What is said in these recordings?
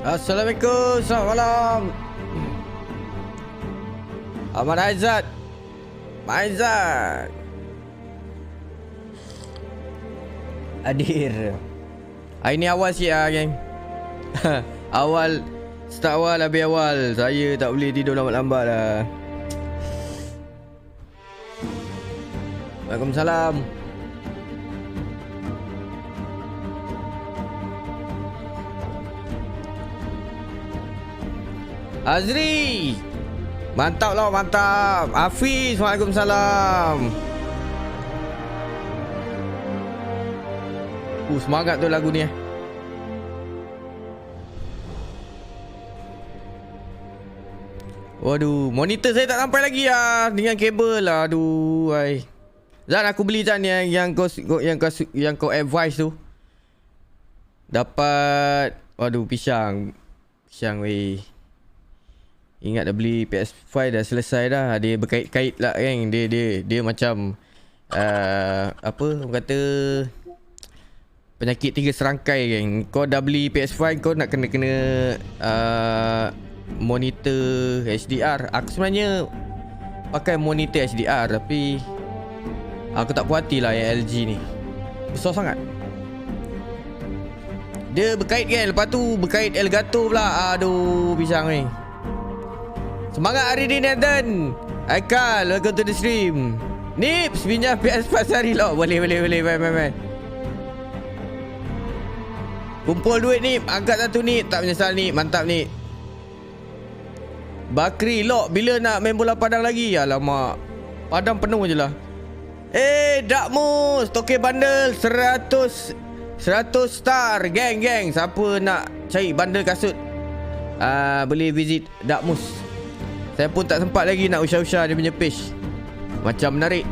Assalamualaikum, selamat malam. Ahmad Aizat. Hadir. Hari ni awal sikit lah, geng. Start awal, habis awal. Saya tak boleh tidur lambat-lambat lah. Waalaikumsalam. Azri. Mantap lah, mantap. Hafiz, waalaikumsalam. Semangat tu lagu ni. Waduh, monitor saya tak sampai lagi lah dengan kabel lah. Aduh, ai. Zan, aku beli Zan yang kau advice tu. Dapat, waduh, pisang weh. Ingat dah beli PS5 dah selesai dah. Dia berkait-kait lah kan. Dia macam apa orang kata, penyakit 3 serangkai kan. Kau dah beli PS5, kau nak kena monitor HDR. Aku sebenarnya pakai monitor HDR, tapi aku tak puas hati lah yang LG ni. Besar sangat. Dia berkait kan, lepas tu berkait Elgato pula. Aduh, pisang ni. Semangat hari ni, Nathan. Aikal, welcome to the stream. Nips, pinjam PS4 sehari lah. Boleh. Main. Kumpul duit ni, angkat satu ni. Tak menyesal ni, mantap ni. Bakri, Lok, bila nak main bola padang lagi? Alamak, padang penuh je lah. Dakmus, token bundle 100 star. Geng, siapa nak cari bundle kasut, boleh visit Dakmus. Saya pun tak sempat lagi nak usah-usah dia punya page. Macam menarik.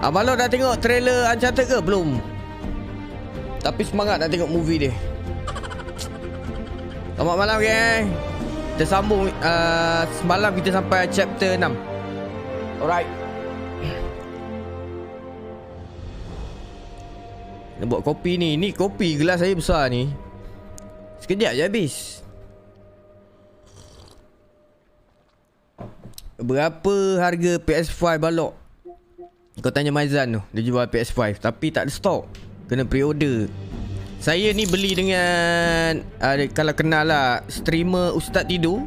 Abang Lo dah tengok trailer Uncharted ke? Belum. Tapi semangat nak tengok movie dia. Selamat malam, geng. Kita sambung. Semalam kita sampai chapter 6. Alright. Nak buat kopi ni. Ni kopi gelas saya besar ni. Sekejap je habis. Berapa harga PS5 balok? Kau tanya Maizan tu. Dia jual PS5 tapi tak ada stok. Kena pre-order. Saya ni beli dengan kalau kenal lah streamer Ustaz Tidur.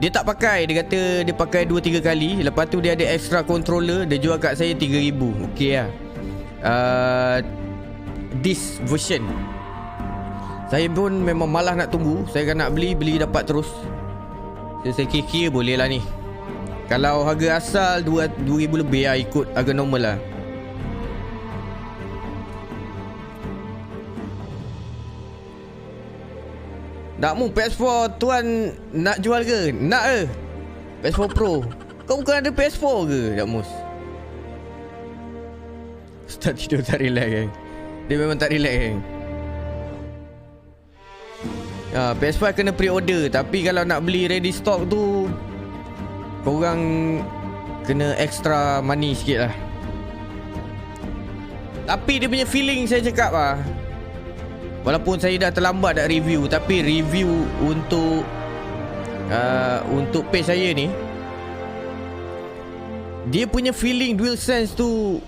Dia tak pakai. Dia kata dia pakai 2-3 kali. Lepas tu dia ada extra controller. Dia jual kat saya 3,000. Okay lah. This version. Saya pun memang malas nak tunggu. Saya kan nak beli dapat terus. So, saya kira boleh lah ni. Kalau harga asal 2,000 lebih lah, ikut harga normal lah. Nakmu PS4 tuan nak jual ke? Nak ke? PS4 Pro. Kau bukan ada PS4 ke, Nakmus? Ustaz Tidur tak relax kan? Dia memang tak relax kan? PS5 kena pre-order. Tapi kalau nak beli ready stock tu, korang kena extra money sikit lah. Tapi dia punya feeling saya cakap lah, walaupun saya dah terlambat nak review, tapi review untuk page saya ni, dia punya feeling DualSense tu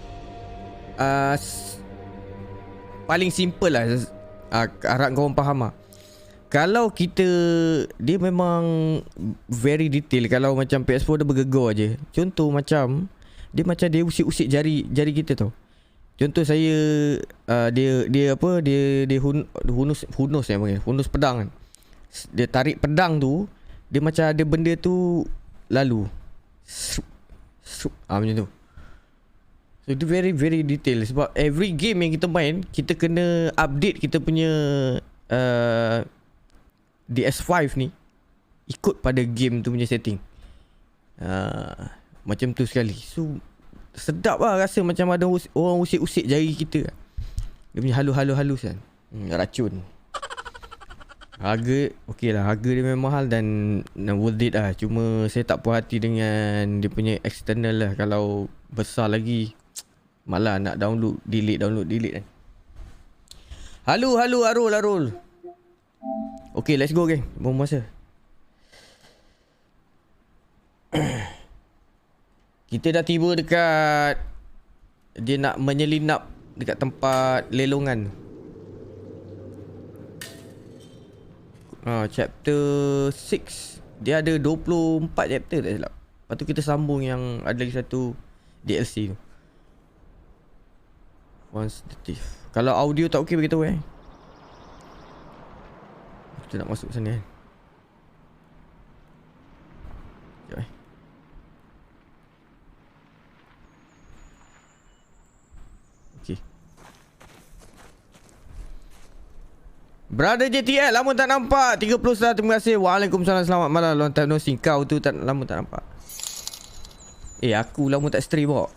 paling simple lah. Harap korang faham lah. Kalau kita, dia memang very detail. Kalau macam PS4 dia bergegar je. Contoh macam dia usik-usik jari kita tau. Contoh saya dia hunus yang panggil. Hunus pedang kan. Dia tarik pedang tu, dia macam ada benda tu lalu. Macam tu. So itu very very detail. Sebab every game yang kita main, kita kena update kita punya DS5 ni ikut pada game tu punya setting. Macam tu sekali. So sedap lah rasa macam ada orang usik-usik jari kita. Dia punya halus-halus kan. Racun. Harga okey lah. Harga dia memang mahal dan worth it lah. Cuma saya tak puas hati dengan dia punya external lah. Kalau besar lagi, malah nak download delete kan. Halo Arul. Okay, let's go geng. Buang masa. Kita dah tiba dekat, dia nak menyelinap dekat tempat lelongan. Chapter 6. Dia ada 24 chapter tak silap. Lepas tu kita sambung yang ada lagi satu DLC tu. Once the thief. Kalau audio tak okey beritahu Kita nak masuk sana kan. Sekejap Okay. Brother JTL, lama tak nampak. 30 star, terima kasih. Waalaikumsalam, selamat malam. Long time no see. Kau tu tak lama tak nampak. Aku lama tak stream kok.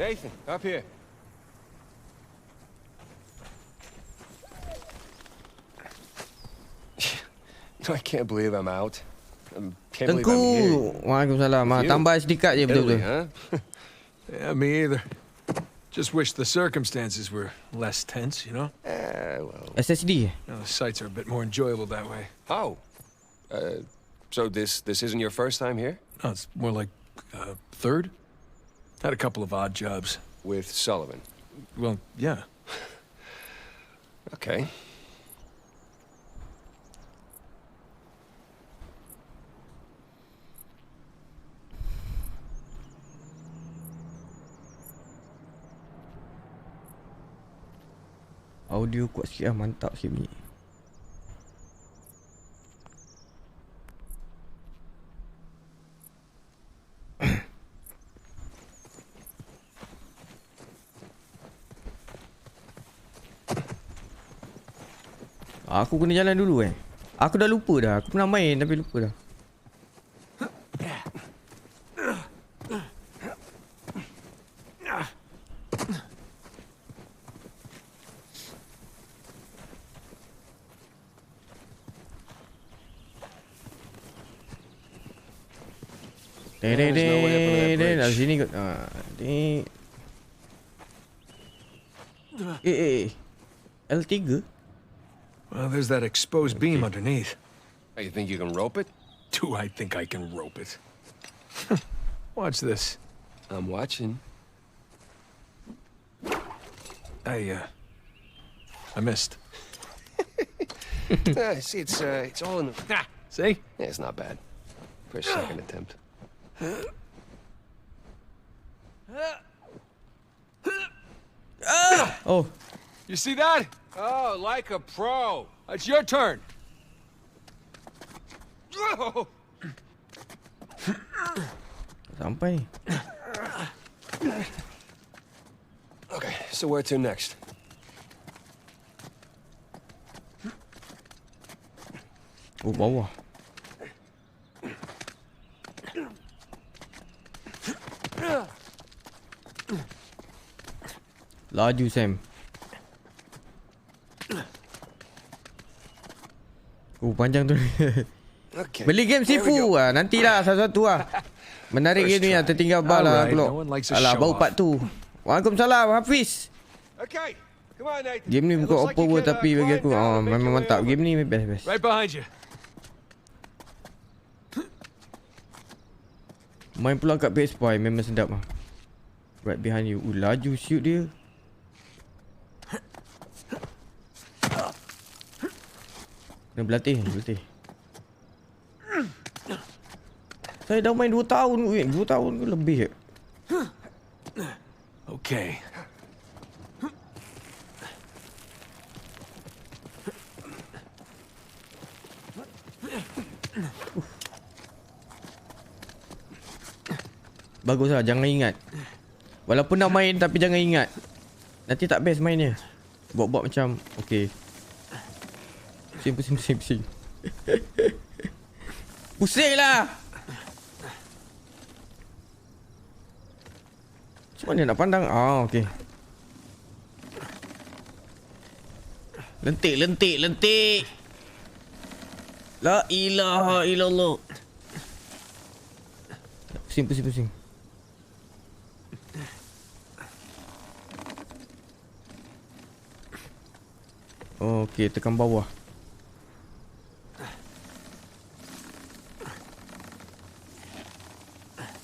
Nathan, up here. I can't believe I'm out. Can't believe I'm here. Waalaikumsalam. Tambah sedikit je betul-betul. Huh? Yeah, me either. Just wish the circumstances were less tense, you know? Well. SSD. The sights are a bit more enjoyable that way. Oh. So this isn't your first time here? No, it's more like third. Had a couple of odd jobs. With Sullivan? Well, yeah. Okay. Audio kuat sikit lah, mantap sikit bunyi. Aku kena jalan dulu Aku dah lupa dah. Aku pernah main tapi lupa dah. Dari sini kot. L3? Well, there's that exposed beam underneath. You think you can rope it? Do I think I can rope it? Watch this. I'm watching. I missed. See, it's all in the... See? Yeah, it's not bad. For a second attempt. Oh. You see that? Oh, like a pro. It's your turn. Sampai. Okay, so where to next? Oh, bawah. Laju Sam. Panjang tu. Okay. Beli game Sifu lah. Nantilah satu-satu lah. Menarik game ni lah. Tertinggal bar lah pulak. Alah, bau part tu. Waalaikumsalam, Hafiz. Okay. Come on, Nathan. Game ni bukan Oppo pun tapi bagi aku memang mantap. Game ni best. Right behind you. Main pula kat PS5 memang sedap lah. Right behind you. Laju shoot dia. Kena berlatih. Saya dah main 2 tahun. 2 tahun ke lebih je. Okay. Bagus lah, jangan ingat. Walaupun nak main tapi jangan ingat. Nanti tak best mainnya. Buat-buat macam okay. Pusing. Pusing lah. Macam mana nak pandang? Okay. Lentik. La ilaha illallah. Pusing. Oh, okey, tekan bawah.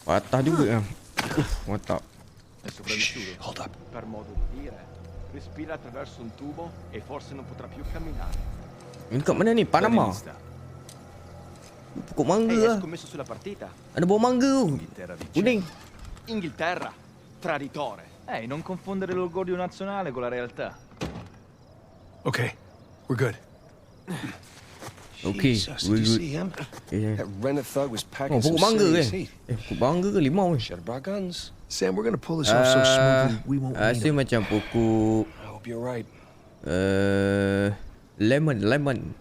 Patah juga kan. Mantap. È sopravvissuto. Hold up. Per modo di dire. Respira attraverso un tubo e forse non potrà più camminare. Ini kat mana ni? Panama. Pokok mangga Hai lah. scommesso sulla partita? Ada buah mangga tu. Inghilterra vince. Kuning. Inghilterra. Traditore. Non confondere l'orgoglio nazionale con la realtà. Okay, we're good. Okey. Jesus, did you see him? Yeah. That rented thug was Oh, packing some pokok mangga serious ke? heat. Pokok mangga ke limau ni? Should have brought guns. Sam, we're gonna pull this off so smoothly we won't need Rasa 'em. macam pokok I hope you're right. lemon.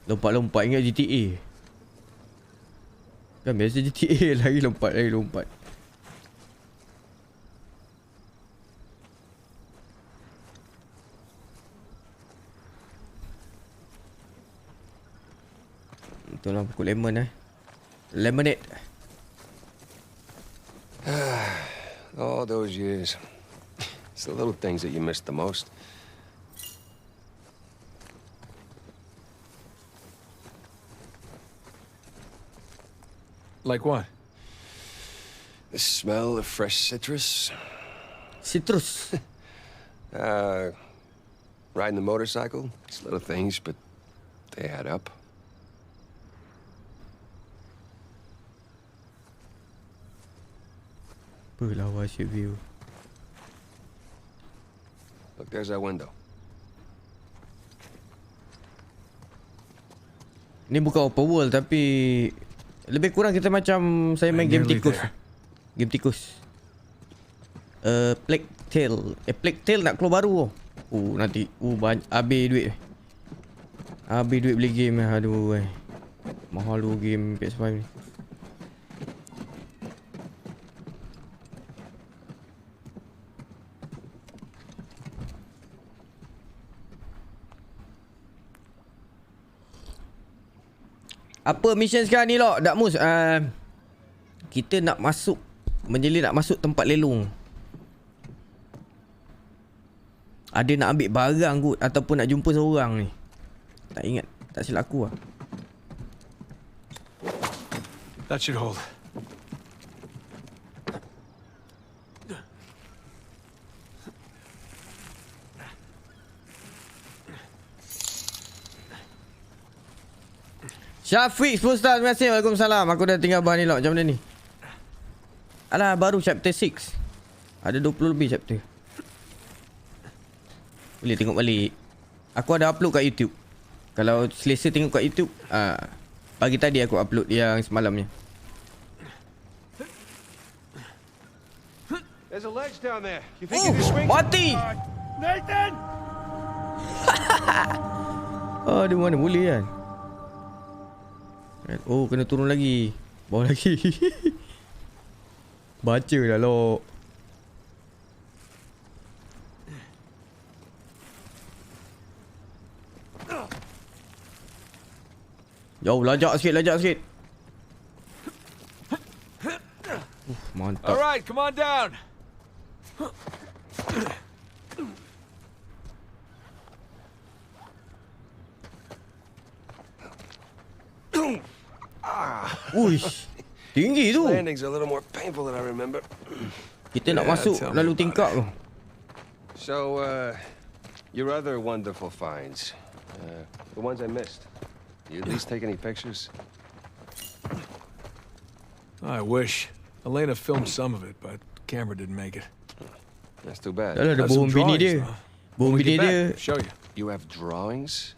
Lompat-lompat ingat GTA. Kan biasa GTA lagi lompat. Itulah pokok lemon Lemonade. All those years. It's the little things that you miss the most. Like what? The smell of fresh citrus. Citrus. Riding the motorcycle. It's little things, but they add up. Apalah asyik view. Look, there's our window. Ni bukan open world tapi lebih kurang kita macam saya main game Nearly tikus. there. Game tikus. Plague Tale nak keluar baru. Nanti habis duit. Habis duit beli game. Aduh. Mahal tu game PS5 ni. Apa mission sekarang ni Lok? Dakmus, kita nak masuk tempat lelong. Ada nak ambil barang kot ataupun nak jumpa seorang ni. Tak ingat, tak silap aku lah. That should hold. Syafiq 10 star, terima kasih. Waalaikumsalam. Aku dah tinggal bahan ni Lok. Macam mana ni? Alah, baru chapter 6. Ada 20 lebih chapter. Boleh tengok balik. Aku ada upload kat YouTube. Kalau selesa tengok kat YouTube, pagi tadi aku upload yang semalamnya. There's a ledge down there. You think you can swing? Mati! Nathan! Di mana boleh kan? Oh, kena turun lagi. Bawah lagi. Baca dah Lok. Jauh, lajak sikit. Mantap. All right, come on down. Uish. Tinggi tu. Landing's a little more painful than I remember. Kita nak Yeah, masuk tell me lalu about tingkap tu. So, your other wonderful finds. The ones I missed. You at least take any pictures? I wish. Elena filmed some of it, but camera didn't make it. That's too bad. Dah lah, ada Got some bohong bini drawings, dia. though. Bohong When we bini get dia. back, show you. You have drawings?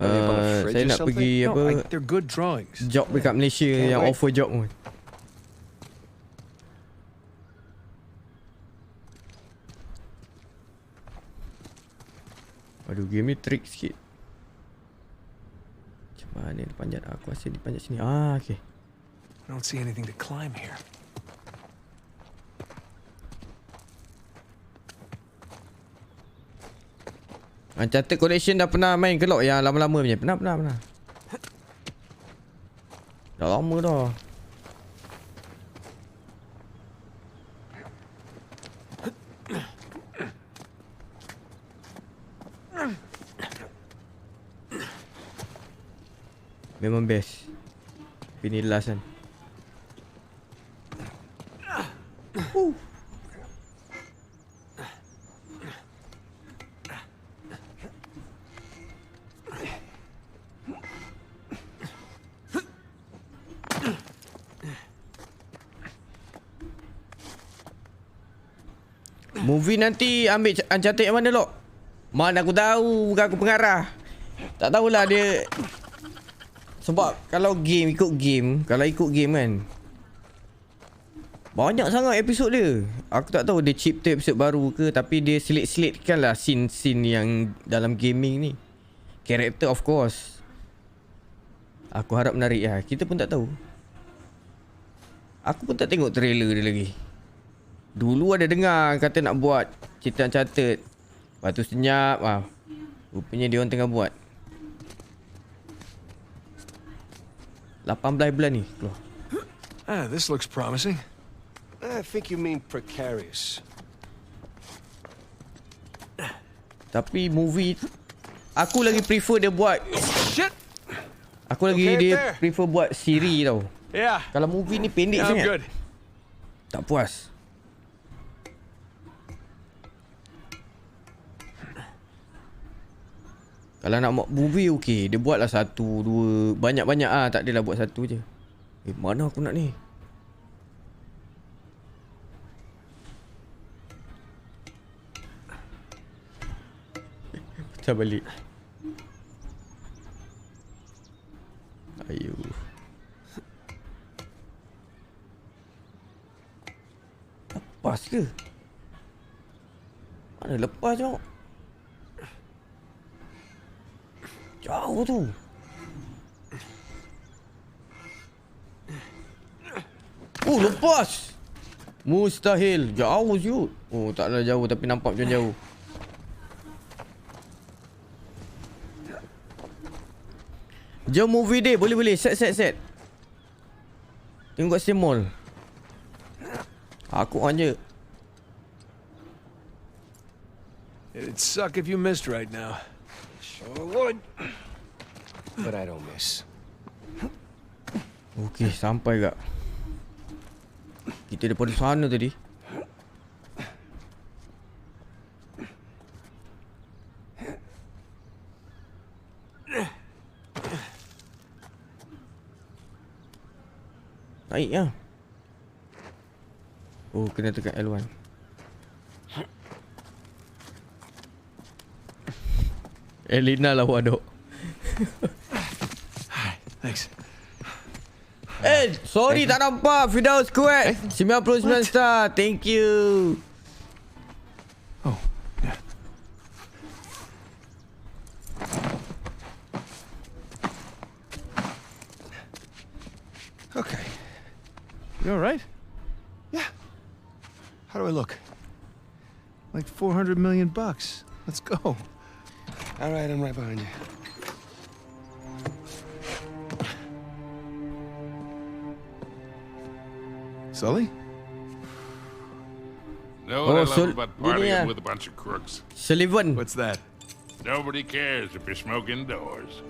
Are they up on a fridge Saya or nak something? pergi No, apa they're good drawings. job dekat Malaysia yang wait. offer job pun. Aduh, game ni trick sikit. Macam mana dia panjat? Aku rasa dia panjat sini. Okay. I don't see anything to climb here. Uncharted Collection dah pernah main ke Lok yang lama-lama punya? Pernah. Dah lama dah. Memang best. Tapi ni last kan. Movie nanti ambil Uncharted yang mana, Lok? Mana aku tahu, bukan aku pengarah. Tak tahulah dia. Sebab kalau game, ikut game. Kalau ikut game kan, banyak sangat episod dia. Aku tak tahu dia cipta episod baru ke, tapi dia selit-selitkan lah scene-scene yang dalam gaming ni. Character of course. Aku harap menarik lah. Kita pun tak tahu. Aku pun tak tengok trailer dia lagi. Dulu ada dengar kata nak buat cerita Uncharted. Lepas tu senyap. Rupanya dia orang tengah buat. 18 bulan ni keluar. This looks promising. I think you mean precarious. Tapi movie aku lagi prefer dia buat. Shit. Aku lagi dia prefer buat siri tau. Yeah. Kalau movie ni pendek I'm sangat. good. Tak puas. Kalau nak buat movie okey, dia buatlah 1, 2, banyak-banyak tak adalah buat 1 je. Mana aku nak ni? Pecah balik. Ayo. Lepas ke? Mana lepas tengok? Jauh tu. Oh, lepas. Mustahil. Jauh siut. Oh, taklah jauh tapi nampak macam jauh. Jom movie day. Boleh. Set. Tengok kat Steam Mall. Aku aja. It'd suck if you missed right now. Sure would. But I don't miss. Okey, sampai gak. Kita daripada sana tadi. Naik lah. Oh, kena tekan L1. Elina lah waduk. Thanks. Sorry tak nampak. Firdaus Squad 99 star. Thank you. Oh, yeah. Okay. You all right? Yeah. How do I look? Like 400 million bucks. Let's go. All right, I'm right behind you. Sully? Know what I so love about ini partying ya. with a bunch of crooks? Sullivan. What's that? Nobody cares if you're smoking indoors.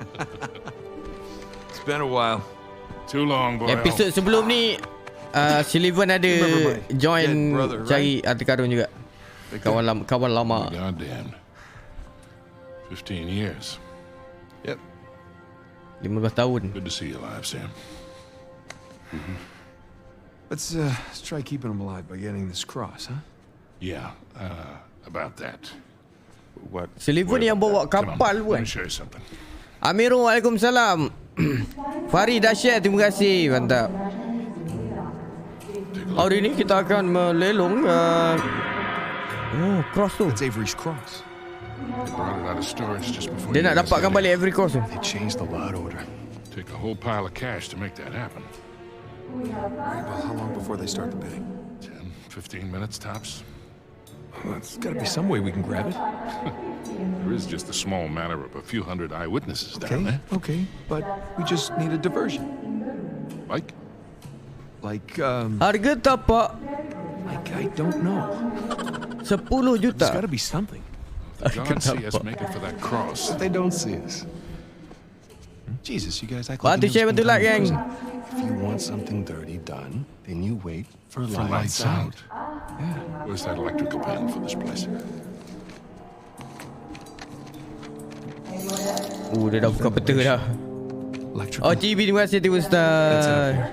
It's been a while. Too long, boy. Episod sebelum ni Sullivan ada Remember my join dead brother, cari harta karun juga. Kawan lama. Goddamn. 15 years. Yep. 15 tahun. Good to see you alive, Sam. Let's try keeping him alive by getting this cross, huh? Yeah, about that. What? Sullivan yang bawa Come on, kapal let pun. me show you something. Amirul, Waalaikumsalam. Farid dah share, terima kasih. Mantap. Hari ni kita akan melelong cross tu. It's Avery's cross. They brought it out of storage just before Dia you nak guys dapatkan got balik here. every cross tu. They changed the lot order. Take a whole pile of cash to make that happen. Right, well, how long before they start the bidding? 10, 15 minutes tops. Well, there's got to be some way we can grab it. There is just a small matter of a few hundred eyewitnesses down there. Okay, but we just need a diversion. Like? Like, Harga tapak I don't know. 10 There's juta. got to be something. If God see us make it for that cross. But they don't see us. Jesus, you guys act Bantu like share, bantu like, gang. If you want something dirty done, then you wait for For lights out. Yeah. Where's that electrical panel for this place? Dia dah buka peta dah. Electrical. Oh, TV, terima kasih tu That's it up Ustaz. here.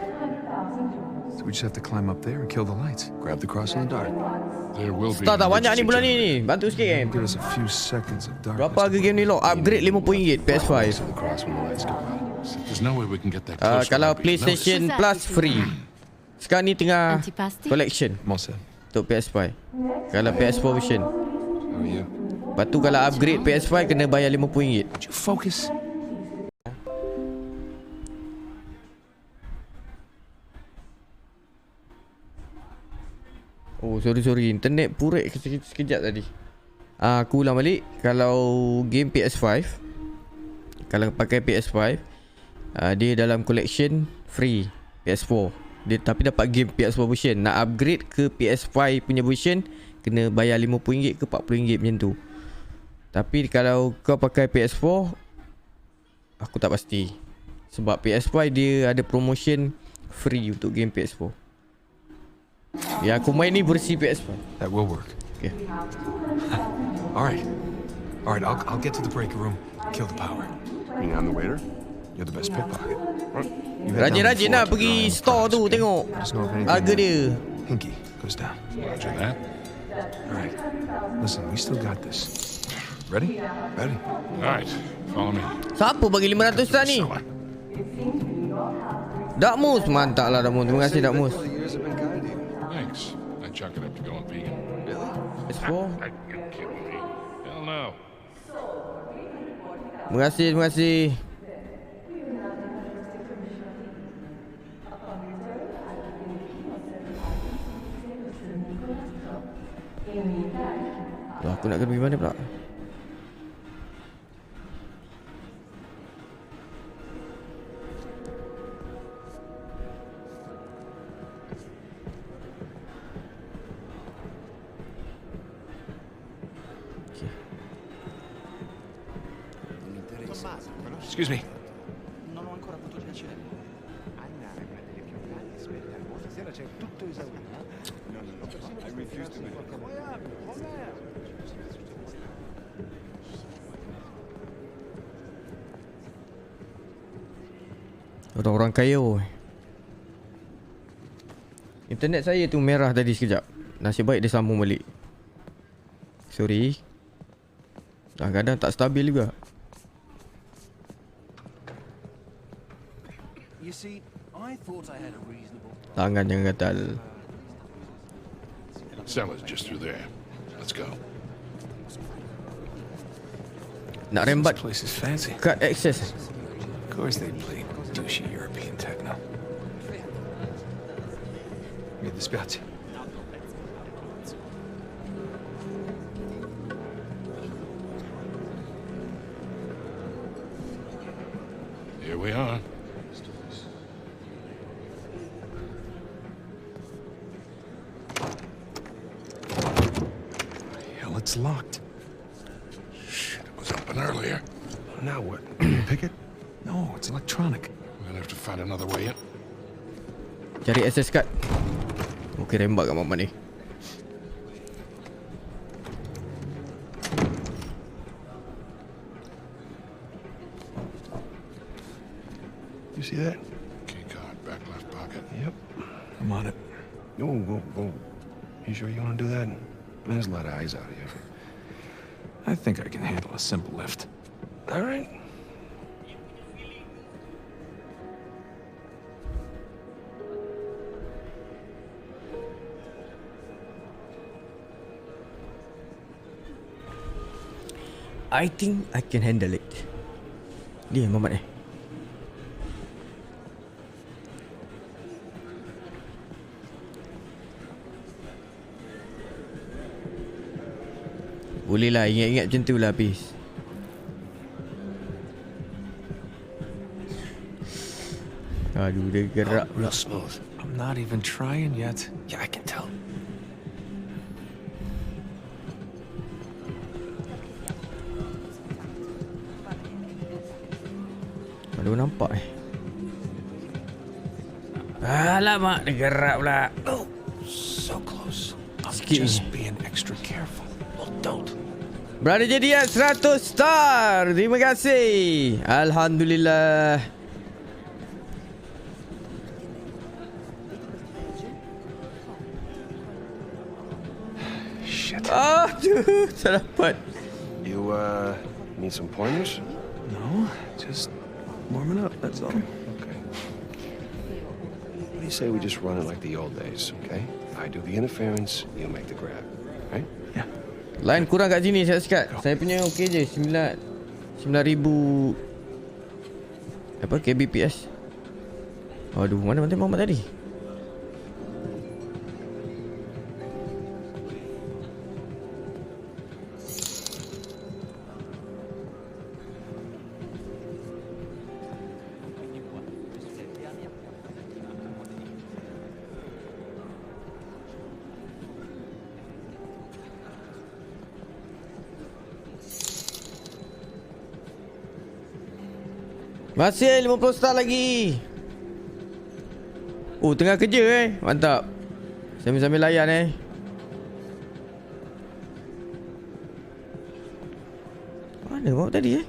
So we just have to climb up there and kill the lights. Grab the cross in the dark. There will be Ustaz tak an banyak ni emergency bulan ni generator. ni. Bantu sikit kan. Give us a few seconds of darkness. Berapa harga game ni lo? Upgrade RM50 PS5. To the cross when the lights go out. There's no way we can get that close. Kalau without being noticed. PlayStation Plus free. Sekarang ni tengah Antipasti? collection Mosa. untuk PS5. Kalau PS4 version. How are you? Lepas tu kalau upgrade PS5 kena bayar RM50. Would you focus? Oh sorry internet purek sekejap tadi. Aku ulang balik. Kalau game PS5, kalau pakai PS5, dia dalam collection free PS4. Dia tapi dapat game PS4 version. Nak upgrade ke PS5 punya version kena bayar RM50 ke RM40 macam tu. Tapi kalau kau pakai PS4, aku tak pasti. Sebab PS5 dia ada promotion free untuk game PS4. Ya, aku main ni versi PS5. That will work. Okay. All right. I'll get to the break room. Kill the power. You know, I'm the waiter. You're the best pickpocket. You head down the Rajin-rajin floor lah to the pergi drawing room store tu first, tengok okay? Just know if anything harga dia. Pinky goes down. Roger that. All right. Listen, we still got this. Ready? Ready? All right, follow me. Siapa bagi RM500 dah ni? Cellar. Dakmus, mantap lah Dakmus. Terima kasih Dakmus. The years have been kind to you. Thanks. I chalk it up to going vegan. PS4. Are you kidding me? Hell no. Terima kasih. Loh, aku nak kena pergi mana pula? Excuse me. Non ho ancora avuto piacere. Andare a prendere più grandi spettacolo. Stasera c'è tutto esaurito. No. I refuse to believe it. Orang-orang kaya oi. Internet saya tu merah tadi sekejap. Nasib baik dia sambung balik. Sorry. Kadang-kadang tak stabil juga. You see, I thought I had a reasonable. Tangan yang gatal. Cellar's just through there. Let's go. Nak rembat This place is fancy. card access. Of course they play douchey European techno. Mi dispiace. Here we are. Hell, it's locked. Shit, it was open earlier. Now what? Pick it? No, it's electronic. We're gonna have to find another way in. Cari access card. Okey, rembat kat mama ni. You see that? Key card, back left pocket. Yep. I'm on it. Whoa. You sure you want to do that? There's a lot of eyes out here. I think I can handle a simple lift. All right. I think I can handle it. Dia Muhammad eh. Boleh lah, ingat-ingat macam tu lah habis. Aduh, dia gerak pula. Real smooth. I'm not even trying yet. Yeah, I can tell. Aduh, nampak Alamak, dia gerak pula. Oh, so close. I'm Sikit just ni. being extra careful. Well, don't. Berada jadi 100 star. Terima kasih. Alhamdulillah. Shit. Aduh, tak dapat. You, need some pointers? No, just warming up, that's all. Okay. What do you say we just run it like the old days, okay? I do the interference, you make the grab, right? Yeah. Line kurang kat sini saya sekat. Saya punya okey je 9,000 apa kbps. Aduh, mana Muhammad tadi? Masih 50 star lagi. Oh, tengah kerja mantap. Sambil-sambil layan Mana bawa tadi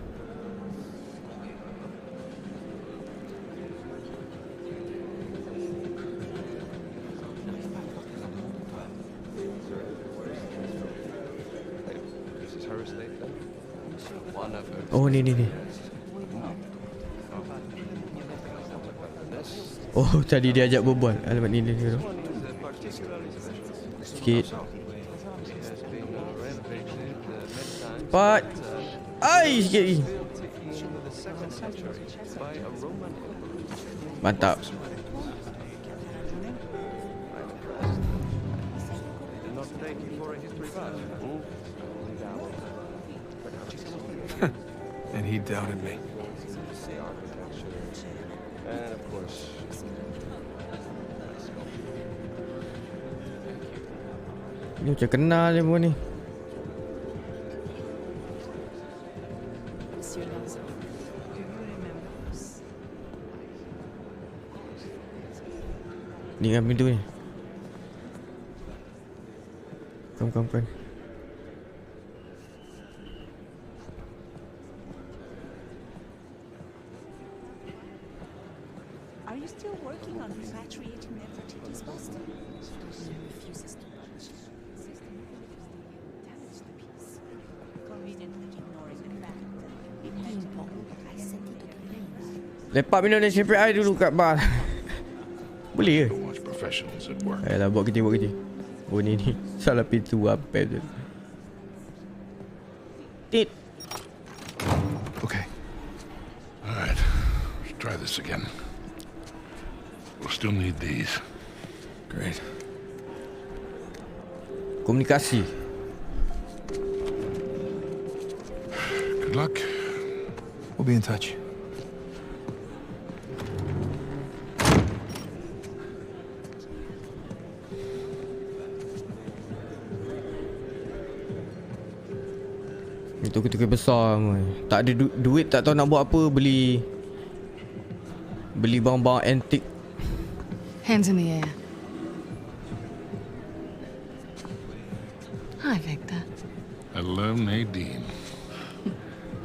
This is her estate then? One of her. Oh, ni. Oh, tadi dia ajak berbual. Alamat ni dia. Sikit. Cepat. Ai, sikit lagi. Mantap. And he doubted me. And of course, Ni macam kenal dia pun ni. Ni kan pintu ni. Come. Are you still working on repatriating Nefertiti's bust? She refuses to budge. Damage the piece. Conveniently ignoring the fact that it had I sent it to the brain. Lepak minum dan CPI dulu kat bar. Boleh ke? To watch professionals at work. Ayolah, buat kerja. Oh, ni. Salah pintu apa tu. Tit. Okay. All right, let's try this again. We'll still need these. Great. Komunikasi. Good luck. We'll be in touch. Itu ketika besar mai. Tak ada duit, tak tahu nak buat apa. Beli barang-barang antik. Hands in the air. Hi, Victor. Hello, Nadine.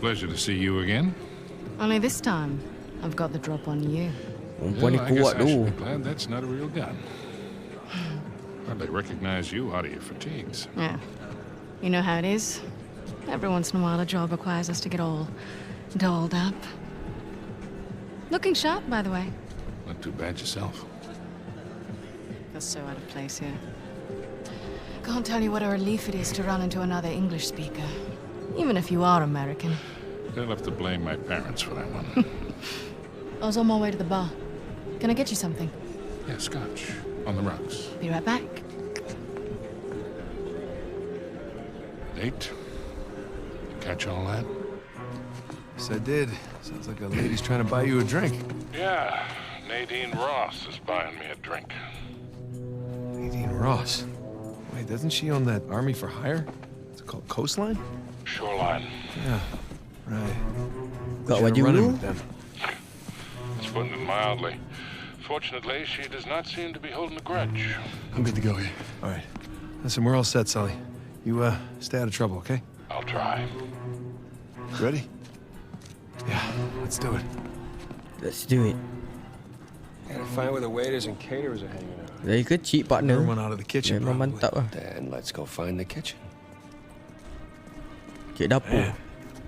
Pleasure to see you again. Only this time, I've got the drop on you. Perempuan ni I guess kuat I tu. should be glad that's not a real gun. Hardly recognize you out of your fatigues. Yeah. You know how it is. Every once in a while, a job requires us to get all dolled up. Looking sharp, by the way. Not too bad yourself. Feel so out of place here. Can't tell you what a relief it is to run into another English speaker. Even if you are American. They'll have to blame my parents for that one. I was on my way to the bar. Can I get you something? Yeah, scotch. On the rocks. Be right back. Nate? Catch all that? Yes, I did. Sounds like a lady's trying to buy you a drink. Yeah. Nadine Ross is buying me a drink. Nadine Ross. Wait, doesn't she own that Army for Hire? It's called Coastline? Shoreline. Yeah, right. Got Should've baju run in dulu. with them. putting it mildly. Fortunately, she does not seem to be holding a grudge. I'm good to go here. All right. Listen, we're all set, Sully. You, stay out of trouble, okay? I'll try. Ready? Yeah, let's do it. Let's do it. Gotta find where the waiters and caterers are hanging out. Dari kecil partner. Everyone out of the kitchen, Memang probably. mantap lah. Then let's go find the kitchen. Cik dapur. Man,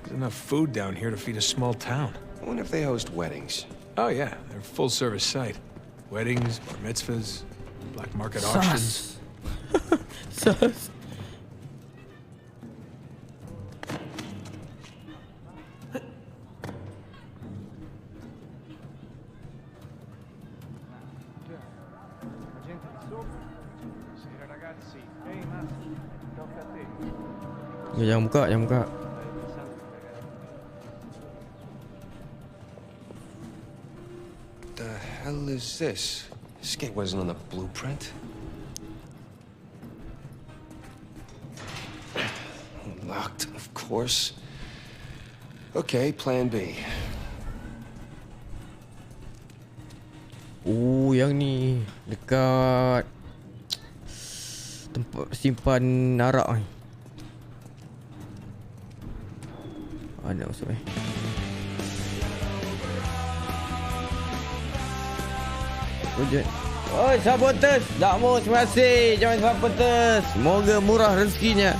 there's enough food down here to feed a small town. I wonder if they host weddings. Oh, yeah, they're a full-service site. Weddings, bar mitzvahs, black market auctions. Sus. Jangan buka, jangan buka. The hell is this? This gate wasn't on the blueprint. Locked, of course. Okay, plan B. Oh, yang ni dekat tempat simpan arak ni. Ada masuk Wujud. Oh, supporters. Dakmu, terima kasih. Jangan supporters. Semoga murah rezekinya.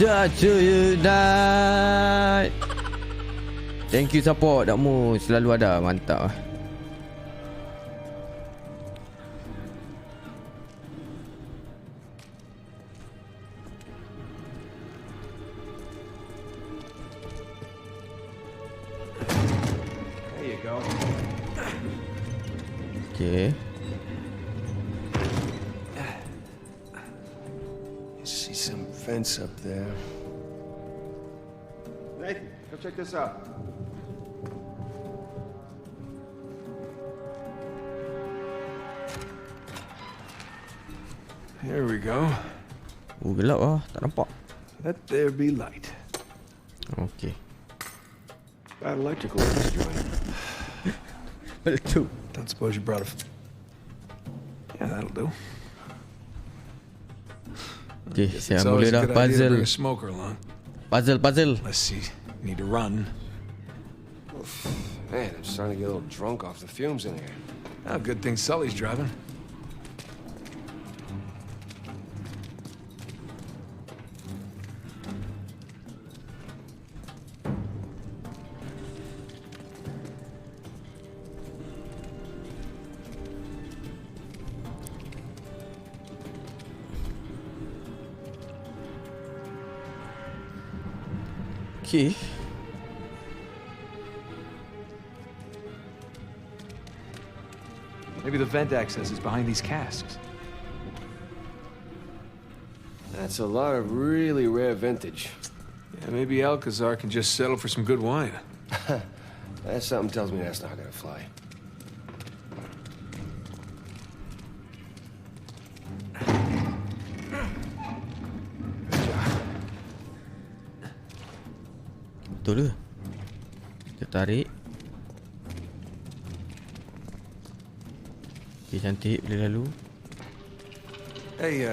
Jatuh Unite. Thank you support. Dakmu selalu ada. Mantap lah. Okay. See some fence up there. Nathan, come check this out. Here we go. Oh, gelap lah. Tak nampak. Let there be light. Okay. Got electrical in this joint. Betul. Don't suppose you brought a... Yeah, that'll do. Okay, It's saya always mula dah a good idea to puzzle. bring a smoker along. Puzzle. Let's see. Need to run. Man, I'm starting to get a little drunk off the fumes in here. Oh, good thing Sully's driving. Okay. Maybe the vent access is behind these casks. That's a lot of really rare vintage. Yeah, maybe Alcazar can just settle for some good wine. That something tells me that's not gonna fly. Betul ke? Kita tarik. Okay, cantik bila lalu. Hey,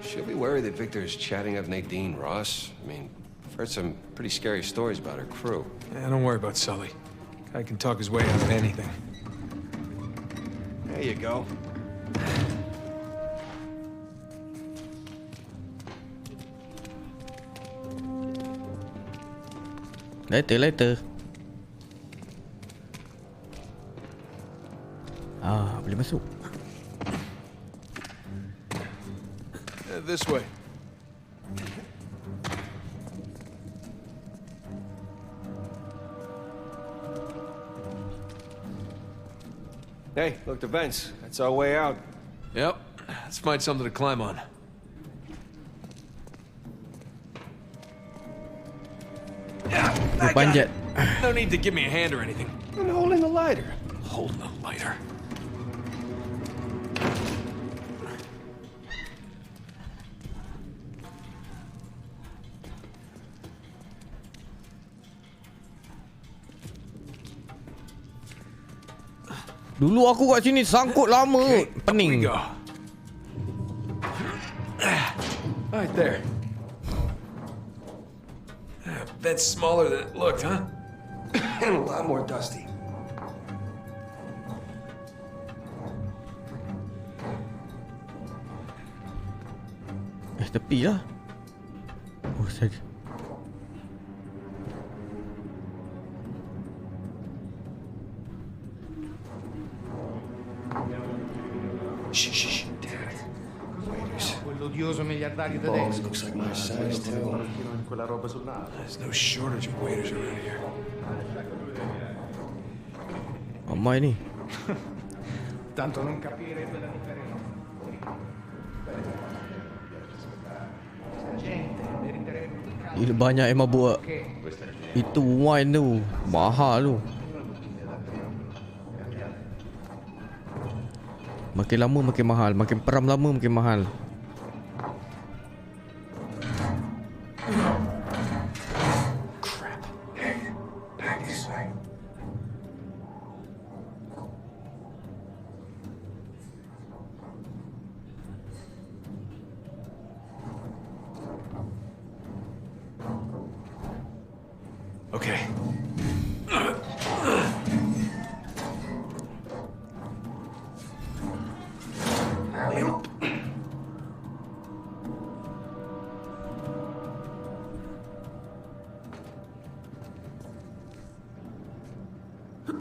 should we worry that Victor is chatting up Nadine Ross? I mean, I've heard some pretty scary stories about her crew. Yeah, don't worry about Sully. Guy can talk his way out of anything. There you go. Later. Ah, boleh masuk. This way. Hey, look, the vents. That's our way out. Yep. Let's find something to climb on. Panjat. No need to give me a hand or anything. I'm holding the lighter. Holding the lighter. Dulu aku kat sini sangkut lama. Okay, up we Pening. go. Right there. Bed's smaller than it looked, huh? And a lot more dusty. Tepi lah. Oh, saya. Shh. Dad. Waiters. Quell'odioso miliardario Balls tedesco. looks like my size, too. Quella roba sul naso. There's no shortage of waiters around here. Amai ni. Tanto non capirete la differenza. Gente meriterebbe un cambio. Gila banyak yang mabuk. Itu wine tu. Mahal tu. Makin lama makin mahal. Makin peram lama makin mahal. Crap. Hey, back this way. Okay.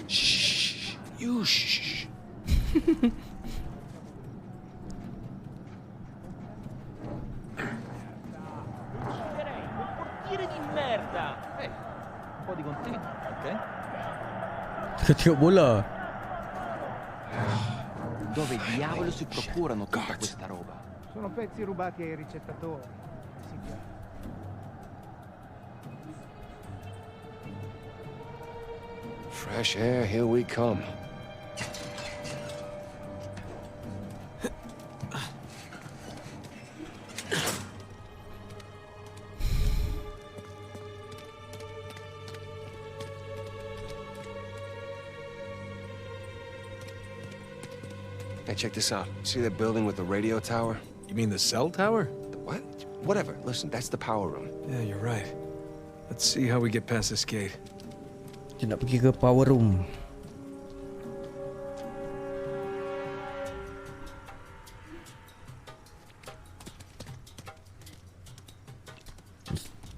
Shh. You shh. Portiere di merda! Un po' di contegno, ok? Tengok bola. Dove diavolo si procurano tutta questa roba? Sono pezzi rubati ai ricettatori. Sì, già. Fresh air, here we come. Hey, check this out. See that building with the radio tower? You mean the cell tower? The what? Whatever. Listen, that's the power room. Yeah, you're right. Let's see how we get past this gate. Kita nak pergi ke power room.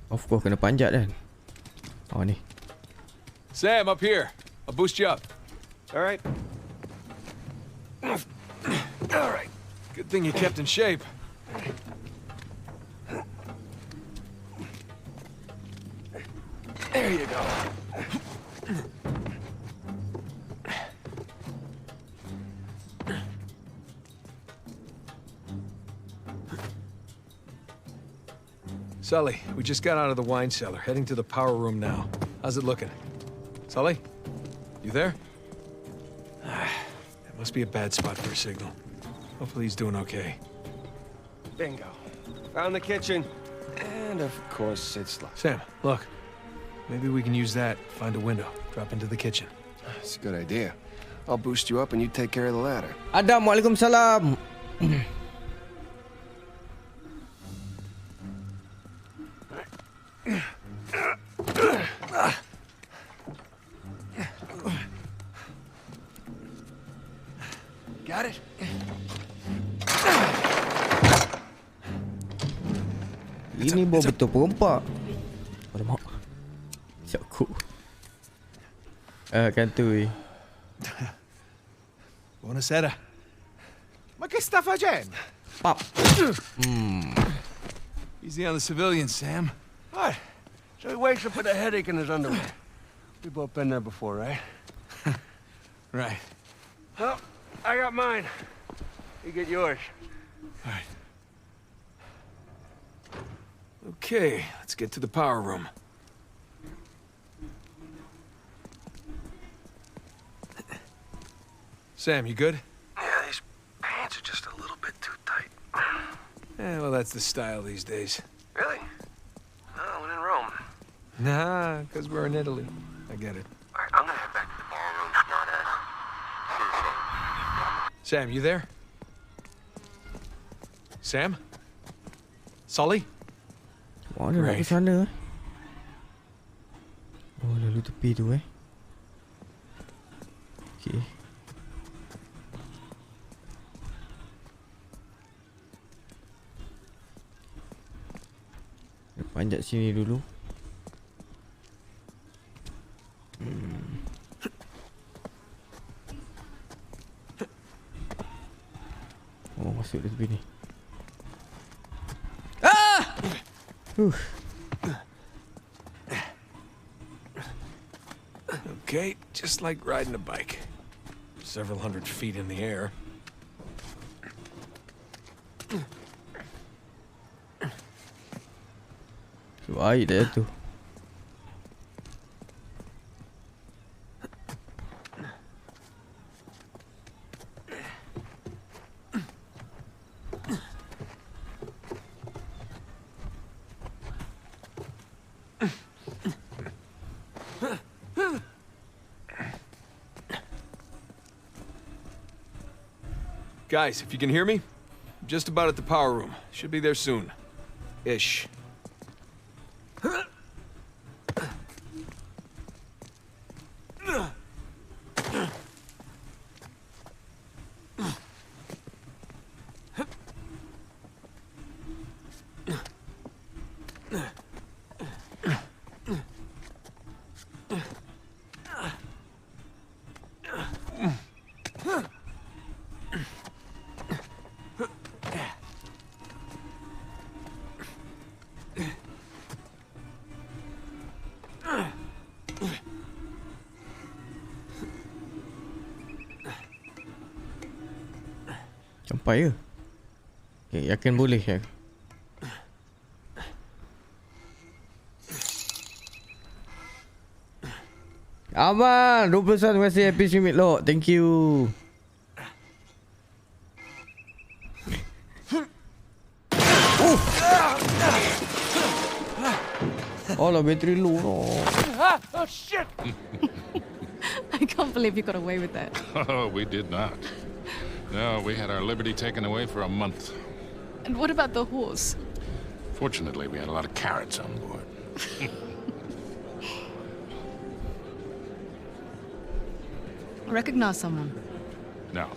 Of course kena panjat kan. Oh ni. Sam, up here. I'll boost you up. All right. All right. Good thing you kept in shape. There you go. Sully, we just got out of the wine cellar, heading to the power room now. How's it looking? Sully? You there? It must be a bad spot for a signal. Hopefully he's doing okay. Bingo. Found the kitchen. And of course, it's locked. Sam, look. Maybe we can use that, find a window, drop into the kitchen. That's a good idea. I'll boost you up and you take care of the ladder. Adam, waalaikumsalam. Got it? Ini bawa betul perompak. Alamak. Siap aku. Kan tu. Buonasera. Ma che sta facendo? Pap. Easy on the civilians, Sam. What? So he wakes up with a headache in his underwear. We both been there before, right? Right. Well, I got mine. You get yours. All right. Okay, let's get to the power room. Sam, you good? Yeah, these pants are just a little bit too tight. Yeah, well, that's the style these days. Really? Oh, when in Rome. Nah, because we're in Italy. I get it. All right, I'm gonna head back to the ballroom. Seriously. Sam, you there? Sam? Sully? Wah, dia nak ke sana. Oh, lalu tepi tu Okay. Dia panjat sini dulu. Oh, masuk dia tepi ni. Okay, just like riding a bike. Several hundred feet in the air. Tu air dah tu. Guys, if you can hear me, I'm just about at the power room. Should be there soon. Ish. Sampai ke? Okay, yakin boleh ya. Aman, 21 terima kasih happy stream lock. Thank you. Oh lah, battery low. Oh shit! I can't believe you got away with that. Oh, we did not. No, we had our liberty taken away for a month. And what about the horse? Fortunately, we had a lot of carrots on board. Recognize someone? No.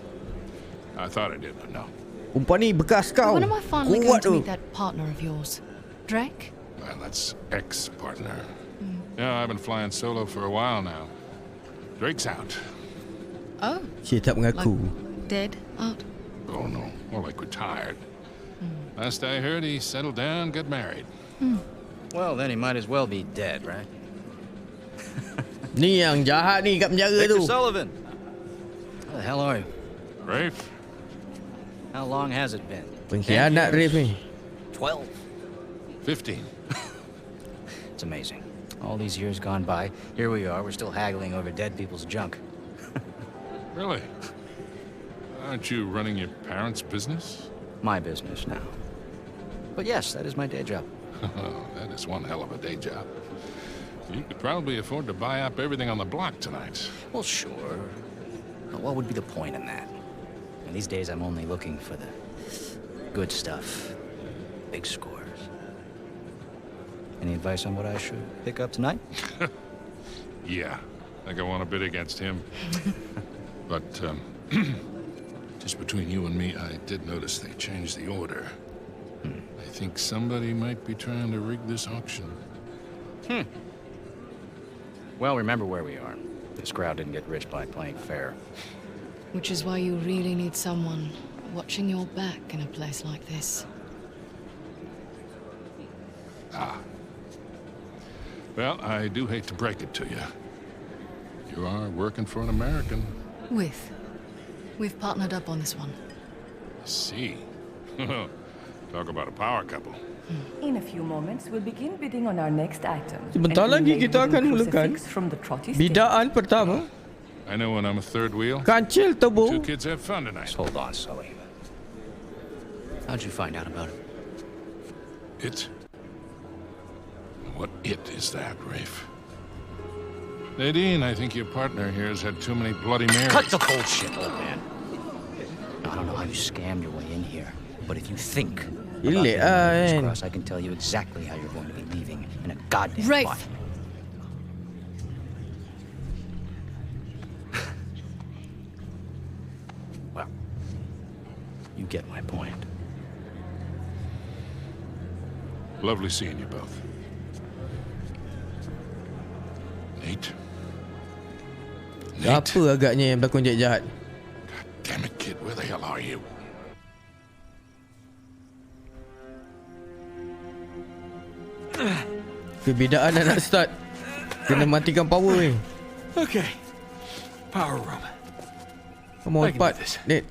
I thought I did, but no. Umpan ni bekas kau. When am I finally Kuat going to tu. meet that partner of yours? Drake? Well, that's ex-partner. Yeah, I've been flying solo for a while now. Drake's out. Oh, Cik tak mengaku. dead out? Oh, no. More like retired. Last I heard, he settled down, got married. Well, then he might as well be dead, right? Ni yang jahat ni kat penjara tu. Victor Sullivan. How the hell are you? Rafe? How long has it been? Pengkhianat Rafe ni. 12. 15. It's amazing. All these years gone by, here we are, we're still haggling over dead people's junk. Really? Aren't you running your parents' business? My business now. But yes, that is my day job. Oh, that is one hell of a day job. You could probably afford to buy up everything on the block tonight. Well, sure. But what would be the point in that? And these days, I'm only looking for the good stuff. Big scores. Any advice on what I should pick up tonight? Yeah, I think I want to bid against him. But, just between you and me, I did notice they changed the order. I think somebody might be trying to rig this auction. Well, remember where we are. This crowd didn't get rich by playing fair. Which is why you really need someone watching your back in a place like this. Well, I do hate to break it to you. You are working for an American. We've partnered up on this one. I see. Talk about a power couple. In a few moments, we'll begin bidding on our next item. Sebentar lagi kita akan mulakan bidaan pertama. I know when I'm a third wheel. Kancil Two tebu. kids have fun tonight. Hold on, Sully. How'd you find out about it? It? What it is that, Rafe? Nadine, I think your partner here has had too many Bloody Marys. Cut the bullshit, old man. don't know how you scammed your way in here, but if you think about Gila getting out of this kan. cross, I can tell you exactly how you're going to be leaving in a goddamn Rafe. fight. Well, you get my point. Lovely seeing you both. Nate? Nate? Apa agaknya yang berlakon jahat-jahat? Damn it, kid, where the hell are you? Perbezaan dah nak start. Kena matikan power ni. Okay. Power room. Come on, I can do cepat. this. Nate.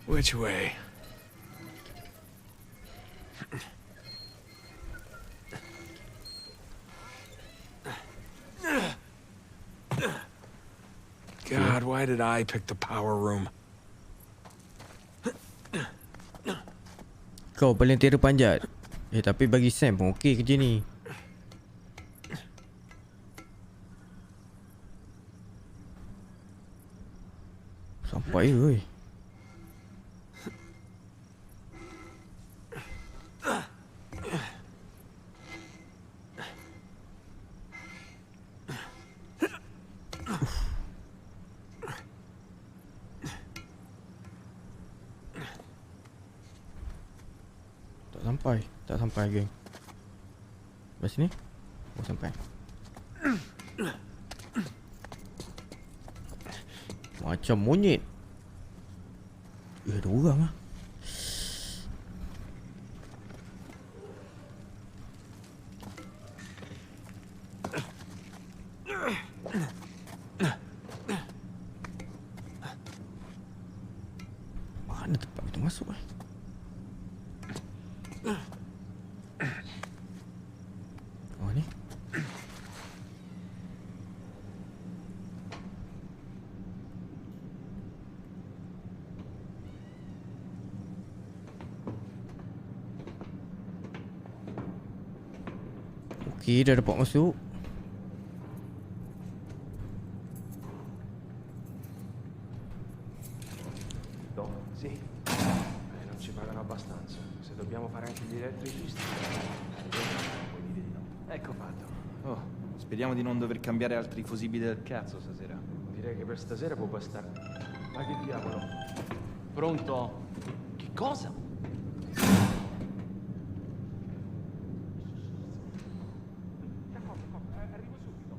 Which way? God, why did I pick the power room? Kau paling tera panjat. Tapi bagi Sam pun okey kerja ni. Sampai ke oi? Tak sampai geng. Lepas sini. Oh sampai. Macam monyet. Ada orang lah. Mana tempat kita masuk eh? Oh ni. Okey, dah dapat masuk. No, sì. Non ci pagano abbastanza. Se dobbiamo fare anche gli elettricisti, poi mi di no. Ecco fatto. Oh, speriamo di non dover cambiare altri fusibili del cazzo stasera. Direi che per stasera può bastare. Ma che diavolo? Pronto? Che cosa? Arrivo subito.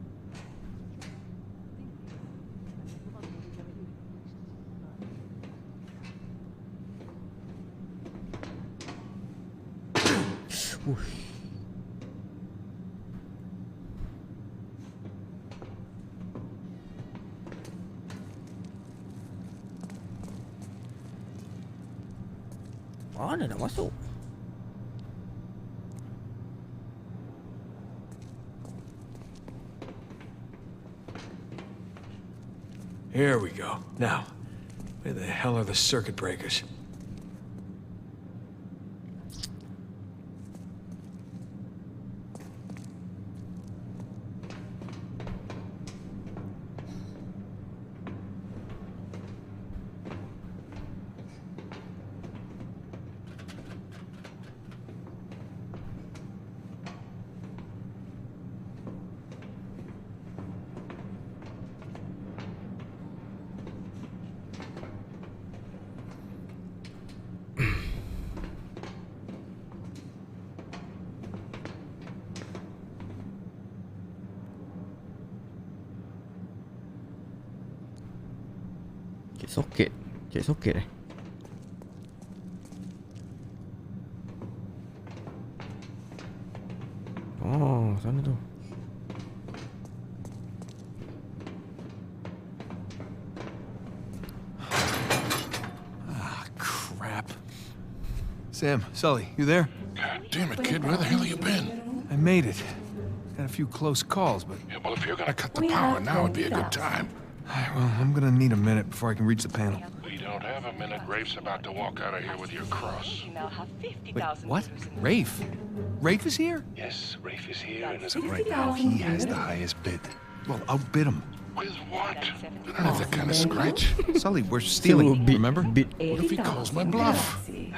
Mana nak masuk? Here we go. Now, where the hell are the circuit breakers? Cek soket eh. Oh, sana tu. Ah, crap. Sam, Sully, you there? God damn it, kid, where the hell have you been? I made it. Got a few close calls, but Yeah, well, if you're gonna cut the We power, have now would be a good tolong. time. Well, I'm gonna need a minute before I can reach the panel. We don't have a minute. Rafe's about to walk out of here with your cross. Wait, what? Rafe? Rafe is here? Yes, Rafe is here, and as of right now, he has the highest bid. Well, outbid him. With what? I don't have that kind of scratch. Sully, we're stealing, remember? What if he calls my bluff? He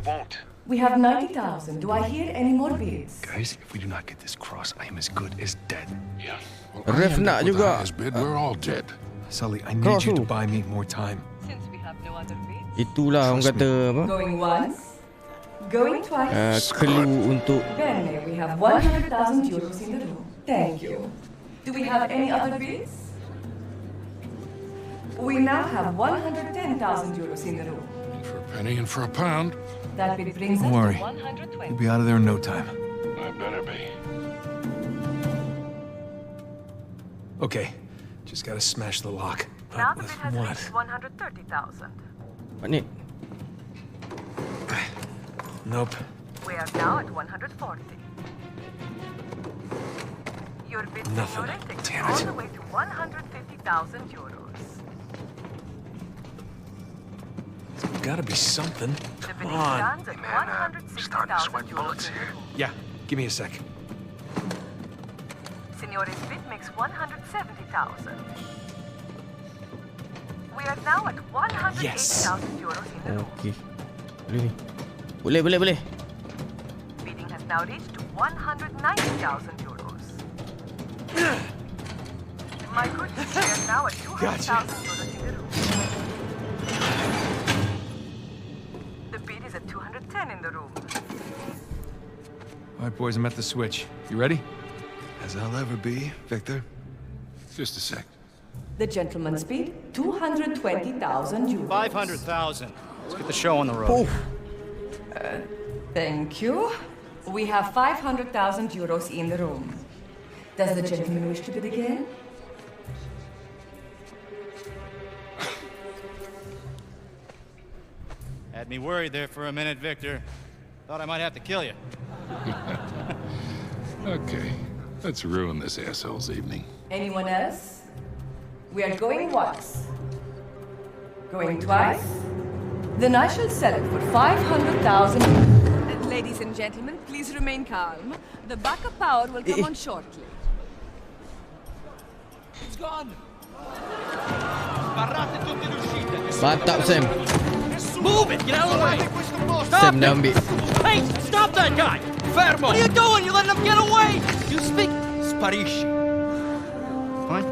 won't. We have 90,000. Do I hear any more bids? Guys, if we do not get this cross, I am as good as dead. Yeah. Well, Ref nak with the juga. highest bid, we're all dead. Sully, I need you to buy me more time. Since we have no other bids. Itulah orang kata apa? Going once, going twice. Clue untuk Bene, we have 100,000 euros in the room. Thank you. Do we have any other bids? We now have 110,000 euros in the room. For a penny and for a pound. That bid brings Don't us worry. to 120. We'll be out of there in no time. I better be. Okay, just gotta smash the lock. Now the With bid has what? reached 130,000. What ni? Nope. We are now at 140. Your bid, Nothing. Signore, takes Damn all it. the way to 150,000 euros. There's gotta be something. The Come bidding on. stands at 160,000 euros in the room. Yeah, give me a sec. Signore's bid makes 170,000. We are now at 180,000 euros in the room. Okey. Boleh ni. Boleh. Bidding has now reached 190,000 euros. My goodness, we are now at 200,000 euros in the room. The bid is at 210 in the room. All right, boys, I'm at the switch. You ready? As I'll ever be, Victor. Just a sec. The gentleman's bid, 220,000 euros. 500,000. Let's get the show on the road. Thank you. We have 500,000 euros in the room. Does the gentleman wish to bid again? Had me worried there for a minute, Victor. Thought I might have to kill you. Okay, let's ruin this asshole's evening. Anyone else? We are going once. Going twice? Then I shall sell it for 500,000. Ladies and gentlemen, please remain calm. The backup power will come on shortly. It's gone. Mantap Sam. Move it! Get out of the way! Sam dah ambil. Hey! Stop that guy! Fermo! What are you doing? You letting him get away! You speak... Sparisci. Fine.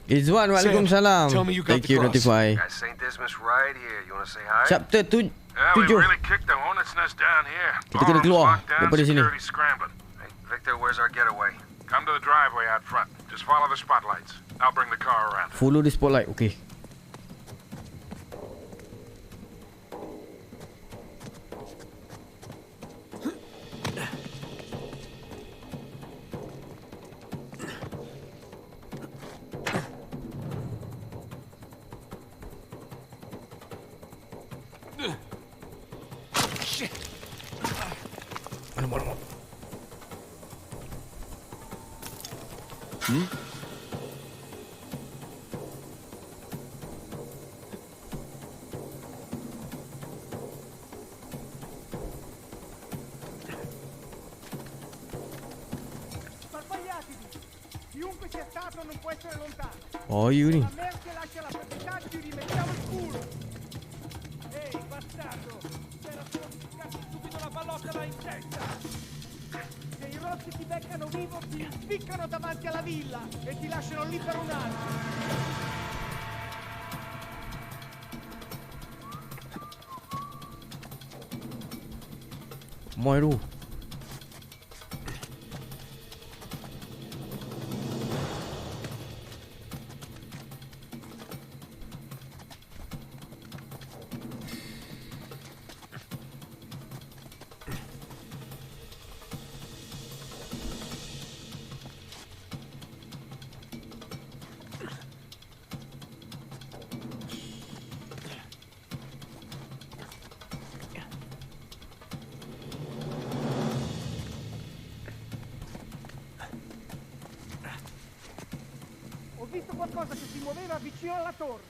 Izwan, waalaikumsalam. tell me you got Thank the you, cross. notify. Got St. Dismas right here. You want to say hi? Chapter Yeah, we 7. really kicked the hornet's nest down here. Kita kena keluar Locked down, daripada sini. security scrambling. Hey, Victor, where's our getaway? Come to the driveway out front. Just follow the spotlights. I'll bring the car around. Follow the spotlight. Okay. Mana. Sbagliatevi! Chiunque sia stato non può essere lontano! Oh, you ni. La merce lascia la proprietà, ci rimettiamo il culo! Ehi, bastardo! C'era solo di scatti subito la pallotta là in testa! Se i rossi ti beccano vivo, ti spiccano davanti alla villa e ti lasciano lì per un anno! Moiru. muoveva vicino alla torre.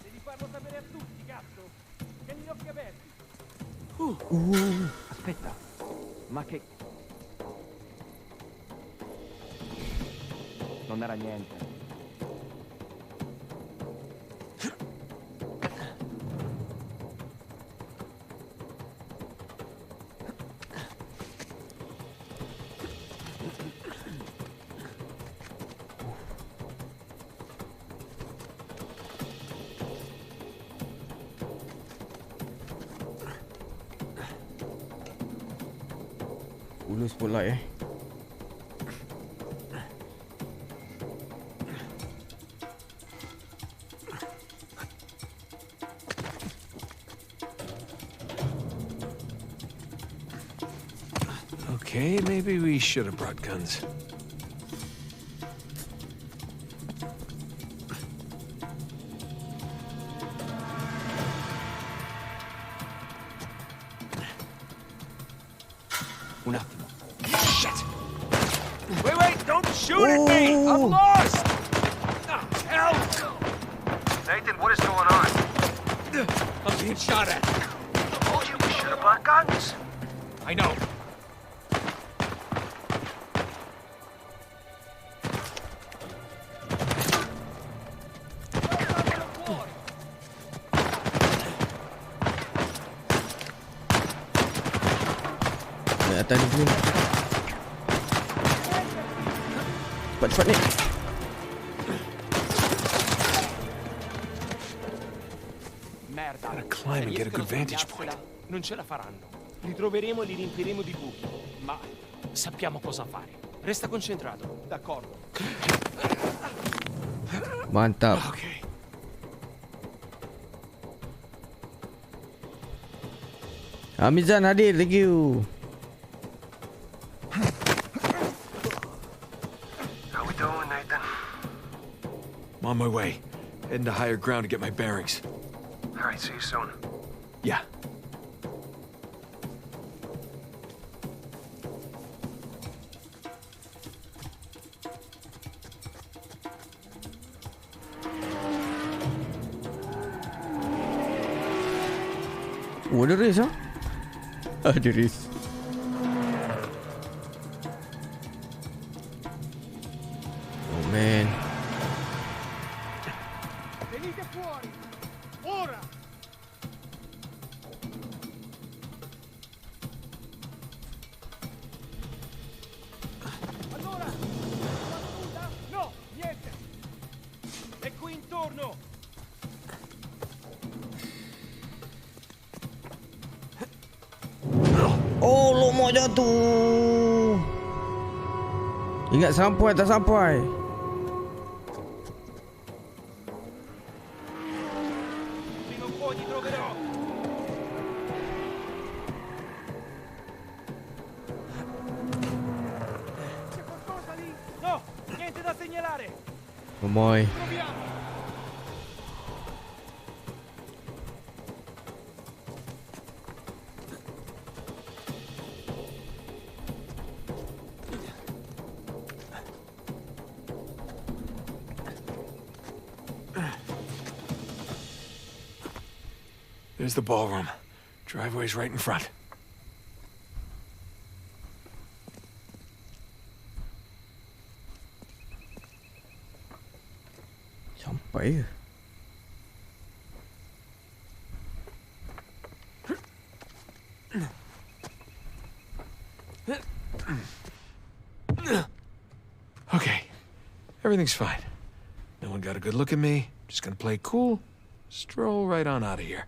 Devi farlo sapere a tutti, cazzo. Tieni gli occhi aperti. Aspetta, ma che... Non era niente. Ulus pula eh. Okay, maybe we should have brought guns. Un attimo. Shit! Wait, don't shoot at me! I'm lost! Ah, hell! Nathan, what is going on? I'm being shot at. I told you we should have brought guns. I know. Atas ni dulu. Cepat ni. Merda. Gotta climb and get a good vantage point. Non ce la faranno. Li troveremo e li riempiremo di buchi. Ma sappiamo cosa fare. Resta concentrato. D'accordo. Mantap. Okay. Amizan hadir, thank you. How we doing, Nathan? I'm on my way. Heading to higher ground to get my bearings. All right, see you soon. Yeah. Oh, ada race ah? Ada race. Oh man. Venite fuori. Ora. Allora, nulla? No, niente. È qui intorno. Oh, lomak jatuh. Ingat sampai tak sampai. Prima o poi ti troverò. C'è qualcosa lì? No, niente da segnalare. Oh my. Proviamo. There's the ballroom. Driveway's right in front. Sampai ke? Okay. Everything's fine. No one got a good look at me. Just gonna play cool. Stroll right on out of here.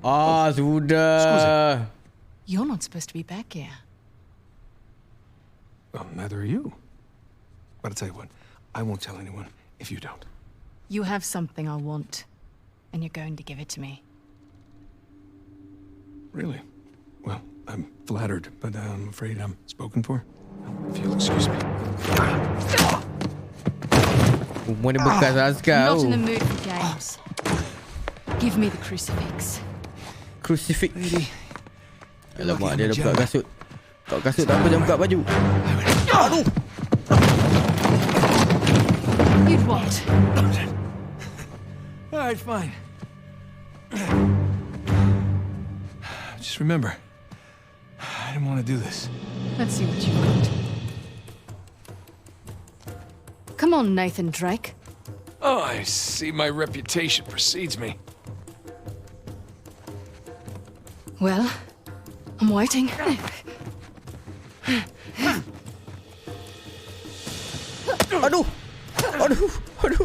Ah, sudah. You're not supposed to be back here. Well, neither are you. But I'll tell you what, I won't tell anyone if you don't. You have something I want, and you're going to give it to me. Really? Well, I'm flattered, but I'm afraid I'm spoken for. If you'll excuse me. Umur ni bekas askar. I'm not in the mood for games. Give me the crucifix. Crucifix. Alamak, dia dah buka kasut. Buka kasut tak apa, jangan buka baju. Aduh. You'd what? Alright, fine. Just remember, I didn't want to do this. Let's see what you got. Come on, Nathan Drake. Oh, I see my reputation precedes me. Well, I'm waiting. Aduh. Aduh. Aduh.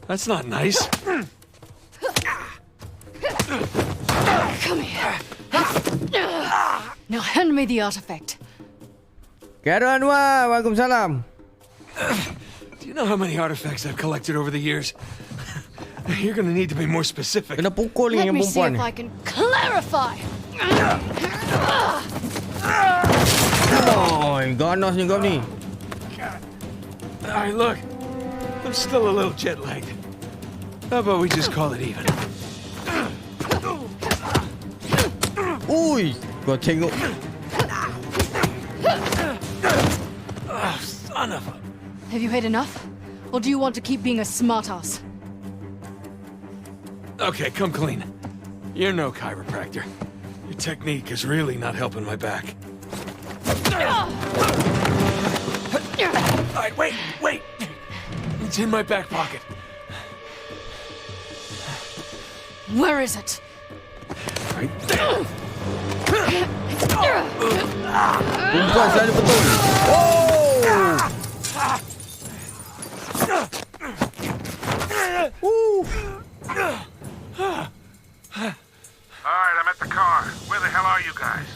That's not nice. Come here. Now hand me the artifact. Karo Anwar, Waalaikumsalam. Do you know how many artifacts I've collected over the years? You're gonna need to be more specific. Kena pukul ni Let yang me see perempuan if ni. I can clarify. Oh, ganas ni kau ni. Alright, look. I'm still a little jet lagged. How about we just call it even? Ui, kau tengok. Oh, son of a... Have you had enough? Or do you want to keep being a smartass? Okay, come clean. You're no chiropractor. Your technique is really not helping my back. Alright, wait! It's in my back pocket. Where is it? Right there. Perempuan selalu betul. Oh! Alright, I'm at the car. Where the hell are you guys?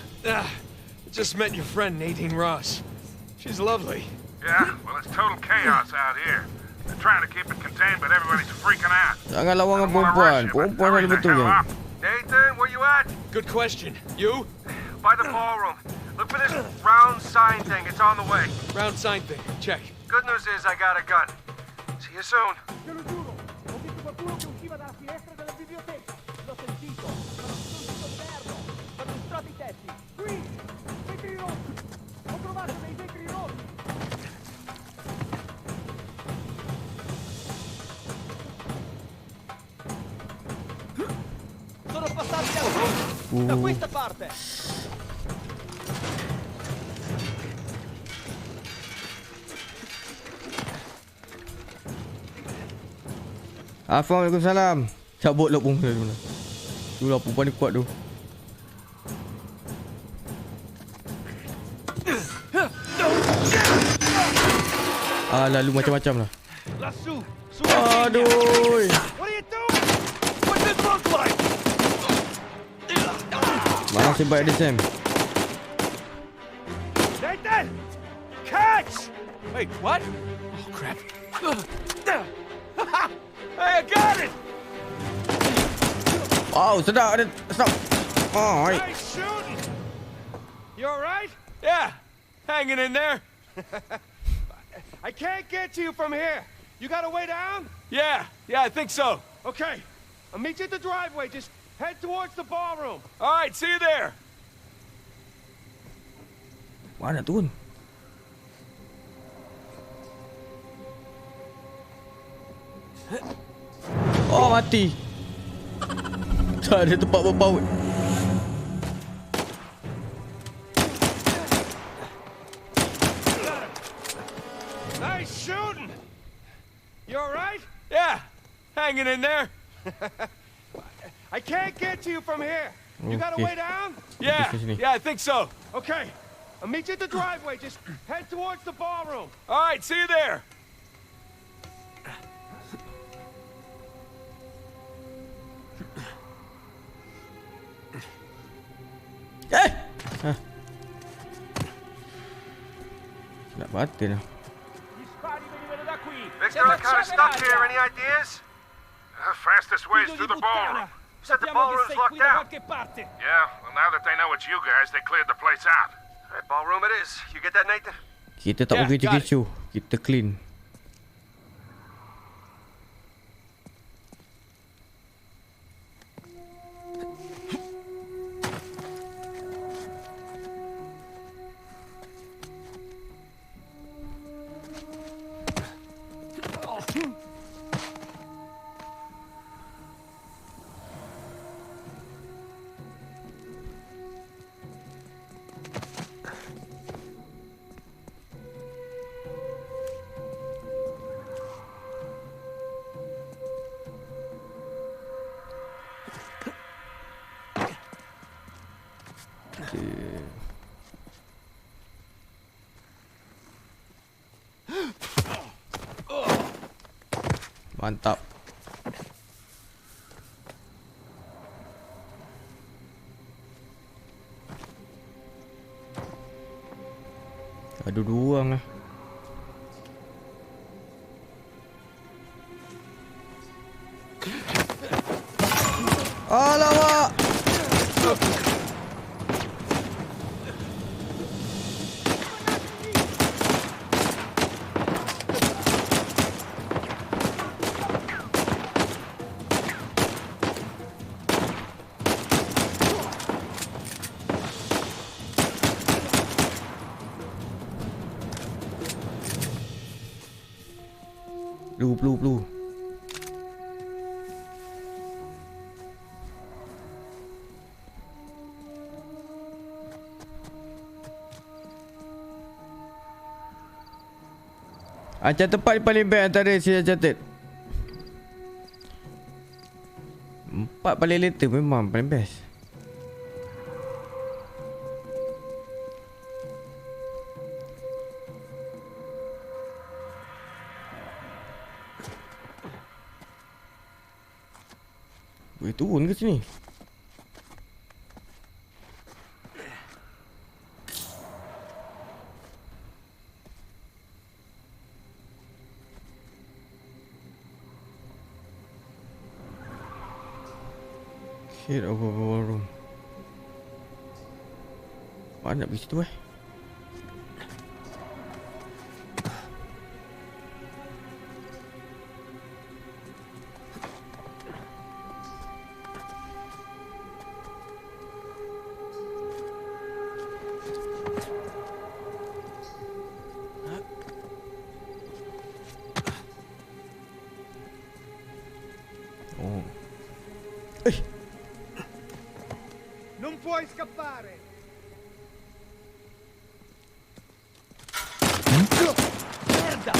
Just met your friend Nadine Ross. She's lovely. Yeah? Well, it's total chaos out here. They're trying to keep it contained, but everybody's freaking out. Jangan lawan dengan perempuan. Perempuan selalu betul kan? Nathan, where you at? Good question. You? By the ballroom. Look for this round sign thing. It's on the way. Round sign thing. Check. Good news is I got a gun. See you soon. Te lo giuro, ho visto qualcuno che usciva dalla finestra della biblioteca. L'ho sentito, ma non sono stato interno. Hanno mostrato i tetti. Qui, vetri rossi. Ho trovato dei vetri rossi. Sono passati da questa parte. Assalamualaikum. Cabut lah perempuan tu. Tu lah perempuan ni kuat tu. Lalu macam-macam lah. Aduh. What are you doing? What's this look like? Mana sebab dia Sam? Nathan! Catch! Wait, what? Oh, crap. Hey, I got it! Oh, sedap ada. Stop. Oh, right. Nice shooting! You alright? Yeah, hanging in there. I can't get to you from here. You got a way down? Yeah, I think so. Okay. I'll meet you at the driveway. Just head towards the ballroom. All right, see you there. Mana turun? Oh, mati. Tak ada tempat berpaut. Nice shooting! You alright? Yeah, hanging in there. I can't get to you from here. You got a way down? Yeah, I think so. Okay. I'll meet you at the driveway. Just head towards the ballroom. All right, see you there. Nak batin lah. Victor, I'm kind of stuck here. Any ideas? The fastest way is through the ballroom. Said the ballroom's locked down. Yeah, well, now that they know it's you guys, they cleared the place out. All right, ballroom it is. You get that, Nathan? Kita tak pergi kecoh. Kita clean. Mantap. Ada 2 orang lah. Alamak. Peluru. Macam tempat ni paling best antara si Uncharted. 4 paling later memang paling best. Boleh turun ke sini? Shit, over room. Mana nak pergi situ Oh. Non puoi scappare! Merda!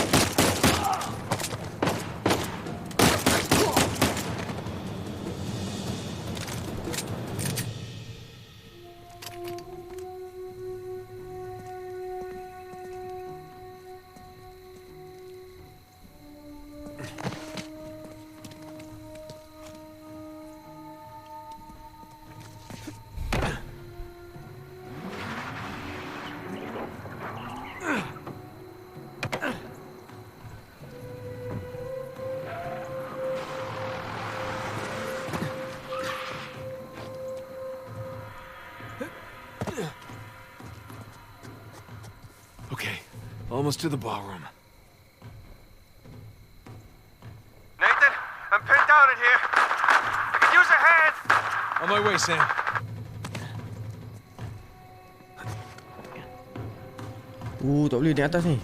Okay, almost to the ballroom. Nathan, I'm pinned down in here. I could use a hand. On my way, Sam. Tak boleh di atas ni.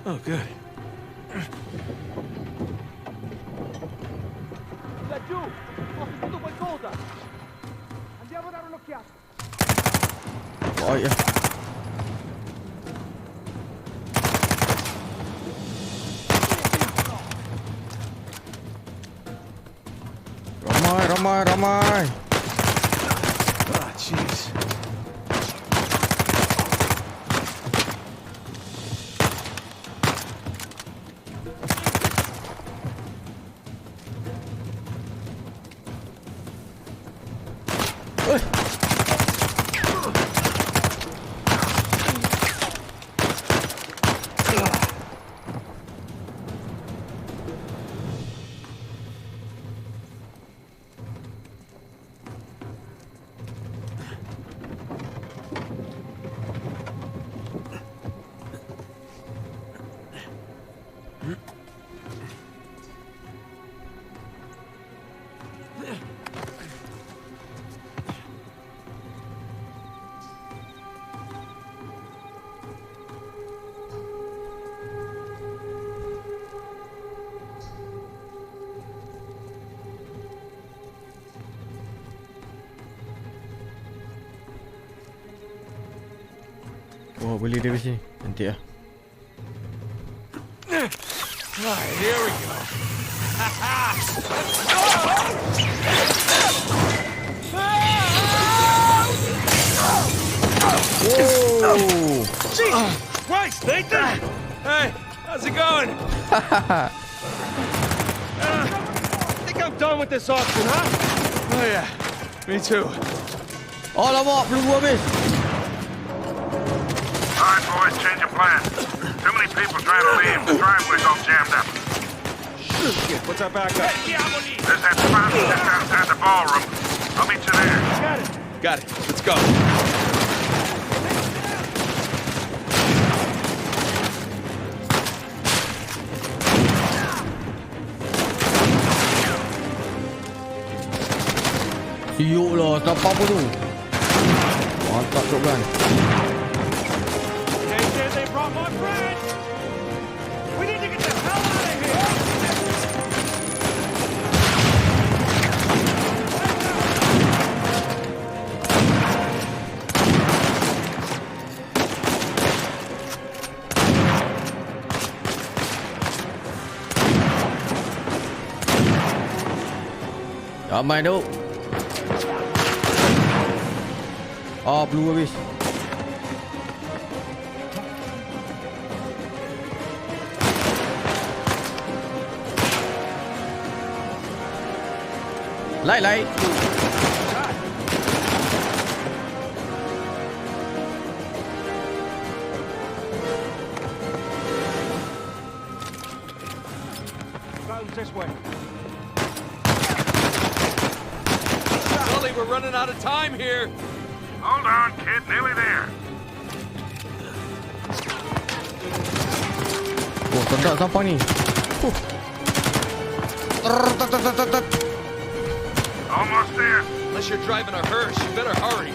Oh, good. Laggiù! Ho sentito qualcosa! Andiamo a dare un'occhiata! Oh ya. Ramai. Ah, jeez. Oh, boleh dari sini. Nanti lah. Alright, here we go. Jeez! Why Christ, Nathan! Hey, how's it going? I think I'm done with this auction, huh? Oh yeah, me too. Alamak, belum habis. All right, boys, change of plan. Too many people trying to leave. The driveway's all jammed up. Shit, what's our backup? There's that spot just outside the ballroom. I'll meet you there. Got it. Let's go. Siuk lah, tak apa-apa tu. Mantap tu kan. They said they brought more friends. We need to get the hell out of here. Ramai tu. Peluru habis. Light. Guns this way. Sully, we're running out of time here. Hold on, kid. Nearly there. Oh, sedap sampah ni. Almost there. Unless you're driving a hearse, you better hurry.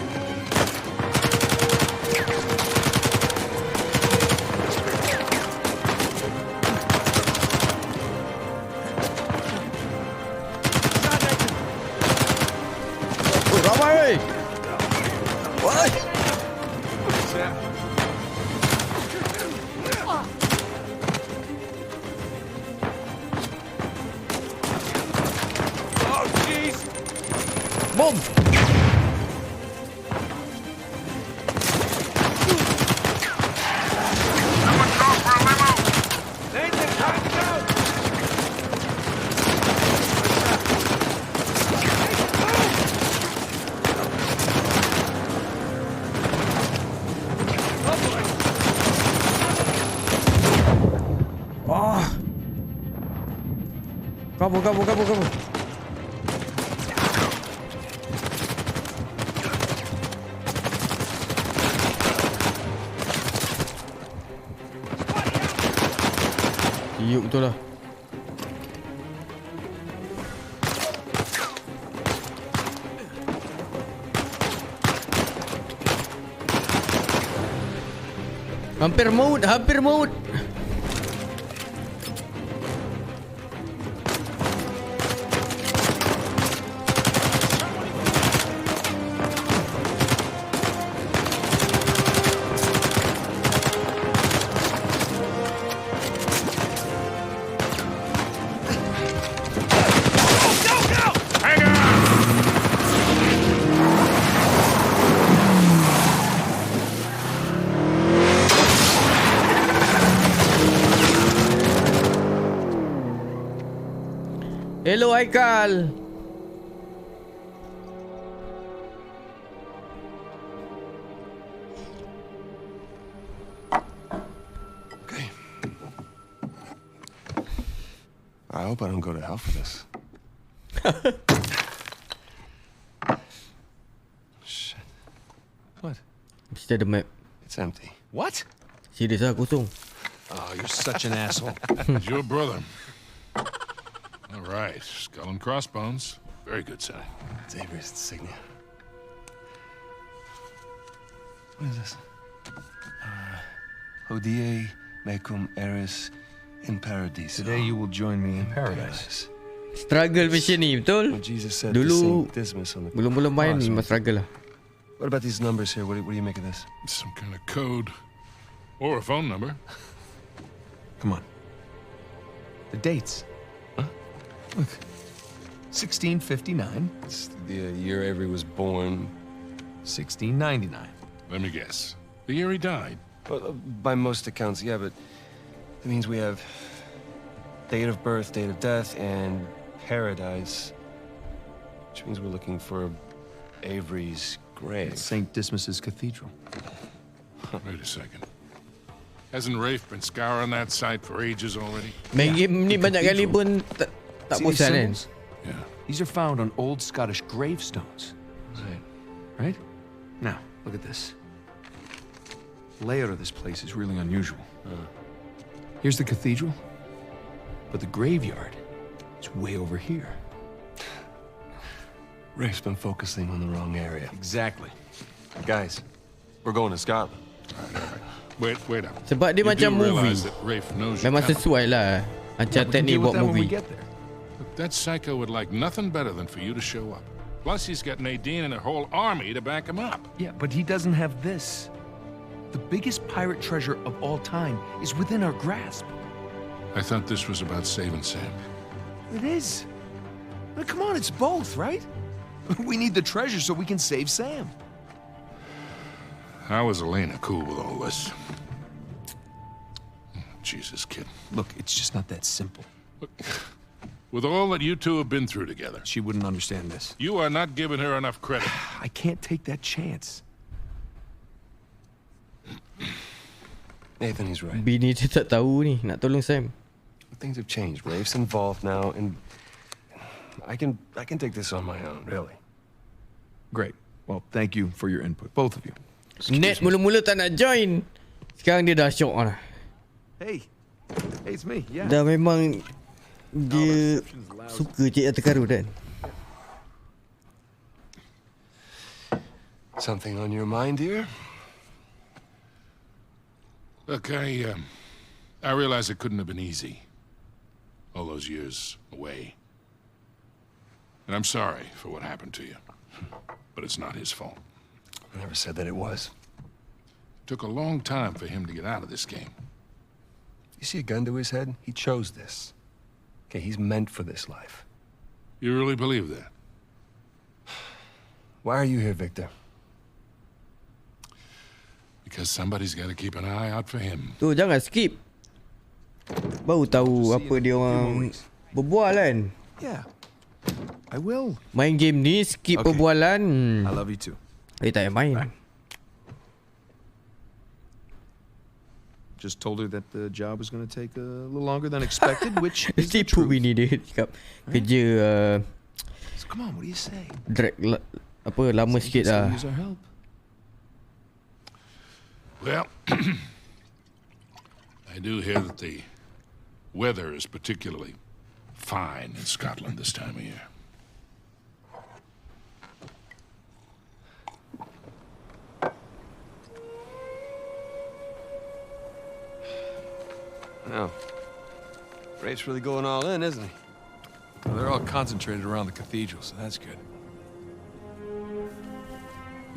Oh, ramai. Woi. Oh, jeez. Boom. Someone call for a limo. Nathan, time to go. Kabur. Siuk betul lah. Hampir maut. Hello Haikal. Okay. I hope I don't go to hell for this. Shit. What? Mesti ada map. It's empty. What? Serius lah, kosong. Oh, you're such an asshole. It's your brother. All right, skull and crossbones. Very good, son. It's Avery's insignia. What is this? Hodie mecum eris in paradiso. Today you will join me in paradise. Struggle macam ni, betul? When Jesus said Dulu to Saint Dismas on the belum main cross, memang struggle lah. What about these numbers here? What do you make of this? It's some kind of code. Or a phone number. Come on. The dates. Huh? Look. 1659. It's the year Avery was born. 1699. Let me guess. The year he died. Well, by most accounts, yeah, but it means we have date of birth, date of death, and paradise. Which means we're looking for Avery's grave. St. Dismas's Cathedral. Wait a second. Hasn't Rafe been scouring that site for ages already? Main game ni banyak kali pun tak See these bosan kan? symbols? Yeah. These are found on old Scottish gravestones. Right? Now, look at this. The layout of this place is really unusual. Here's the cathedral, but the graveyard is way over here. Rafe's been focusing on the wrong area. Exactly. Guys, we're going to Scotland. Wait up. Sebab dia You macam do movie. realize that Rafe knows Memang you're sesuai lah. Uncharted ni buat movie. Look, that psycho would like nothing better than for you to show up. Plus, he's got Nadine and a whole army to back him up. Yeah, but he doesn't have this. The biggest pirate treasure of all time is within our grasp. I thought this was about saving Sam. It is. Now, come on, it's both, right? We need the treasure so we can save Sam. How is Elena cool with all this? Jesus, kid. Look, it's just not that simple. Look, with all that you two have been through together, she wouldn't understand this. You are not giving her enough credit. I can't take that chance. Nathan, he's right. Bini dia tak tahu ni nak tolong Sam. Things have changed. Rafe's involved now, and I can take this on my own, really. Great. Well, thank you for your input, both of you. Net mula-mula tak nak join. Sekarang dia dah syok lah. Hey, it's me. Yeah. Dah memang dia suka cik yang terkarut kan. Something on your mind, dear? Look, I realize it couldn't have been easy. All those years away. And I'm sorry for what happened to you. But it's not his fault. I never said that it was. It took a long time for him to get out of this game. You see a gun to his head? He chose this. Okay, he's meant for this life. You really believe that? Why are you here, Victor? Because somebody's got to keep an eye out for him. Tu jangan skip. Baru tahu apa dia orang berbual kan. Yeah. I will. Main game ni skip perbualan. I love you too. Dia tak payah main. Just told her that the job was going to take a little longer than expected, which is the Tipu truth. bini dia cakap kerja So come on, what do you say? drag apa lama sikit lah. Use our help. Well, I do hear that the weather is particularly fine in Scotland this time of year. No. Rafe's really going all in, isn't he? Well, they're all concentrated around the cathedral, so that's good.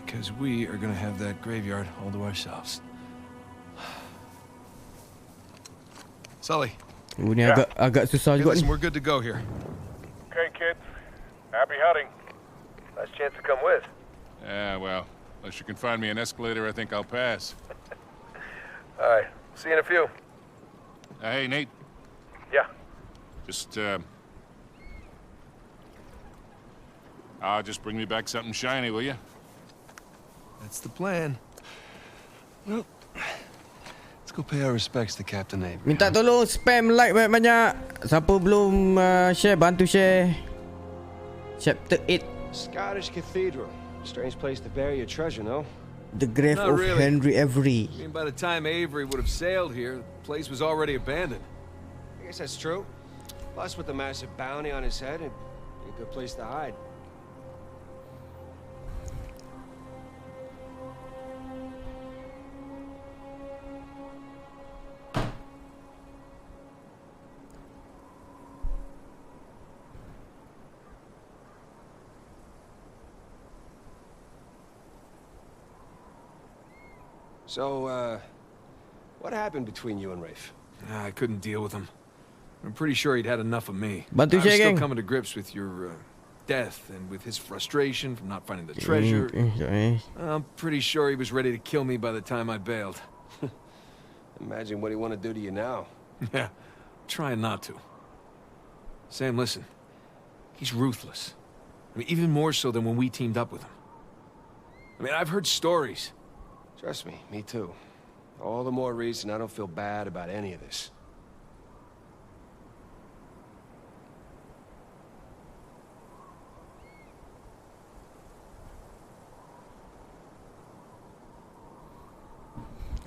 Because we are gonna have that graveyard all to ourselves. Sully. Ni agak susah juga ni. Listen, we're good to go here. Okay, kids. Happy hunting. Nice chance to come with. Yeah, well, unless you can find me an escalator, I think I'll pass. All right. See you in a few. Hey, Nate. Yeah. Just bring me back something shiny, will you? That's the plan. Well, let's go pay our respects to Captain Avery. Minta tolong spam like banyak-banyak. Siapa belum share, bantu share. Chapter 8. Scottish Cathedral. Strange place to bury your treasure, no? The grave Not of really. Henry Avery. I mean, by the time Avery would have sailed here, the place was already abandoned. I guess that's true. Plus, with the massive bounty on his head, it'd be a good place to hide. So, what happened between you and Rafe? I couldn't deal with him. I'm pretty sure he'd had enough of me. Bantu I'm share, still gang. coming to grips with your death and with his frustration from not finding the treasure. I'm pretty sure he was ready to kill me by the time I bailed. Imagine what he want to do to you now. Yeah, trying not to. Sam, listen. He's ruthless. I mean, even more so than when we teamed up with him. I mean, I've heard stories. Trust me, me too. All the more reason I don't feel bad about any of this.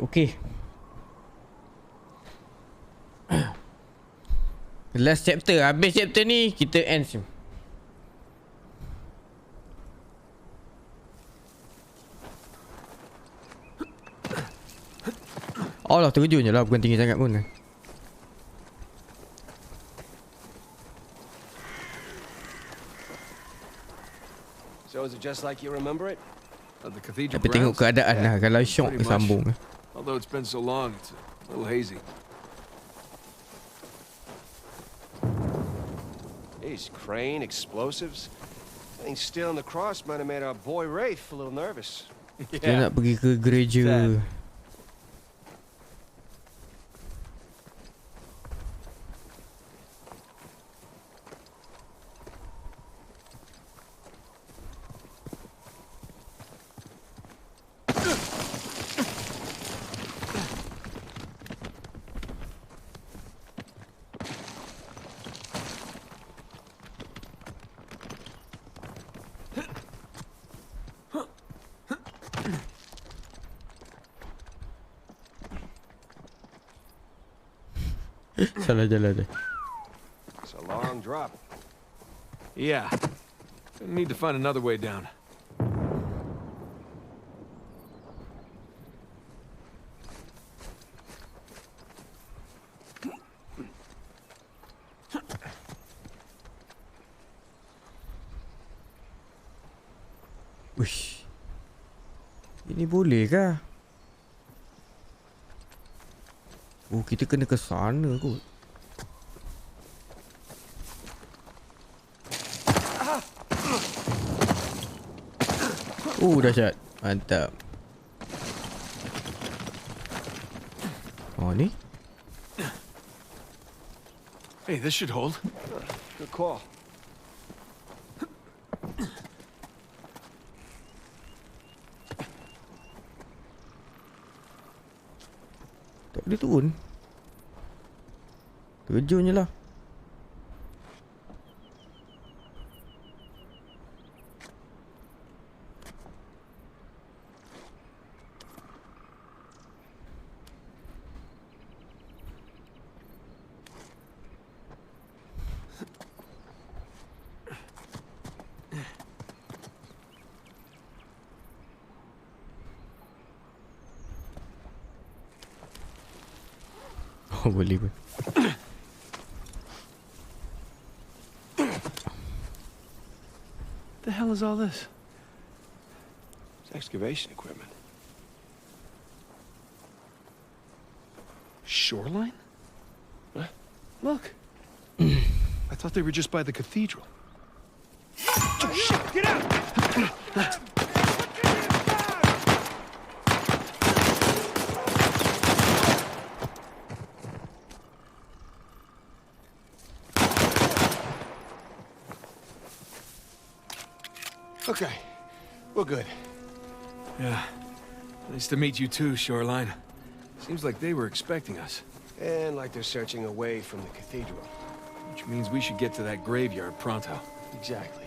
Okay. Last chapter. Habis chapter ni, kita end sim. Oh lah, terjun je lah. Bukan tinggi sangat pun. So is it just like you remember it? The cathedral Tapi tengok keadaan lah. Kalau syok, sambung. Although it's been so long, it's a little hazy. These crane explosives. I think stealing the cross might have made our boy Rafe a little nervous. Dia nak pergi ke gereja. Salah jalan dia. It's a long drop. Yeah. Need to find another way down. Uish. Ini boleh kah? Oh, kita kena ke sana kot. Dahsyat. Mantap. Oh, ni? Hey, this should hold. Good call. Tak boleh turun. Terjun je lah. Oh, boleh pun. The hell is all this? It's excavation equipment. Shoreline? What? Look. I thought they were just by the cathedral. Oh, shit! Get out! Okay, we're good. Yeah. Nice to meet you too, Shoreline. Seems like they were expecting us. And like they're searching away from the cathedral. Which means we should get to that graveyard pronto. Exactly.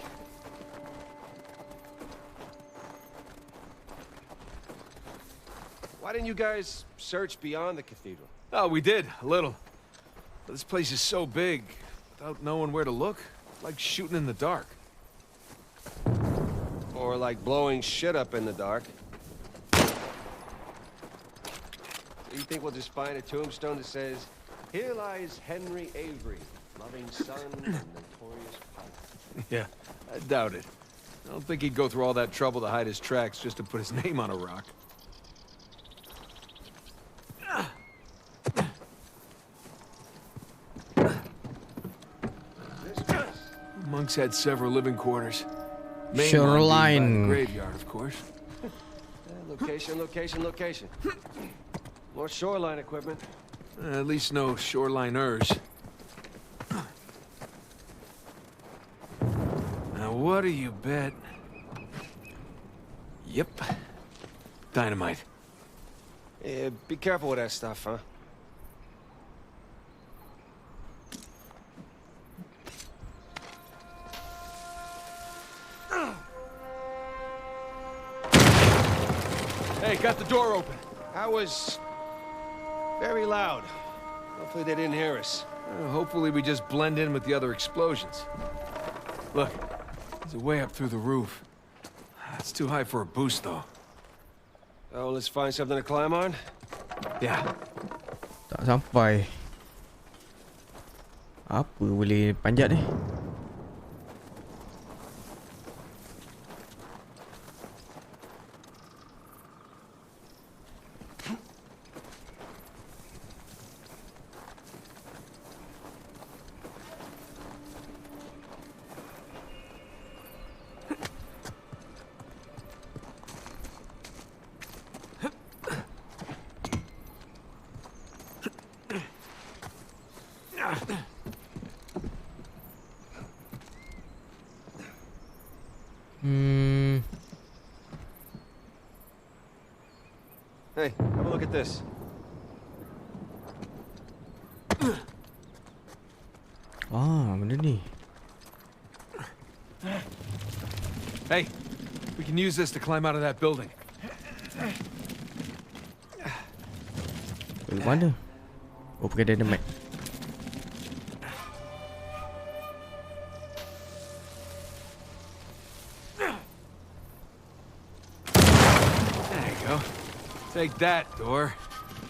Why didn't you guys search beyond the cathedral? Oh, we did, a little. But this place is so big, without knowing where to look, like shooting in the dark. Or like blowing shit up in the dark. You think we'll just find a tombstone that says, "Here lies Henry Avery, loving son and notorious pirate"? Yeah, I doubt it. I don't think he'd go through all that trouble to hide his tracks just to put his name on a rock. Monks had several living quarters. Main Shoreline. one being by the graveyard, of course. Location, location, location. More shoreline equipment. At least no shoreliners. Now, what do you bet? Yep. Dynamite. Yeah, be careful with that stuff, huh? Hey, got the door open. That was very loud. Hopefully they didn't hear us. Hopefully we just blend in with the other explosions. Look, there's a way up through the roof. It's too high for a boost, though. Oh, let's find something to climb on? Yeah. Tak sampai. Apa boleh panjat ni? Hey, have a look at this. Ah, benda ni. Hey, we can use this to climb out of that building. Dari mana? Oh, pakai dynamite. Take that, door.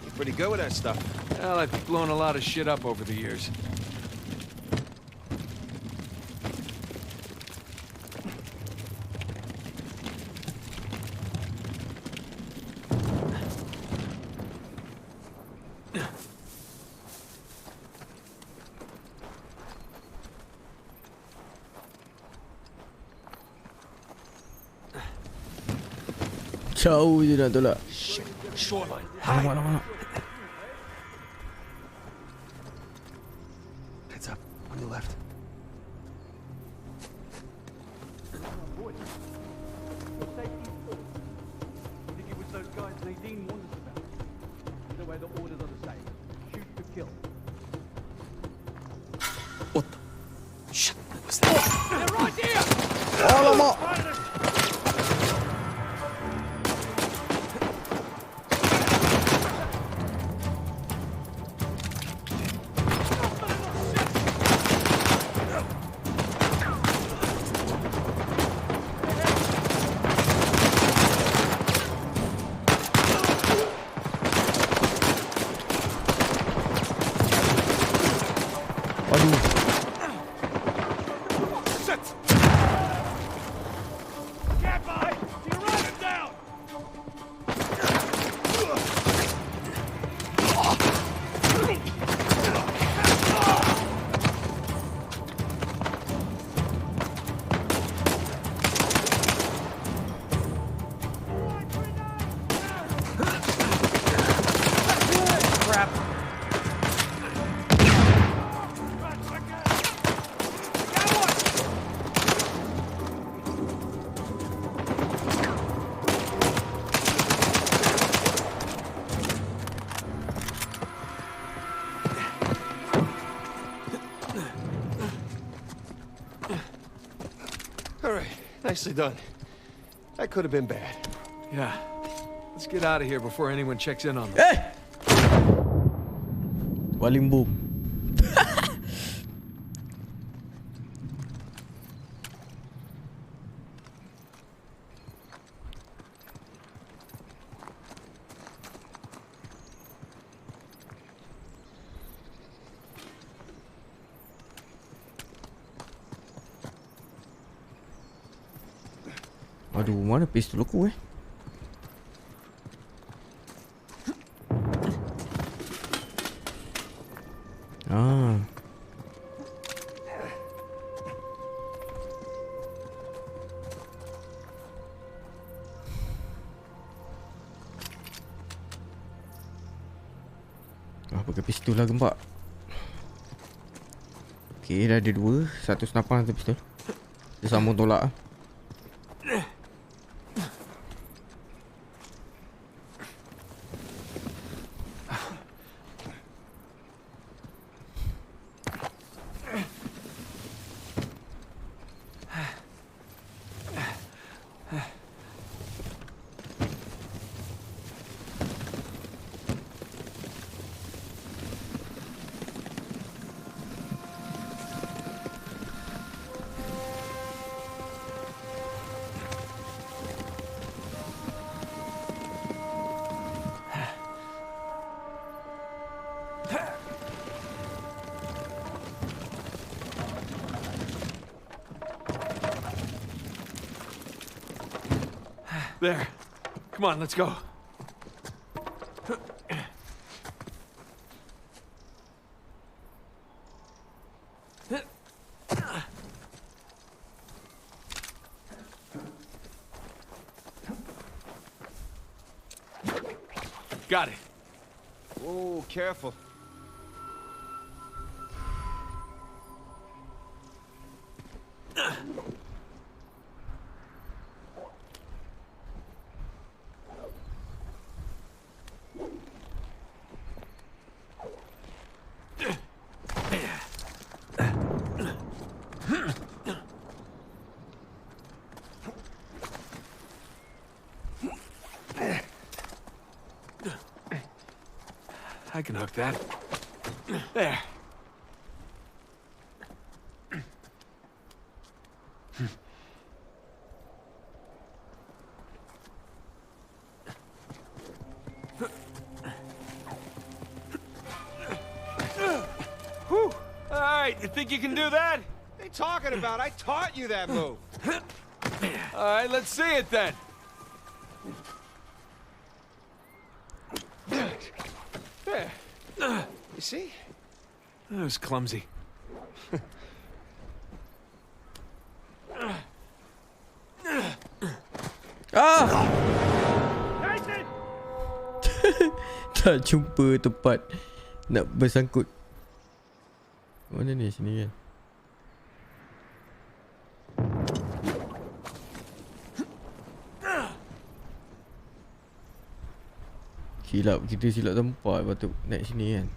You're pretty good with that stuff. Well, I've blown a lot of shit up over the years. Jauh je nak tolak. Shoreline. Alamak. Heads up, on the left. What the? Shit, what was that? They're right here! Alamak. Nicely done. That could have been bad. Yeah. Let's get out of here before anyone checks in on them. Eh! Paling boom. Aduh, mana pistol aku Ah. pakai pistol lah gempak. Okay, dah ada 2. Satu senapang, satu pistol. Dia sambung tolak. There. Come on, let's go. Got it. Whoa, careful. I can hook that. There. Whew. All right, you think you can do that? What are you talking about? I taught you that move. All right, let's see it then. There. You see? That was clumsy. Ah! Tak jumpa tempat nak bersangkut. Mana ni? Sini kan? Silap, kita silap tempat. Patut naik sini kan?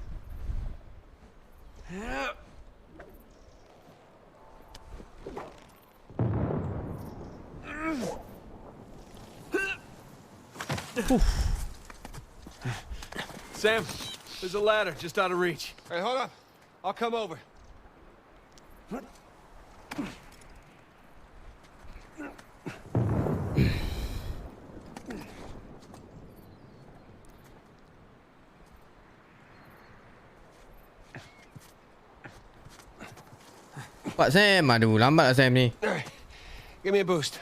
Sam, there's a ladder just out of reach. Hey, hold up. I'll come over. Pak Sam, aduh lambat lah Sam ni. All right. Give me a boost.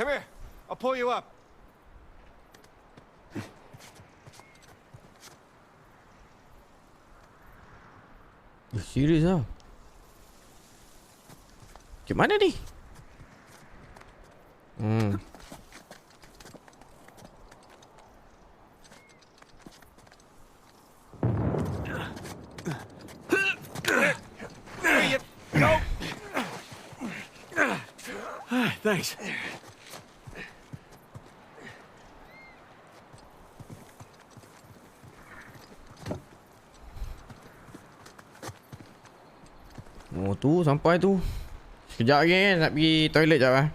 Come here. I'll pull you up. Serius lah. Macam mana ni? There you go. Thanks. Oh tu sampai tu. Sekejap lagi kan nak pergi toilet sekejap lah.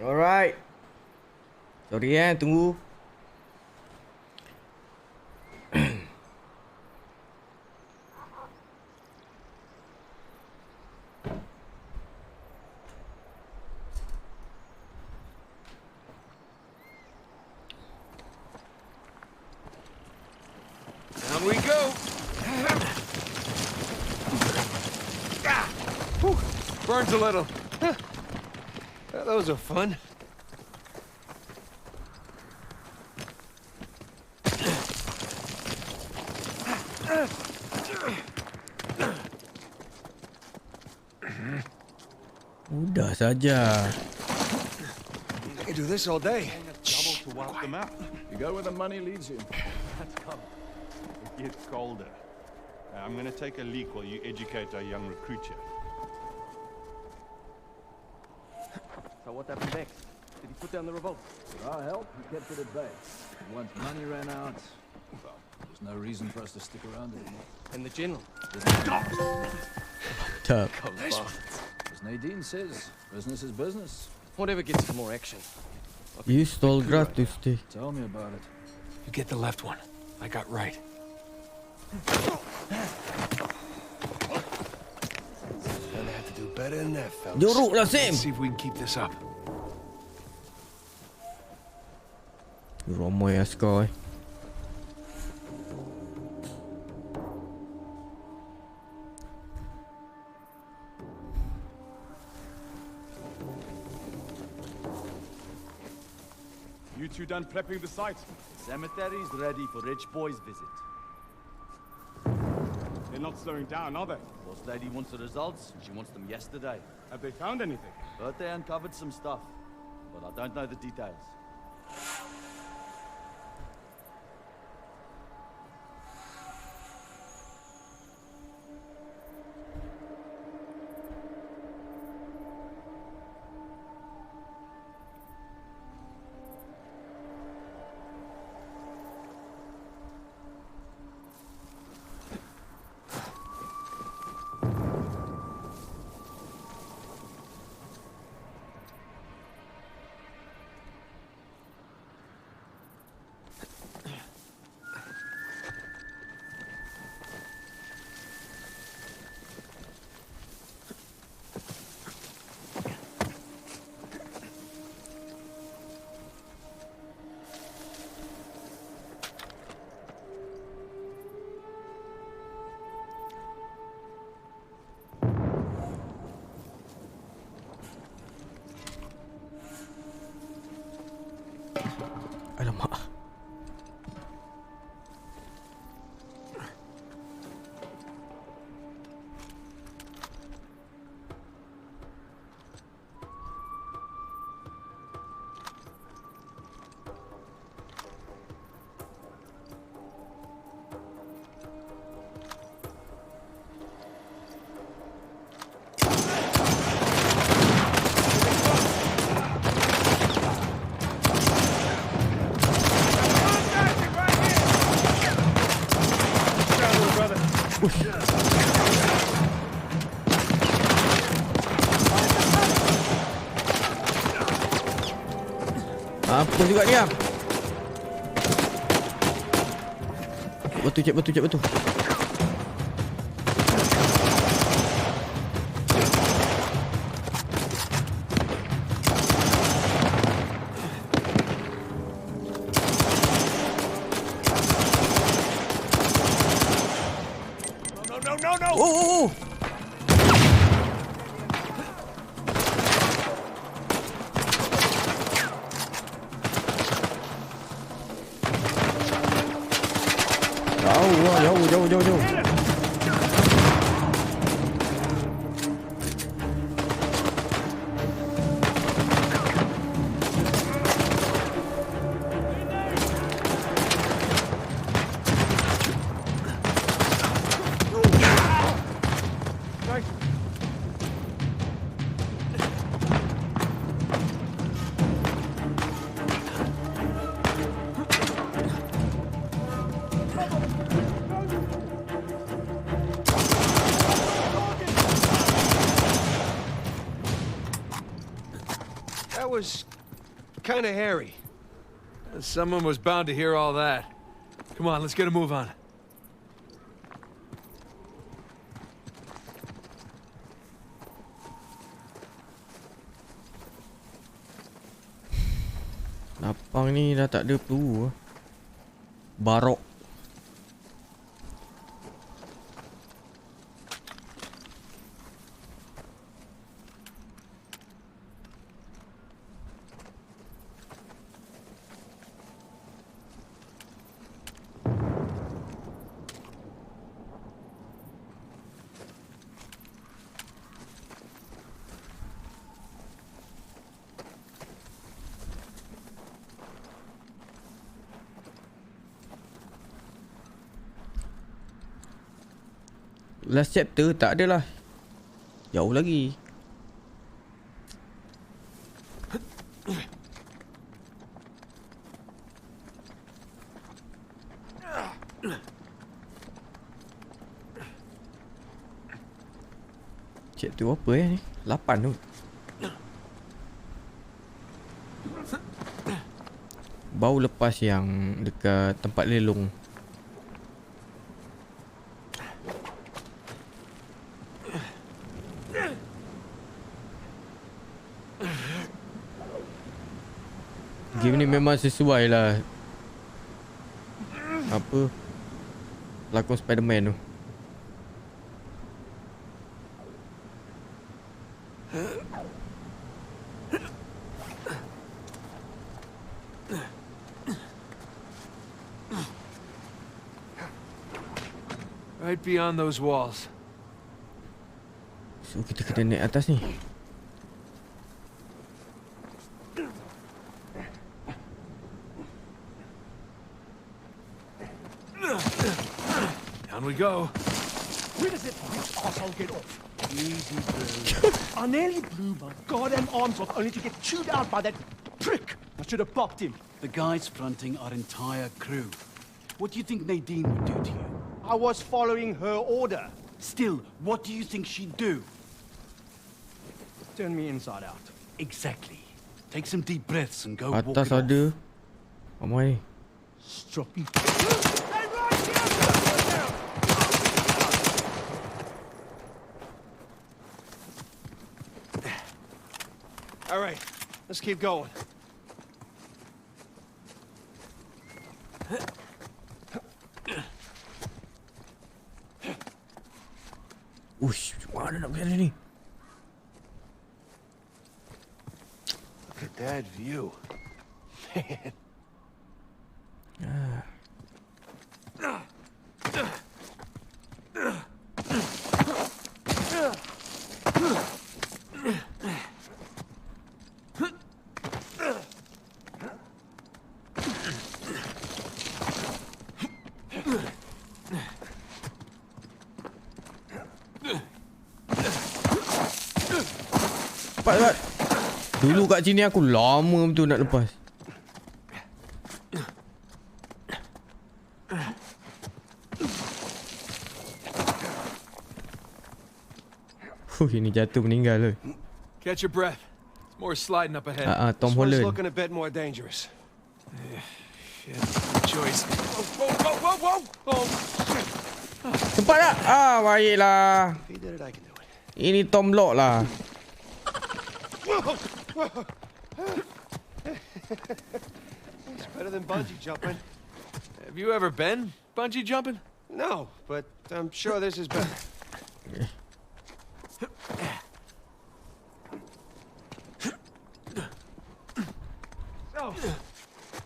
Alright. Sorry tunggu. Down we go. Whew, burns a little. Those are fun. Udah saja. I could do this all day. Double to walk them out. You go where the money leads you. That's covered. It gets colder. I'm gonna take a leak while you educate our young recruit here. So what happened next? Did he put down the revolt? With our help, he kept it at bay. And once money ran out, well, there's no reason for us to stick around anymore. And the general? Tough. As Nadine says, business is business. Whatever gets us more action. You stole gratis. Tell me about it. You get the left one. I got right. Gonna have to do better than that, fellas. Jorok lah Sam. Let's see if we can keep this up. Ramai askar You two done prepping the site? Cemetery's ready for Rich Boy's visit. They're not slowing down, are they? Boss lady wants the results, and she wants them yesterday. Have they found anything? But they uncovered some stuff, but I don't know the details. Alamak. Apa juga dia? Cek betul. No! Oh! Jauh. That was kind of hairy. Someone was bound to hear all that. Come on, let's get a move on. Lapang ni dah tak ada peluru. Barok. Last chapter tak adalah. Jauh lagi. Chapter apa ni? 8 tu. Baru lepas yang dekat tempat lelong. Game ni memang sesuai lah apa lakon Spider-Man tu. Right beyond those walls. So kita kena naik atas ni. Down we go. Where does it bitch asshole get off? Easy, bro. I nearly blew my goddamn arms off only to get chewed out by that prick. I should have popped him. The guys fronting our entire crew. What do you think Nadine would do to you? I was following her order. Still, what do you think she'd do? Turn me inside out. Exactly. Take some deep breaths and go walk Atas it off. ada. Amai. Stop me. All right, let's keep going. Ush, mana nak berada ni? Look at that view. Man. Cepat. Dulu kat sini aku lama betul nak lepas. Ini jatuh meninggal tu. Catch your breath. It's more sliding up ahead. Tom This one's Holland. looking a bit more dangerous. Shit. Choice. Whoa, whoa. Oh, shit. Sempat tak? Baiklah. If he did it, I can do it. Ini Tom Lock lah. It's better than bungee jumping. Have you ever been bungee jumping? No, but I'm sure this is better. So,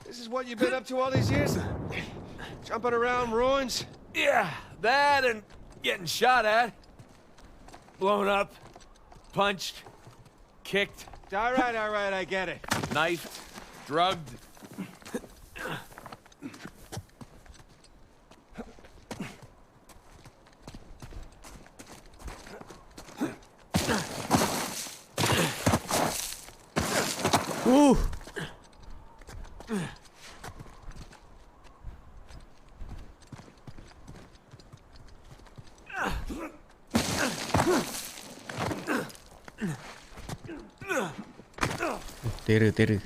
this is what you've been up to all these years? Jumping around ruins? Yeah, that and getting shot at. Blown up. Punched. Kicked. All right, I get it. Knifed. Drugged. Terror.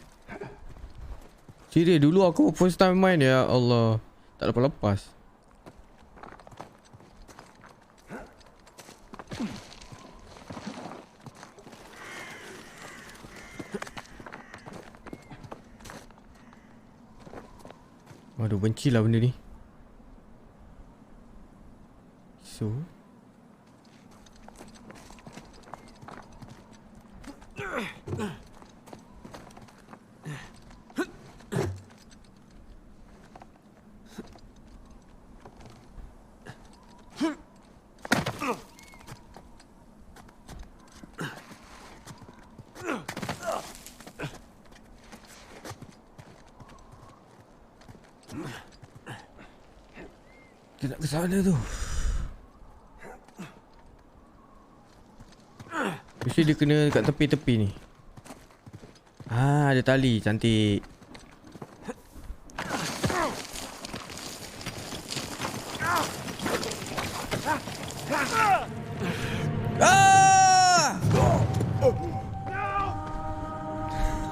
Serius dulu aku first time main, ya Allah. Tak lepas-lepas. Waduh, benci lah benda ni. So dia nak ke sana tu. Mesti dia kena dekat tepi-tepi ni. Ada tali, cantik.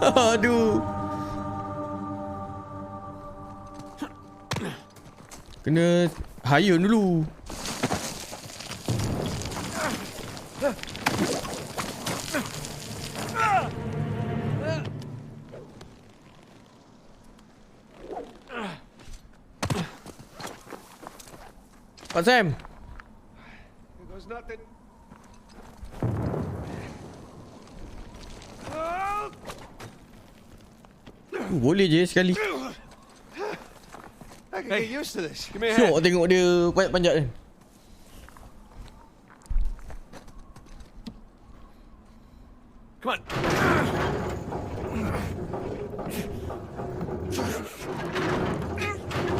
Aduh. Kena hayun dulu. Pak Sam. Here goes nothing. Boleh je sekali. I can get used to this. Give me a Syok hand. tengok dia panjat kan. Come on.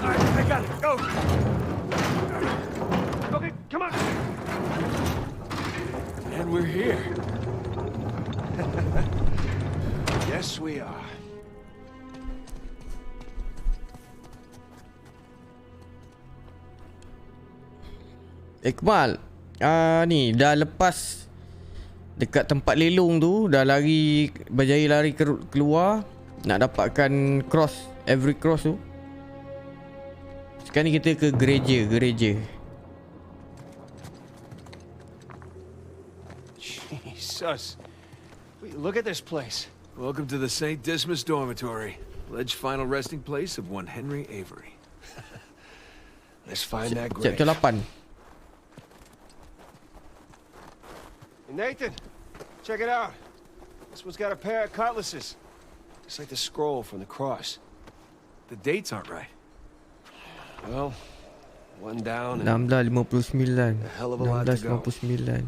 All right, I got it. Go. Okay, come on. And we're here. Yes, we are. Iqbal, ni dah lepas dekat tempat lelong tu, dah lari, berjaya lari keluar nak dapatkan cross, every cross tu. Sekarang ni kita ke gereja. Jesus. Look at this place. Welcome to the St. Dismas Dormitory. Alleged final resting place of one Henry Avery. Let's find that grave. Chapter 8. Nathan, check it out. This one's got a pair of cutlasses. It's like the scroll from the cross. The dates aren't right. Well, one down and 1659. a hell of a lot to go. 1659.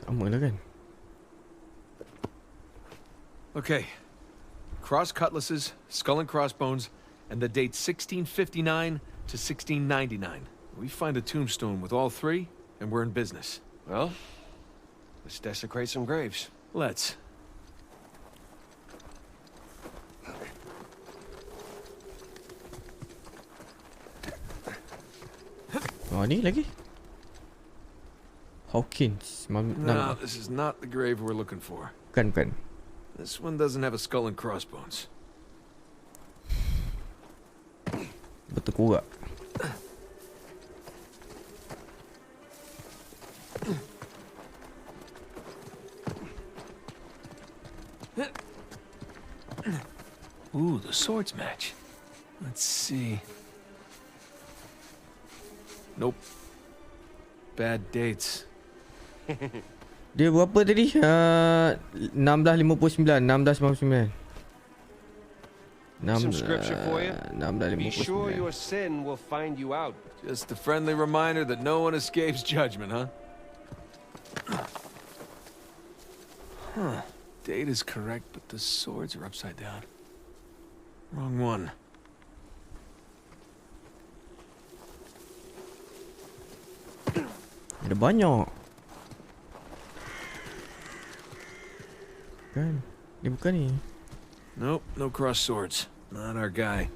Sama lah kan. Okay. Cross cutlasses, skull and crossbones, and the date 1659 to 1699. We find a tombstone with all three, and we're in business. Well, let's desecrate some graves. Let's. Oh, ni lagi. Hawkins. No, this is not the grave we're looking for. Bukan. This one doesn't have a skull and crossbones. Betul kuat. Ooh, the swords match. Let's see. Nope. Bad dates. Dia berapa tadi? 1659, 1699. Some scripture for you. Be sure 1659. your sin will find you out. Just a friendly reminder that no one escapes judgment, huh? Huh. Date is correct, but the swords are upside down. Wrong one. Ada banyak. Kan? Dia bukan ni. Nope, no cross swords. Not our guy.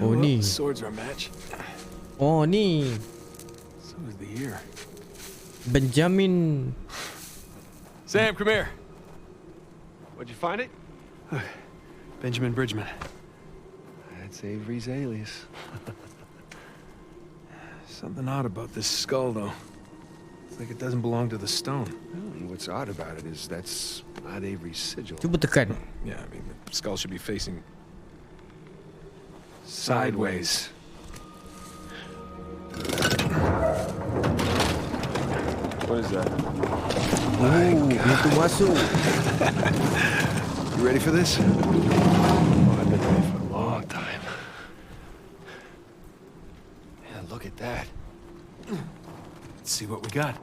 Oh, Well, ni. swords are a match. Oh, ni. So is the ear. Benjamin. Sam, come here. Where'd you find it? Benjamin Bridgman. That's Avery's alias. Something odd about this skull, though. It's like it doesn't belong to the stone. Well, what's odd about it is that's not Avery's sigil. Cuba tekan. Yeah, I mean, the skull should be facing sideways. What is that? Pintu masuk. You ready for this? Oh, I've been ready for a long time. Man, look at that. Let's see what we got.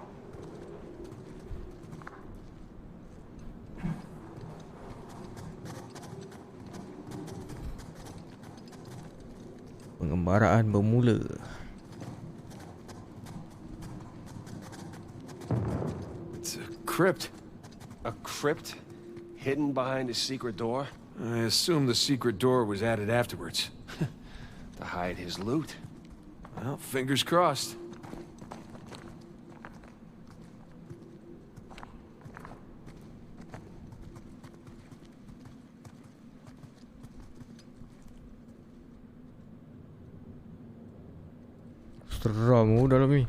Pengembaraan bermula. It's a crypt. A crypt? Hidden behind a secret door? I assume the secret door was added afterwards. To hide his loot. Well, fingers crossed. Seram dalam ni.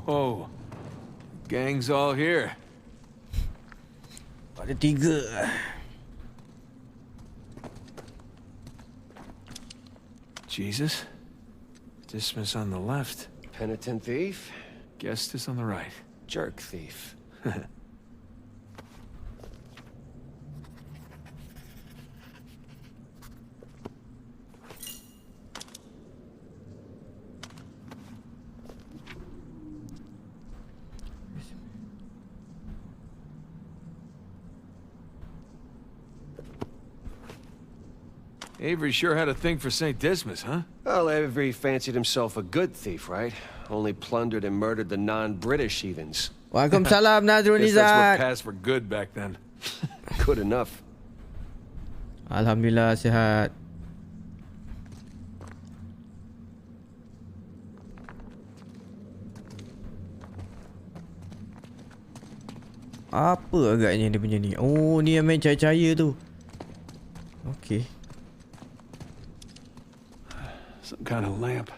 Oh, gang's all here. Ada 3. Jesus. Dismas on the left. Penitent thief? Gestus on the right. Jerk thief. Avery sure had a thing for St. Dismas, huh? Well, Avery fancied himself a good thief, right? Only plundered and murdered the non-British heathens. Waalaikumsalam Nazrul Guess that's what Izzat. passed for good back then. Good enough. Alhamdulillah sihat. Apa agaknya dia punya ni? Oh, ni yang main cahaya-cahaya tu. Okay. Some kind of lamp.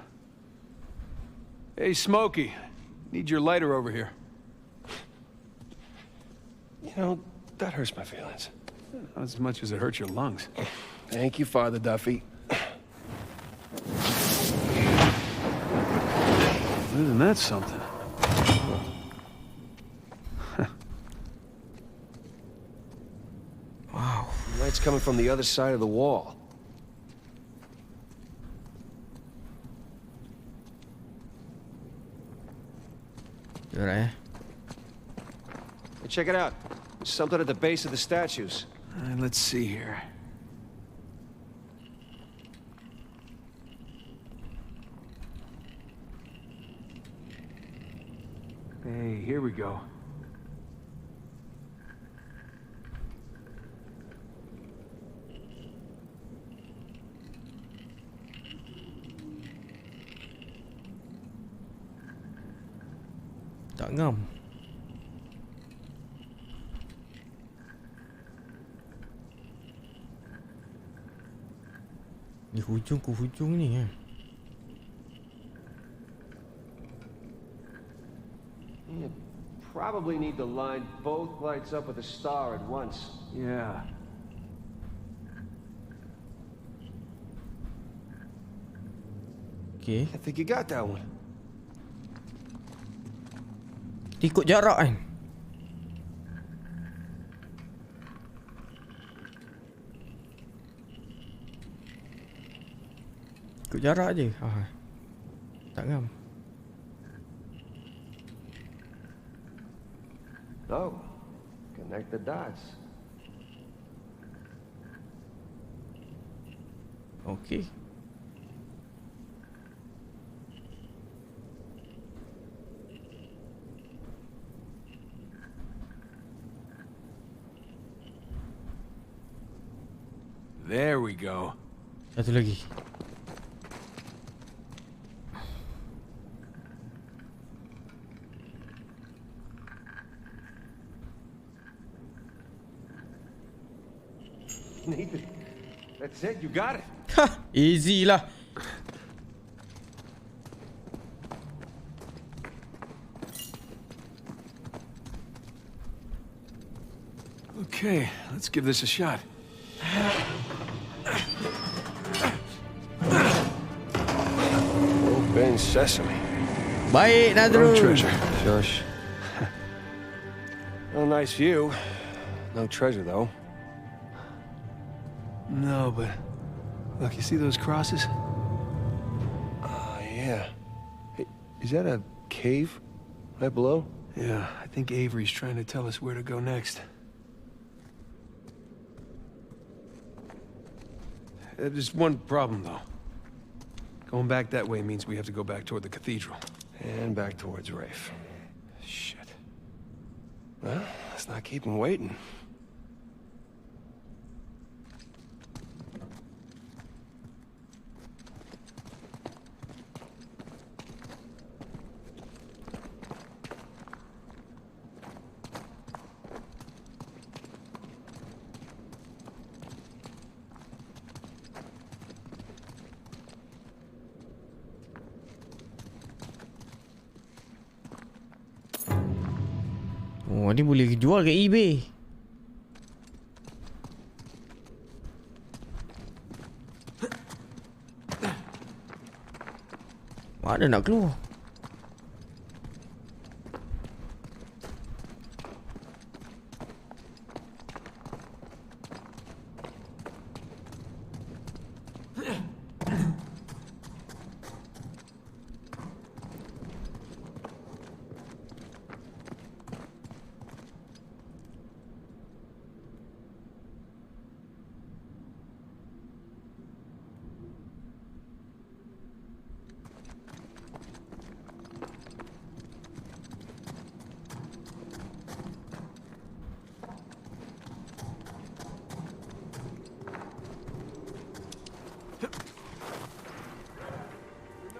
Hey, Smokey. Need your lighter over here. You know, that hurts my feelings. Not as much as it hurts your lungs. Thank you, Father Duffy. Isn't that something? Wow. The light's coming from the other side of the wall. Alright. Hey, check it out. There's something at the base of the statues. Let's see here. Hey, here we go. Tak ngam. Di hujung ke hujung ni You probably need to line both lights up with a star at once. Yeah. Okay. I think you got that one. Ikut jarak kan. Ikut jarak je. Tak ngam. Oh, connect the dots. Okay. There we go. Satu lagi. Nathan, that's it. You got it. Ha, easy lah. Okay, let's give this a shot. Open sesame. Baik, Nadrul. No treasure. Shush. Well, nice view. No treasure, though. No, but look, you see those crosses? Oh, yeah. Hey, is that a cave right below? Yeah, I think Avery's trying to tell us where to go next. There's one problem, though. Going back that way means we have to go back toward the cathedral. And back towards Rafe. Shit. Well, let's not keep him waiting. Oh, ni boleh jual kat eBay. Mana nak keluar?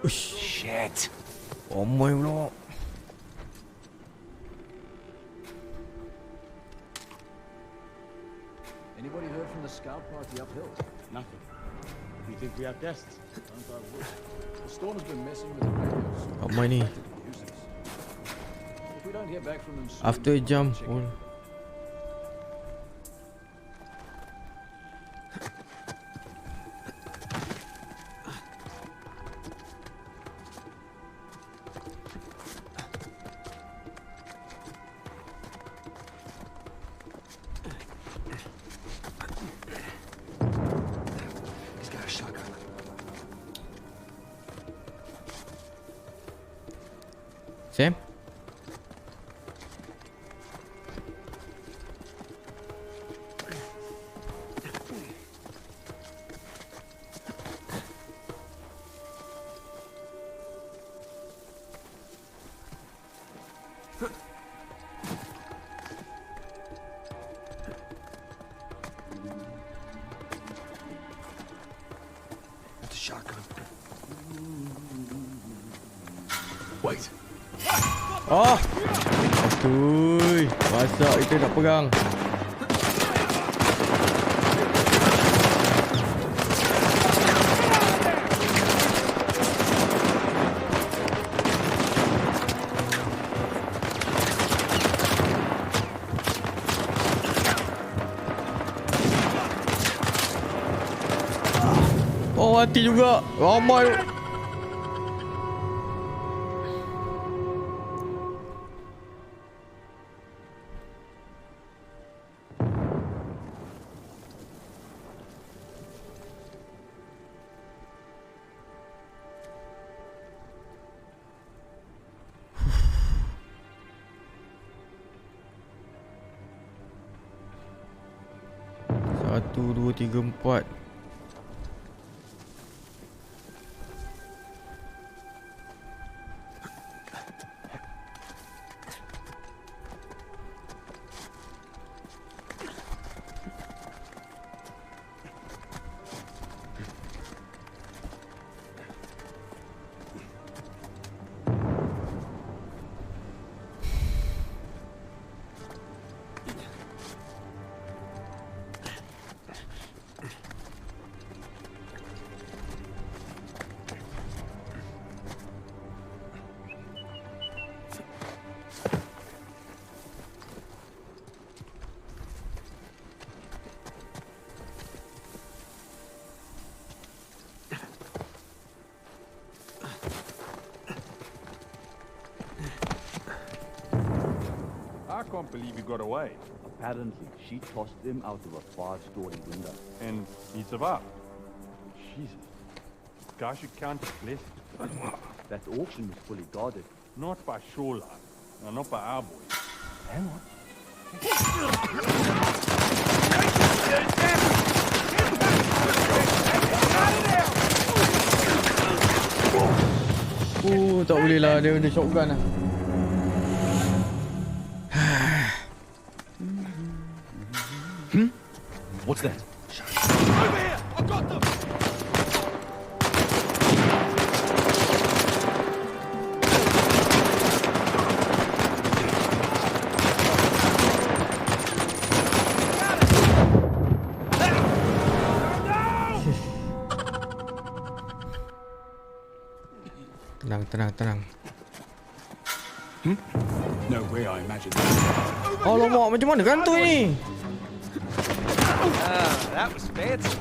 Shit. Oh my pula. Anybody heard from the scout party uphill? Nothing. Do you think we have guests? Aren't I would. The storm has been messing with the radios. Oh my ni. If we don't hear back from them soon, After a jump. Oh. Sam? That's a shotgun. Wait. Oh. Aduh. Masak itu nak pegang. Oh, mati juga. Ramai. 1, 2, 3, 4. I can't believe he got away. Apparently, she tossed him out of a far-story window. And he survived. Jesus. This guy should count his blessings. That auction was fully guarded. Not by Shoreline. No, not by our boys. Hang on. Tak boleh lah, dia ada shotgun lah. What's that? Over here! I got them! Tenang. No way I imagined. Alamak, macam mana kantoi ni? That was fancy.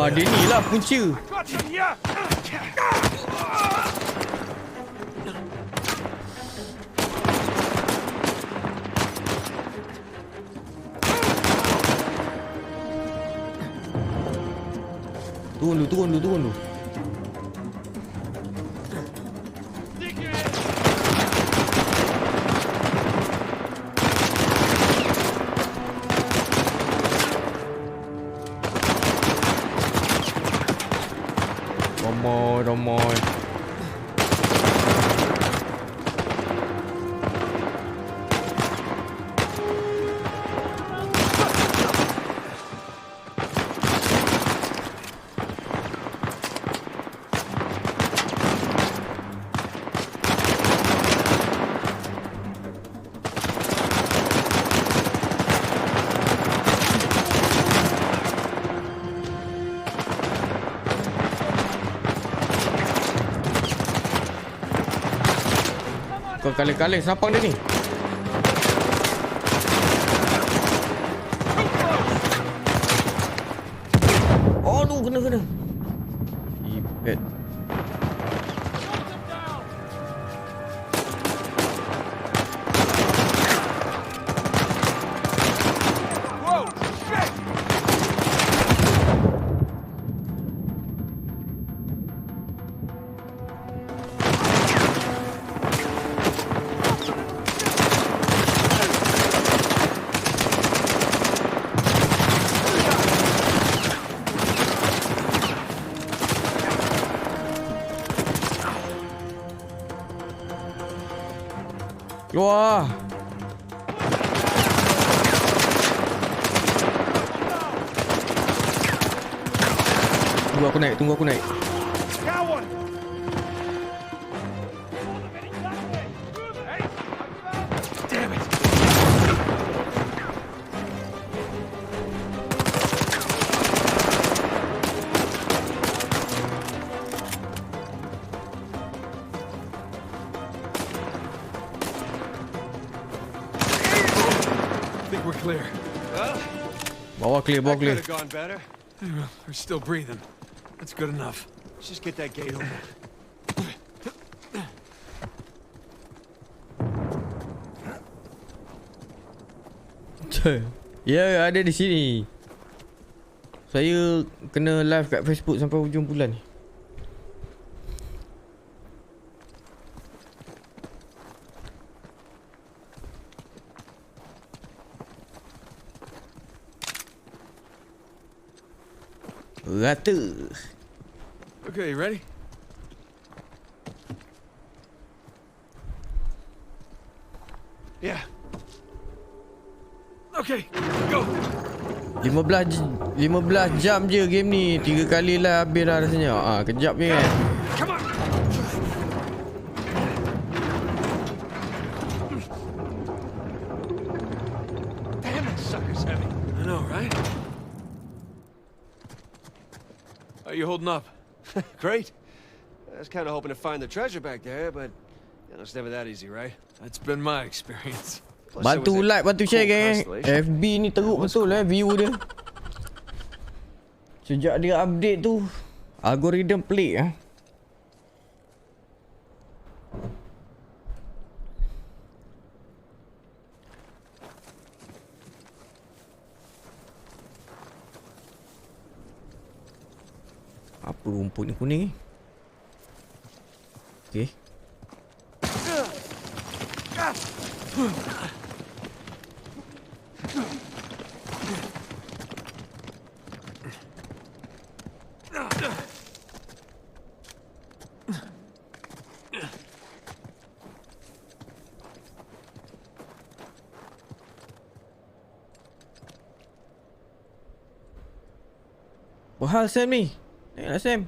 Dia ni lah punca. Turun dulu. Ramai. Kau kali-kali sapang dia ni. Aduh, kena. Ipet. Keluar. Tunggu aku naik. Damn it. I think we're clear. Bawah clear. Could have gone better. We're still breathing. That's good enough. Let's just get that gate open. Ya, ada di sini. Saya kena live kat Facebook sampai hujung bulan ni. Rata. Okay, you ready? Yeah. Okay, go. 15 jam je game ni. 3 kali lah habis dah rasanya. Kejap je kan. Come on. Damn, that sucker's heavy. I know, right? How you holding up? Great. I was kind of hoping to find the treasure back there, but it's never that easy, right? That's been my experience. Bantu like, bantu share gang. FB ni teruk betul view dia. Sejak dia update tu, algoritma pelik Apa rumput ni kuning ni? Okey. Wah, Sam ni. Naiklah Sam.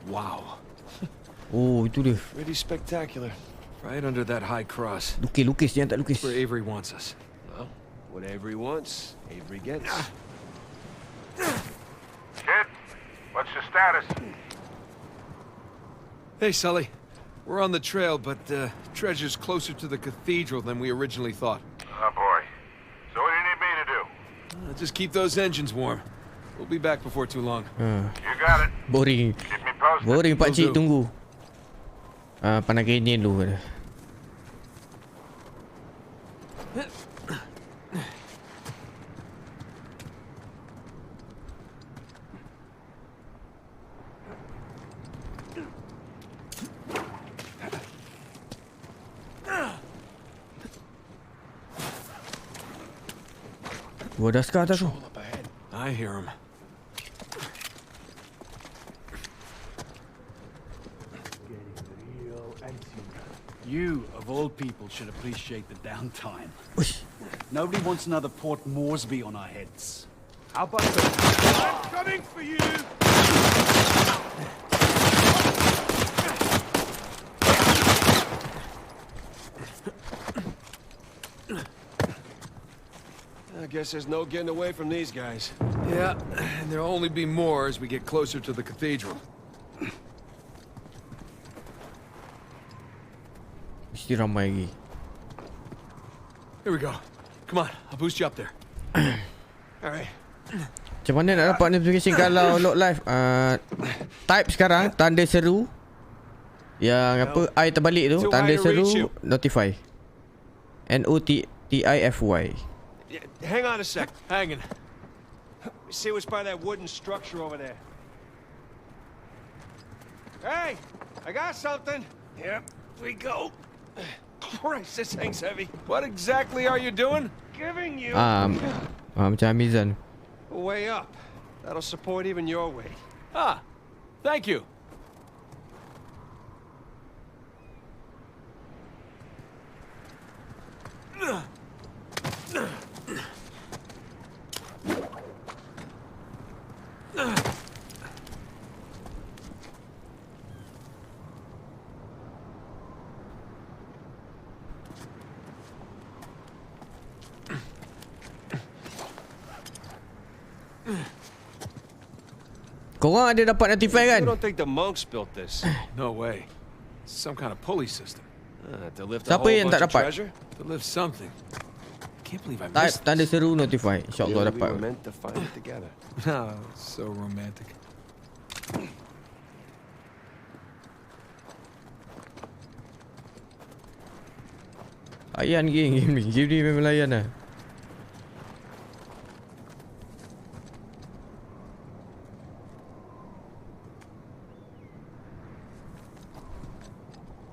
Wow. Oh, itu dia. Pretty spectacular. Right under that high cross. Lukis, jangan tak lukis. Where Avery wants us. Well, whatever he wants, Avery gets. Kid, what's your status? Hey, Sully. We're on the trail, but treasure's closer to the cathedral than we originally thought. Oh, boy. So what do you need me to do? Just keep those engines warm. We'll be back before too long. You got it. Boring. Keep me posted. Boring pakcik tunggu. Pandang kenyang dulu kata. Gua dah sekat atas tu. I hear him. You, of all people, should appreciate the downtime. Nobody wants another Port Moresby on our heads. How about the... I'm coming for you! I guess there's no getting away from these guys. Yeah, and there'll only be more as we get closer to the cathedral. Mesti ramai lagi. Here we go. Come on, I'll boost you up there. Alright. Macam mana nak dapat notification kalau load live? Type sekarang tanda seru. Yang apa I terbalik tu, tanda seru notify. NOTIFY. Hang on a sec. Hanging. See what's by that wooden structure over there. Hey, I got something. Here we go. Christ, this thing's heavy. What exactly are you doing? Giving you macam Amazon. a way up. That'll support even your weight. Ah, thank you. Korang ada dapat notify kan? You don't think the monks built this? No way. Some kind of pulley system. To lift a Siapa whole yang tak bunch of dapat? treasure? To lift something. I can't believe I Type missed tanda this. seru notify. InsyaAllah Yeah, we dapat. were meant to find it together. Oh, so romantic. Layan game ni. Game ni memang layan lah.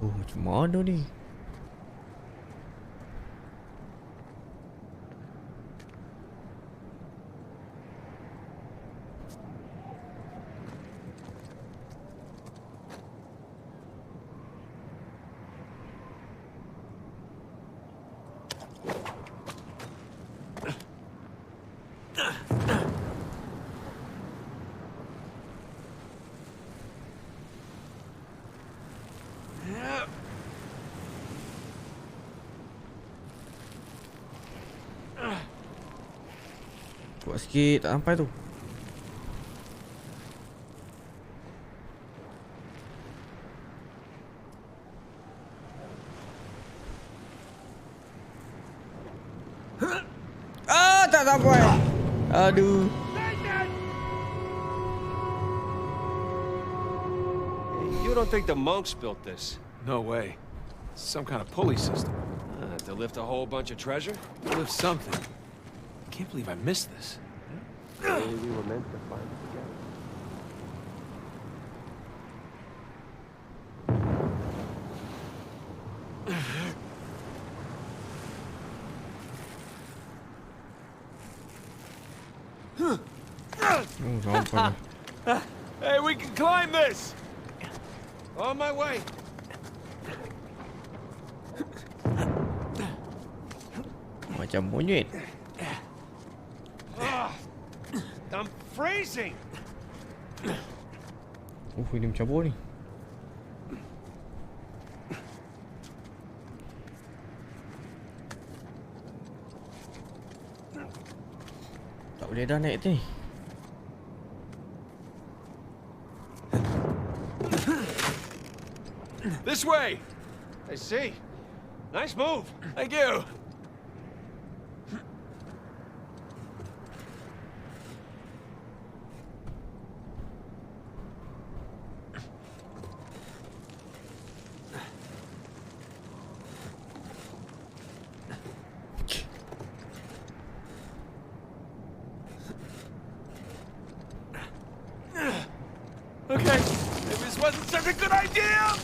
Oh, macam mana ni? Kuat sikit, tak sampai tu. Tak sampai. Aduh. You don't think the monks built this? No way. Some kind of pulley system. To lift a whole bunch of treasure? To lift something. I can't believe I missed this. Maybe we were meant to find it together. Hey, we can climb this! On my way! Macam monyet. I'm freezing! Ini macam apa ni? Tak boleh dah naik ni. This way! I see. Nice move. Thank you. Okay, maybe this wasn't such a good idea!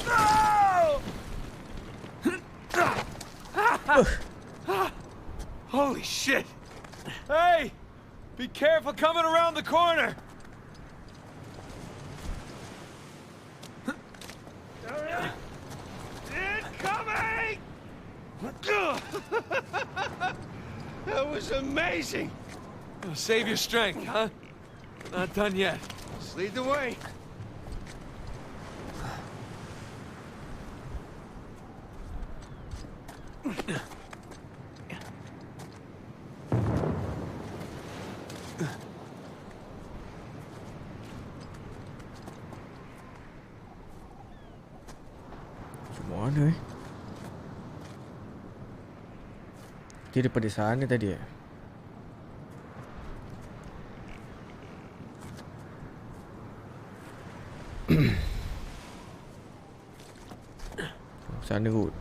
No! Holy shit! Hey! Be careful coming around the corner! Incoming! That was amazing! Save your strength, huh? Not done yet. Just lead the way. Mana Dia daripada sana tadi sana kot.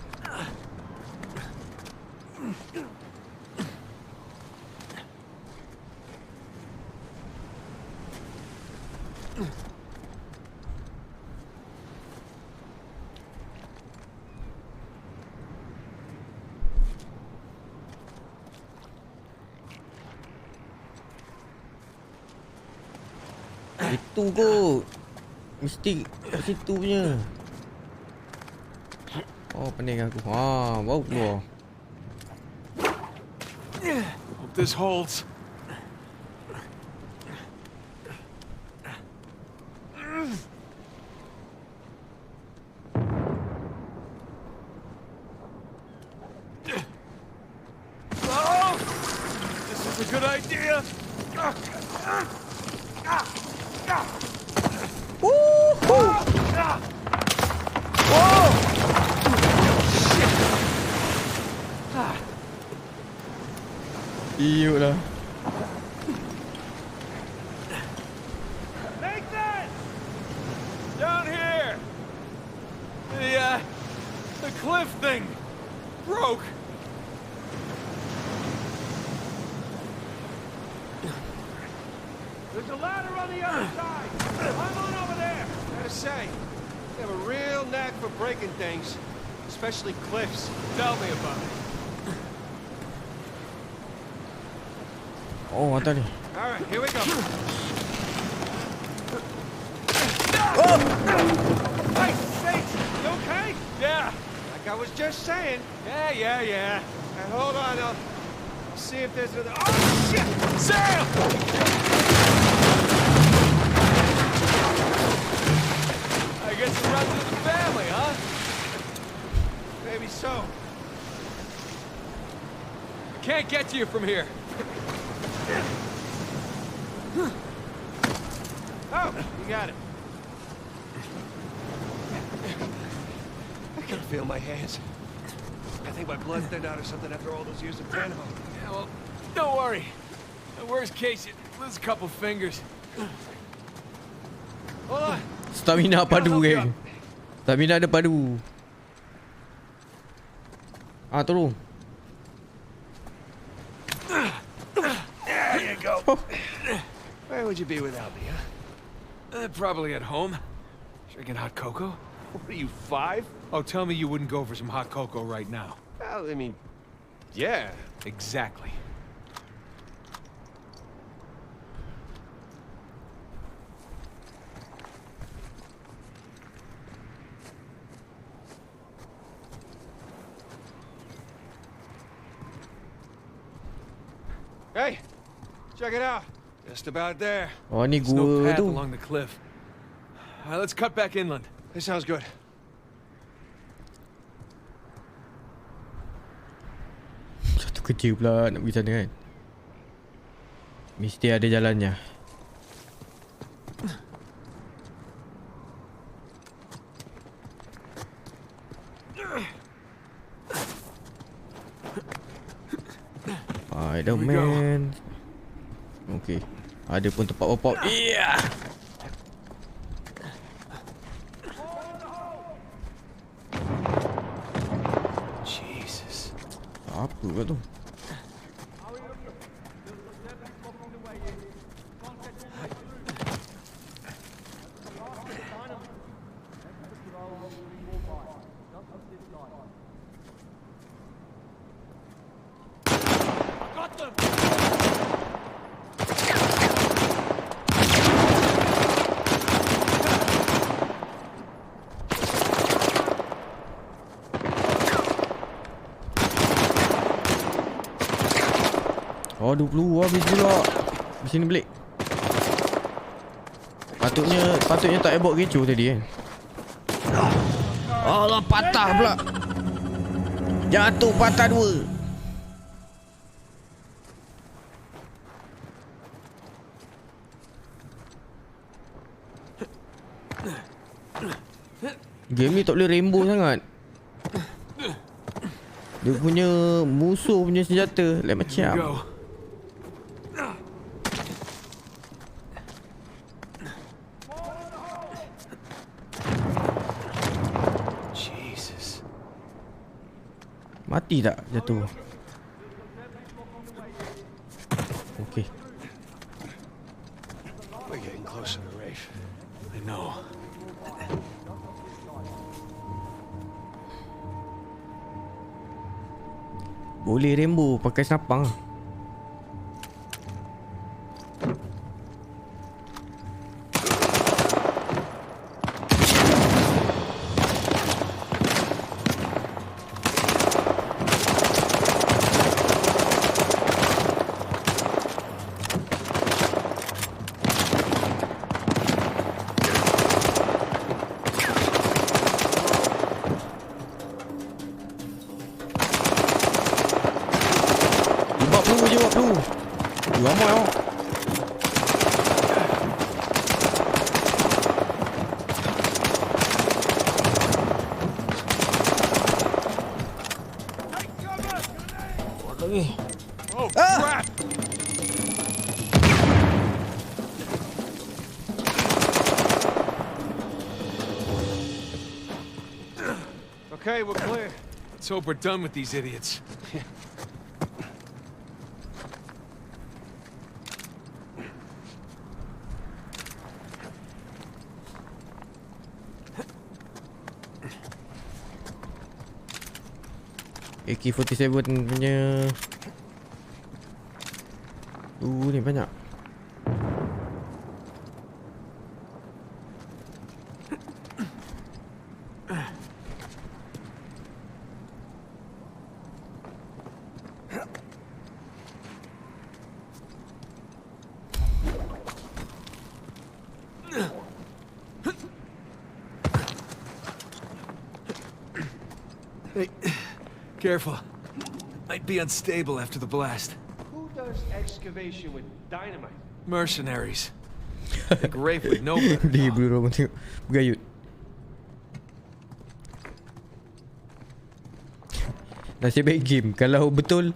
situ kot. Mesti kat situ punya. Oh, pening aku. Baru keluar. Hope this holds. Oh, this is a good idea. Iu lah. Nathan! Down here! The cliff thing broke. There's a ladder on the other side. I'm on over there. Gotta say, you have a real knack for breaking things, especially cliffs. Tell me about it. Oh, atas ni. All right, here we go. Hey, Nate, you okay? Yeah. Like I was just saying. Yeah. Now, hold on, I'll see if there's another. Oh, shit! Sam! I guess it runs in the family, huh? Maybe so. I can't get to you from here. Oh, you got it. I can feel my hands. I think my blood thinned out or something after all those years of Panama. Yeah, well, don't worry. The worst case, you lose a couple fingers. Hold on. Stamina padu geng. Stamina ada padu. Tolong. There you go. Where would you be without me, huh? Probably at home. Drinking hot cocoa. What are you, 5? Oh, tell me you wouldn't go for some hot cocoa right now. Well, I mean, yeah. Exactly. Hey, check it out. Just about there. Oh, ni There's no gua path tu. along the cliff. All right, let's cut back inland. This sounds good. Satu kecil pula nak pergi sana kan. Mesti ada jalannya. Spider-Man. Okay. Ada pun tempat pop-pop. Yeah. Jesus. Apa kat tu? Aduh, keluar habis pula. Di sini balik. Patutnya tak abort kecoh tadi kan. Allah, patah pula. Jatuh patah 2. Game ni tak boleh rainbow sangat. Dia punya musuh punya senjata lain macam. Jesus. Mati tak jatuh? Okey. We're getting closer to Rafe. I know. Boleh rainbow pakai senapang. Okay, we're clear. Let's hope we're done with these idiots. AK-47 punya ni banyak. Hey, careful. Might be unstable after the blast. Who does excavation with dynamite? Mercenaries. Like Rafe would know better. Dia belum orang tengok bergayut. Nasib baik game. Kalau betul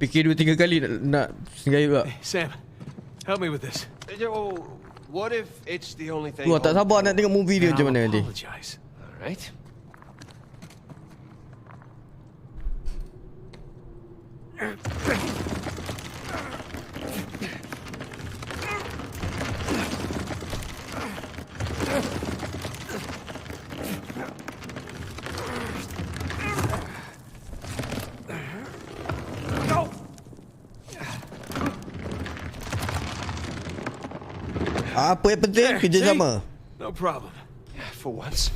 fikir 2-3 kali nak gayut tak. Sam, help me with this. What if it's the only thing? Wah, tak sabar nak tengok movie dia macam mana nanti. All right. Apa yang penting kerjasama. No problem. Yeah, for once.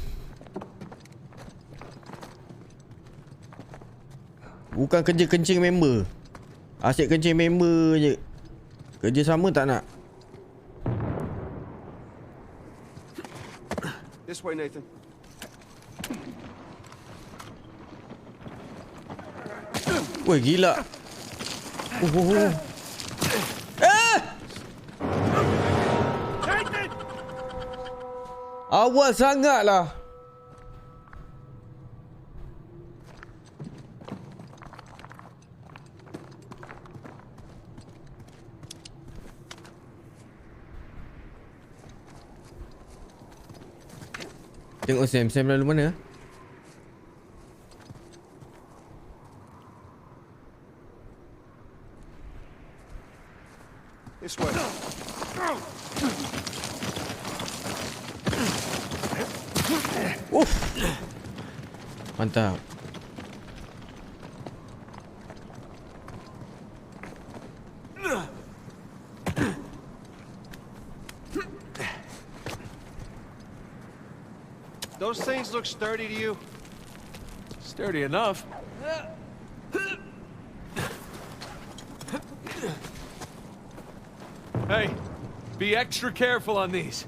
Bukan kerja kencing member. Asyik kencing member je. Kerjasama tak nak. This way, Nathan. Woi, gila. Awal sangatlah. Tengok Sam lalu mana? This way. Mantap. Those things look sturdy to you? Sturdy enough. Hey, be extra careful on these.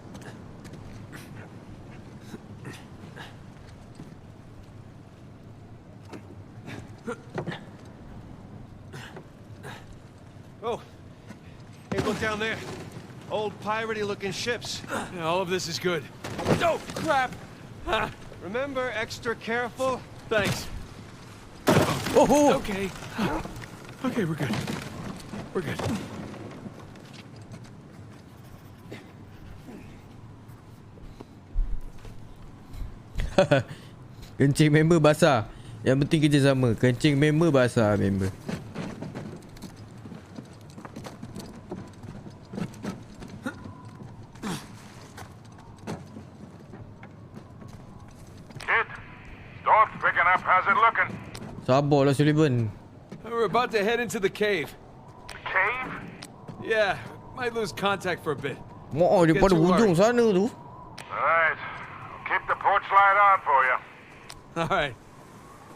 Oh, hey, look down there. Old piratey-looking ships. Yeah, all of this is good. Oh, crap! Remember, extra careful? Thanks. Oh! Okay. Okay, we're good. We're good. Kencing member basah. Yang penting kerjasama. Kencing member basah member. Sabarlah Sullivan. We're about to head into the cave. The cave? Yeah, might lose contact for a bit. Mau daripada hujung sana tu. Alright. Keep the porch light on for you. Alright.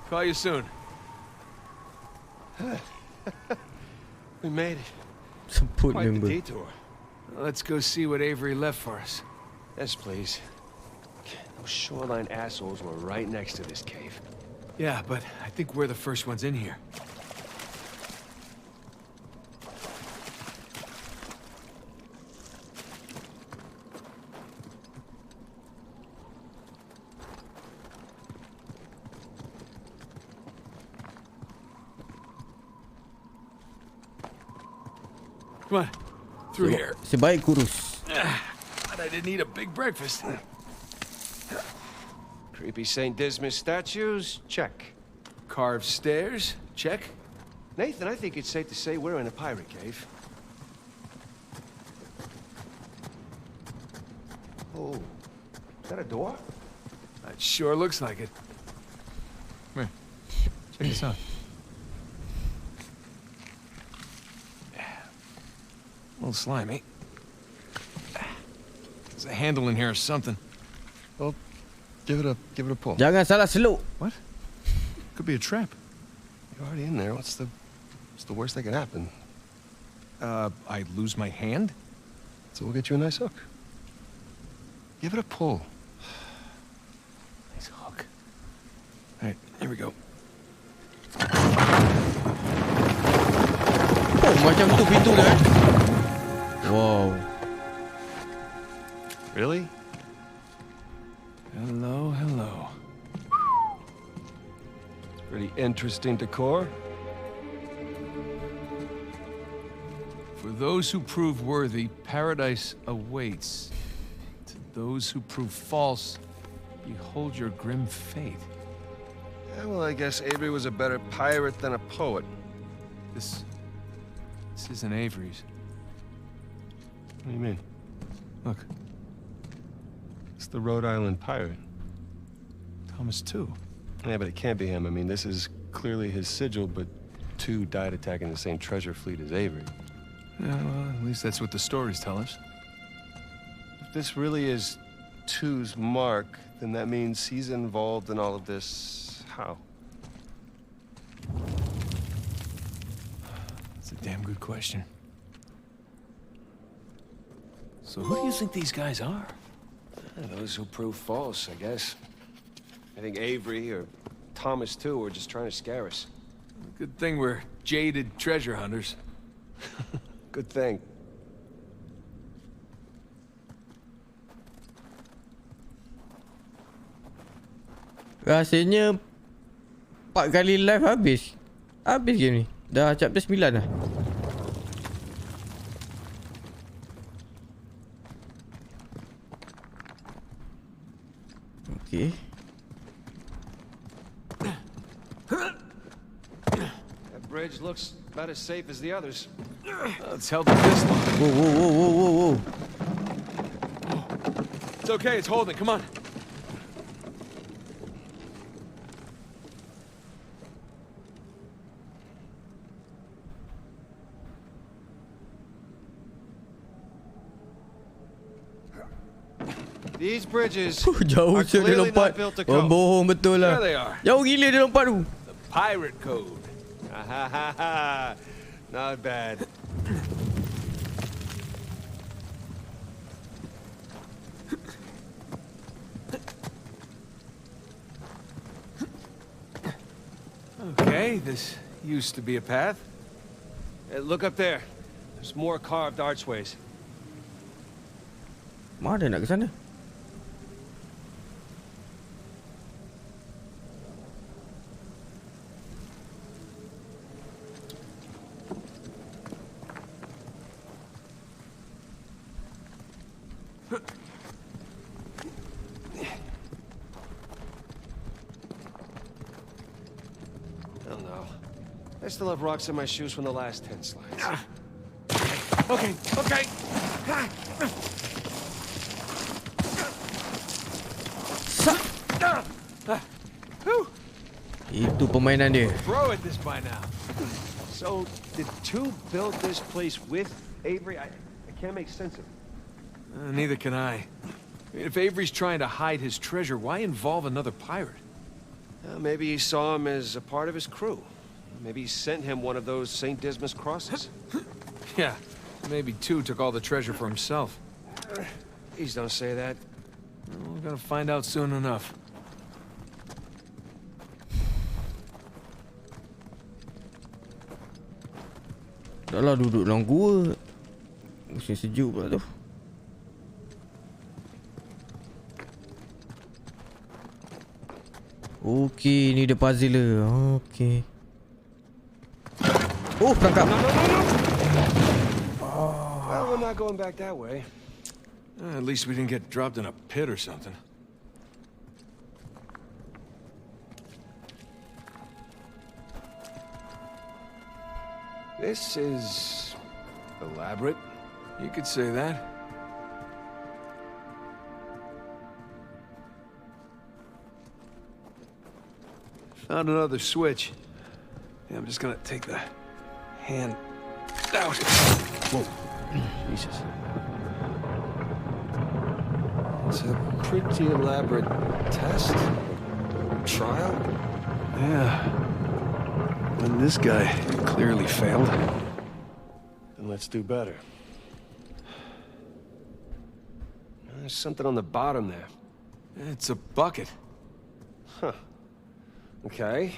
Call you soon. We made it. Sebut Quite member. the detour. Let's go see what Avery left for us. Yes, please. Those shoreline assholes were right next to this cave. Yeah, but I think we're the first ones in here. Come on, through here. Sebaik kurus. But I didn't eat a big breakfast. Creepy St. Dismas statues? Check. Carved stairs? Check. Nathan, I think it's safe to say we're in a pirate cave. Oh, is that a door? That sure looks like it. Come here. Check this out. A little slimy. There's a handle in here or something. Well, give it a pull. Jangan salah seluk. What? Could be a trap. You're already in there. What's the worst that could happen? I lose my hand? So we'll get you a nice hook. Give it a pull. Nice hook. All right, here we go. Oh, macam tu pintu dah. Wow. Really? Hello, hello. It's pretty interesting decor. For those who prove worthy, paradise awaits. To those who prove false, behold your grim fate. Yeah, well, I guess Avery was a better pirate than a poet. This isn't Avery's. What do you mean? Look. It's the Rhode Island pirate. Thomas too. Yeah, but it can't be him. I mean, this is clearly his sigil, but 2 died attacking the same treasure fleet as Avery. Yeah, well, at least that's what the stories tell us. If this really is 2's mark, then that means he's involved in all of this. How? That's a damn good question. So who do you think these guys are? Those who prove false, I guess. I think Avery or Thomas too are just trying to scare us. Good thing we're jaded treasure hunters. Good thing. Rasanya 4 kali live habis. Habis game ni. Dah chapter 9 dah. Okay. That bridge looks about as safe as the others. Let's help with this one. Whoa, whoa, whoa, whoa, whoa, whoa. It's okay, it's holding. Come on. These bridges Jauh are dia clearly lompat. not built to Oh, cope. bohong betul lah. There they are. Jauh gila dia lompat tu. The pirate code. Not bad. Okay, this used to be a path. Hey, look up there. There's more carved archways. Mana nak ke sana? Oh no. I still have rocks in my shoes from the last 10 slides. Okay, okay. Itu permainan dia. Throw at this by now. So, did 2 build this place with Avery? I can't make sense of it. Neither can I. If Avery's trying to hide his treasure, why involve another pirate? Maybe he saw him as a part of his crew. Maybe he sent him one of those St. Dismas crosses. Yeah, maybe 2 took all the treasure for himself. Please don't say that. Well, we're gonna find out soon enough. Dah lah duduk dalam gua. Musim sejuk pula tu. Okey, ni dia puzzle dia. Okey. Oh, tangkap. Well, we're not going back that way. At least we didn't get dropped in a pit or something. This is elaborate. You could say that. Found another switch. Yeah, I'm just gonna take the hand out. Whoa. Jesus. It's a pretty elaborate test. Trial? Yeah. And this guy clearly failed. Then let's do better. There's something on the bottom there. It's a bucket. Huh. Okay.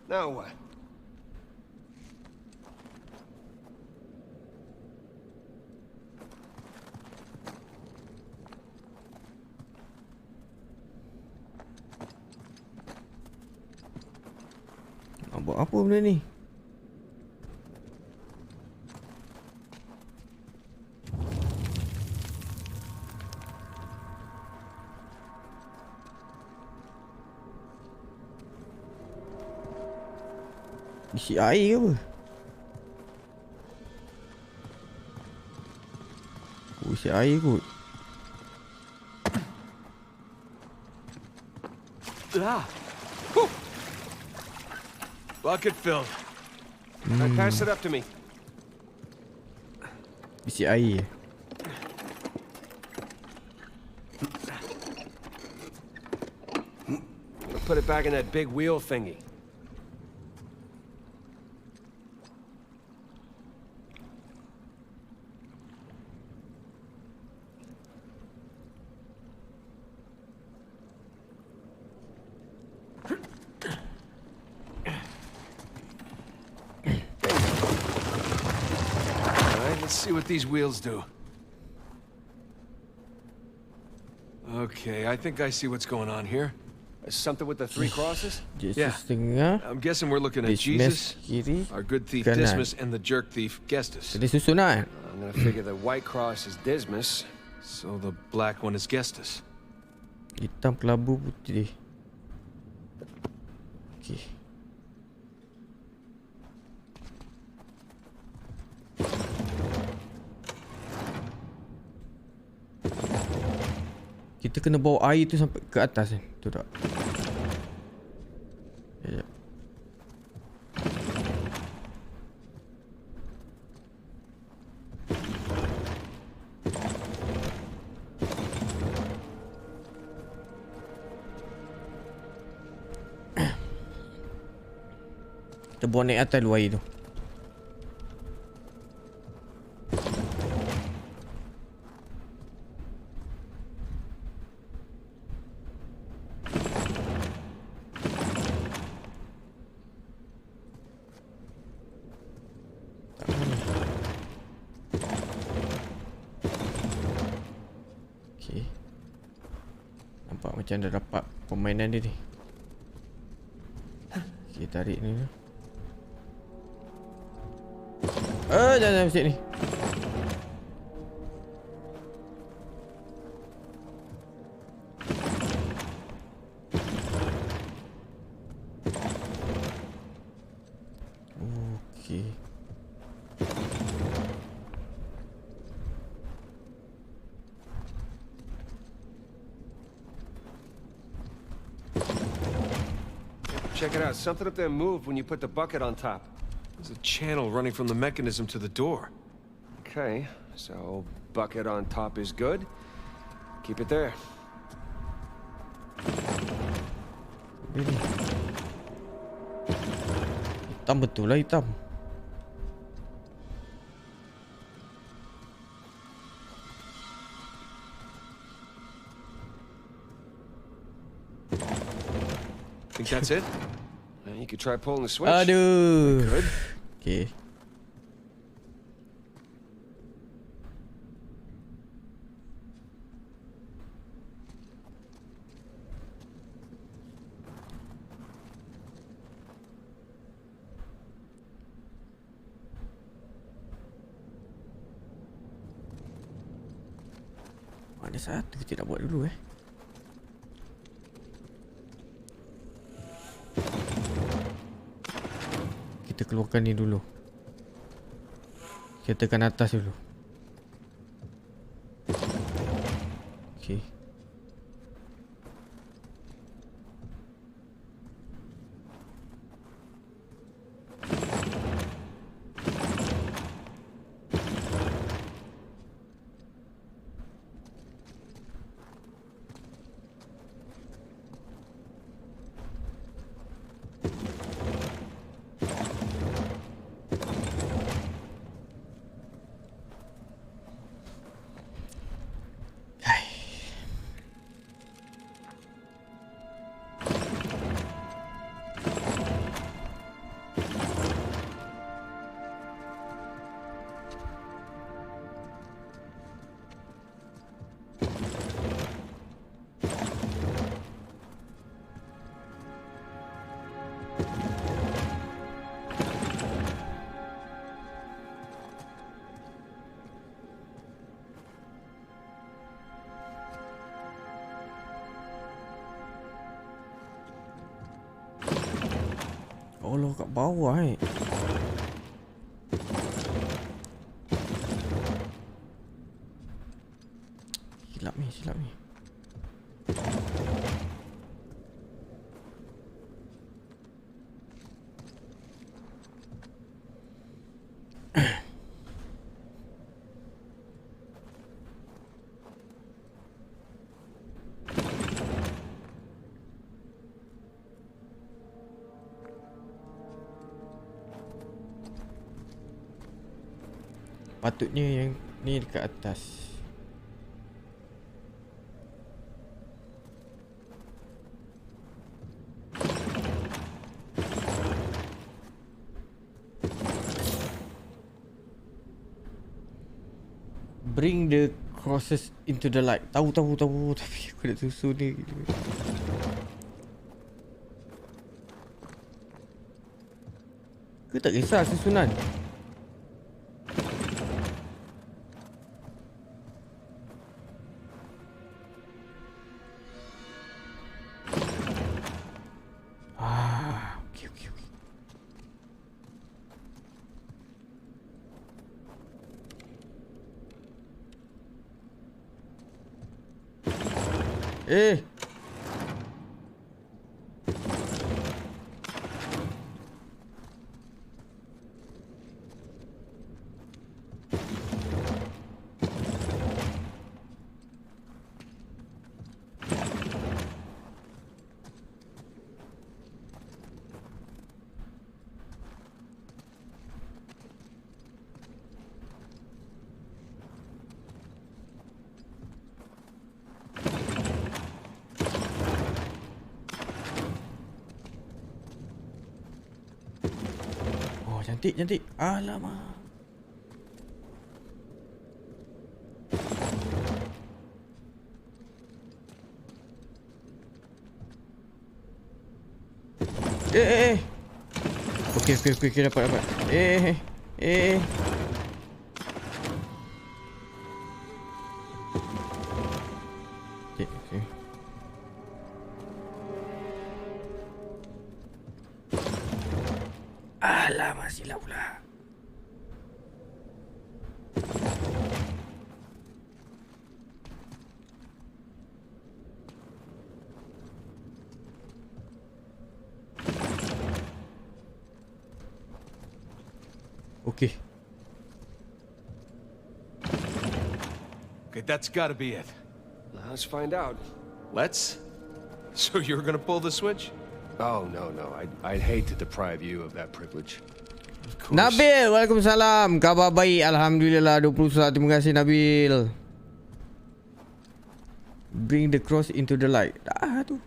Now what? Nak buat apa benda ni? Isi air ke apa? Oh, isi air kot. Ah. Whew. Bucket filled. Right, pass it up to me. Isi air. Put it back in that big wheel thingy. Let's see what these wheels do. Okay, I think I see what's going on here. Something with the three crosses? Yeah. I'm guessing we're looking at Jesus, our good thief Dismas, and the jerk thief Gestus. I'm gonna figure the white cross is Dismas. So the black one is Gestus. Hitam kelabu putih. Okay. Kita kena bawa air tu sampai ke atas kan? Tu tak? Sekejap. Kita bawa naik atas dulu air tu. Nampak macam dah dapat permainan dia ni. Okay, tarik ni. Jangan mesti ni. Okay. Check it out. Something up there moved when you put the bucket on top. There's a channel running from the mechanism to the door. Okay, so bucket on top is good. Keep it there. Hitam betul lah, hitam. Think that's it? You could try pulling the switch. Aduh. Good. Okay. Ada satu kita nak buat dulu Kita keluarkan ni dulu. Kita tekan atas dulu. Okay. Allah, kat bawah Silap ni Patutnya yang ni dekat atas. Bring the crosses into the light. Tahu tapi aku nak susun ni. Ke tak kisah susunan? Cantik. Alamak. Okey, dapat. Okey. Alamak, silap pula. Okay. Okay, that's gotta be it. Let's find out. Let's? So you're gonna pull the switch? Oh, no. I'd hate to deprive you of that privilege. Nabil, waalaikumsalam. Khabar baik, alhamdulillah. 21. Terima kasih, Nabil. Bring the cross into the light. Dah tu.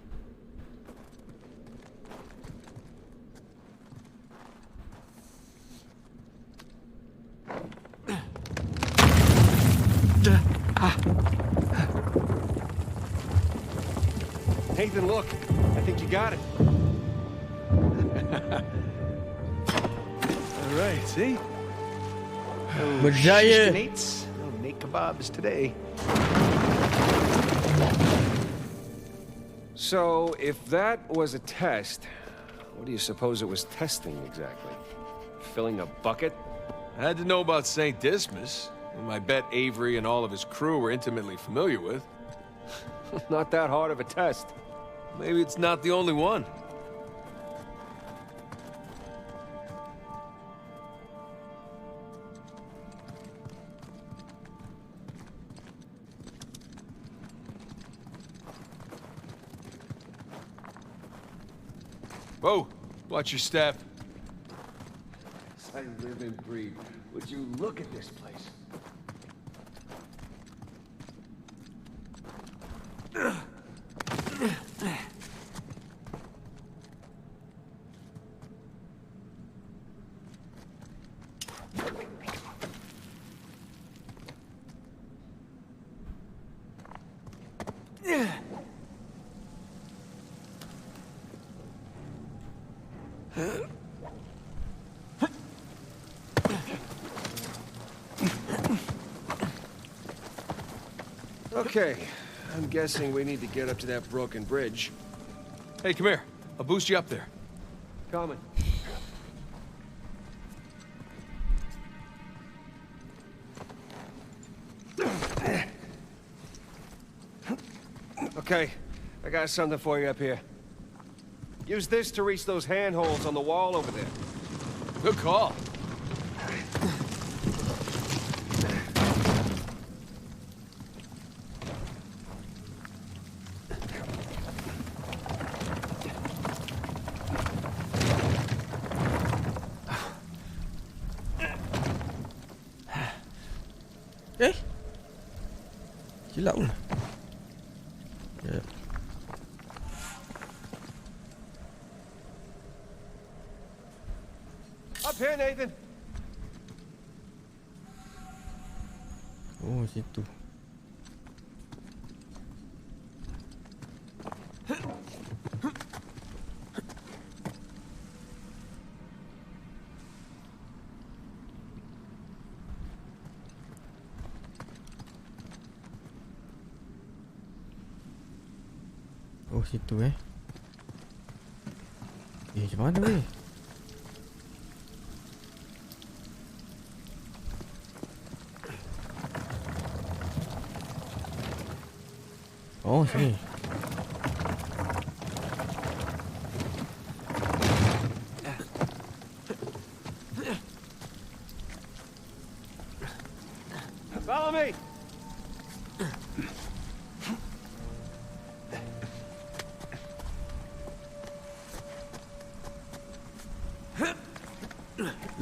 Nathan, look. I think you got it. All right, see? Berjaya. No Nate kebabs today. So, if that was a test, what do you suppose it was testing exactly? Filling a bucket? I had to know about St. Dismas, whom I bet Avery and all of his crew were intimately familiar with. Not that hard of a test. Maybe it's not the only one. Whoa, watch your step. I live and breathe. Would you look at this place? Okay, I'm guessing we need to get up to that broken bridge. Hey, come here. I'll boost you up there. Coming. Okay, I got something for you up here. Use this to reach those handholds on the wall over there. Good call. Silap pun. Ya. Up here, Nathan. Oh, situ. Oh, situ macam mana weh? Oh, sini. Follow me.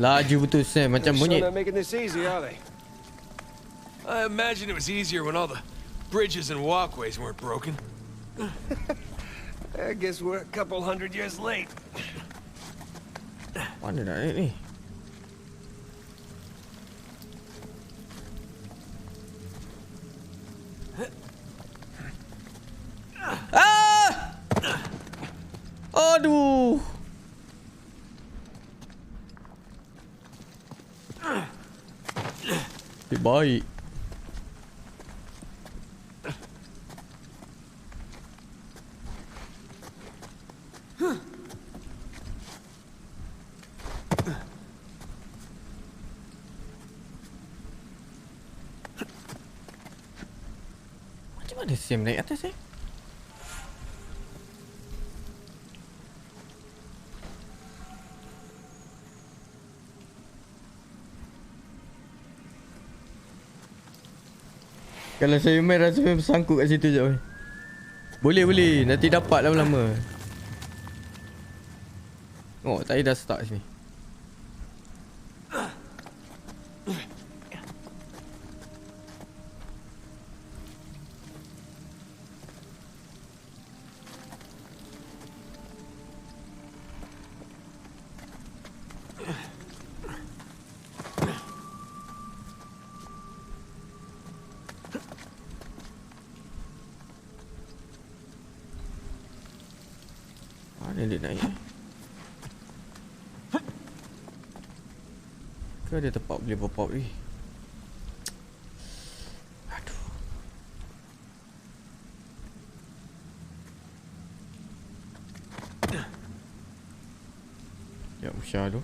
Laju betul Sam, macam They're monyet. not making this easy, are they? I imagine it was easier when all the bridges and walkways weren't broken. I guess we're a couple hundred years late. Mana nak naik ni? Ah! Aduh. Baik. Macam mana Sam naik atas Kalau saya main rasa memang sangkut kat situ je. Boleh. Nanti dapat lama-lama. Oh, saya dah start sini. Mana dia naik? Ke ada tempat boleh pop-up ni? Aduh. Tasha tu.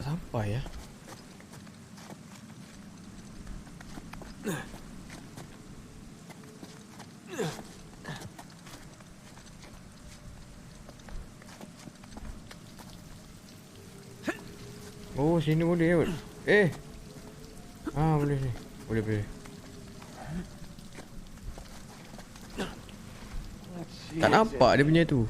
Sampai ya. Oh, sini boleh. Boleh ni. Boleh. Tak nampak dia punya tu.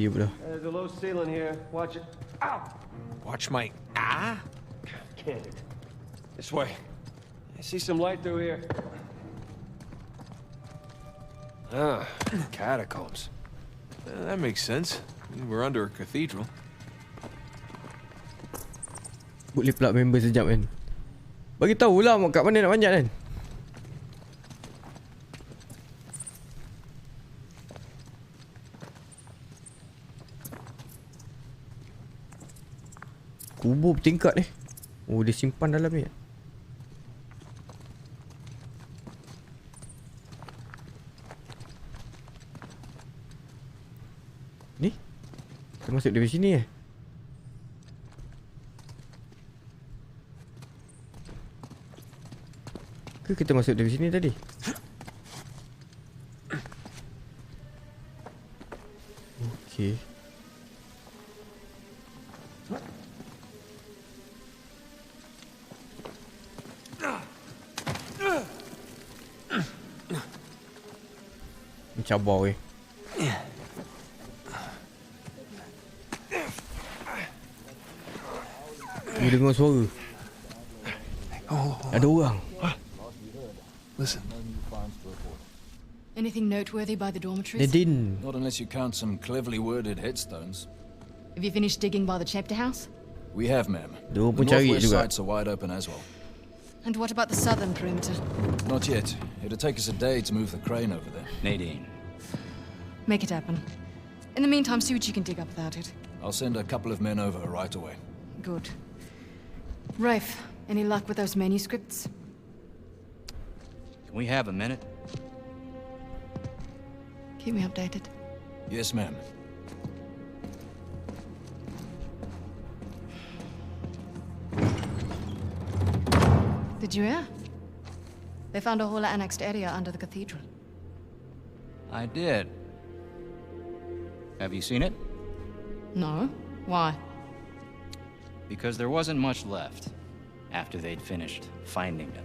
There's a low ceiling here. Watch it. Ow! Watch my Can't. This way. I see some light through here. Catacombs. That makes sense. We're under a cathedral. Boleh pula member sekejap kan. Bagi tahulah kat mana nak panjat kan. Kubur bertingkat ni. Oh, dia simpan dalam ni. Ni? Kita masuk dari sini Ke kita masuk dari sini tadi? Okey. Cabar weh. Ni dengar suara. Ada orang. Listen. Anything noteworthy by the dormitories? They didn't. Not unless you count some cleverly worded headstones. Have you finished digging by the chapter house? We have, ma'am. Dia The pun cari northwest juga. sites are wide open as well. And what about the southern perimeter? Not yet. It'll take us a day to move the crane over there. Nadine. Make it happen. In the meantime, see what you can dig up without it. I'll send a couple of men over right away. Good. Rafe, any luck with those manuscripts? Can we have a minute? Keep me updated. Yes, ma'am. Did you hear? They found a whole annexed area under the cathedral. I did. Have you seen it? No. Why? Because there wasn't much left after they'd finished finding it.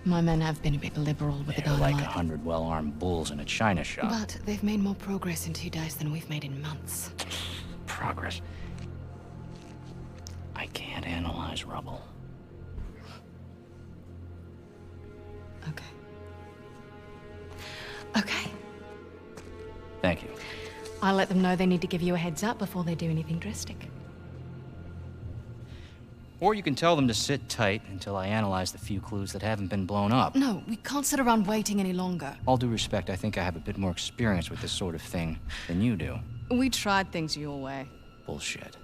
My men have been a bit liberal with the They're like dynamite. 100 well-armed bulls in a china shop. But they've made more progress in 2 days than we've made in months. Progress. I can't analyze rubble. Okay. Thank you. I'll let them know they need to give you a heads up before they do anything drastic. Or you can tell them to sit tight until I analyze the few clues that haven't been blown up. No, we can't sit around waiting any longer. All due respect, I think I have a bit more experience with this sort of thing than you do. We tried things your way. Bullshit.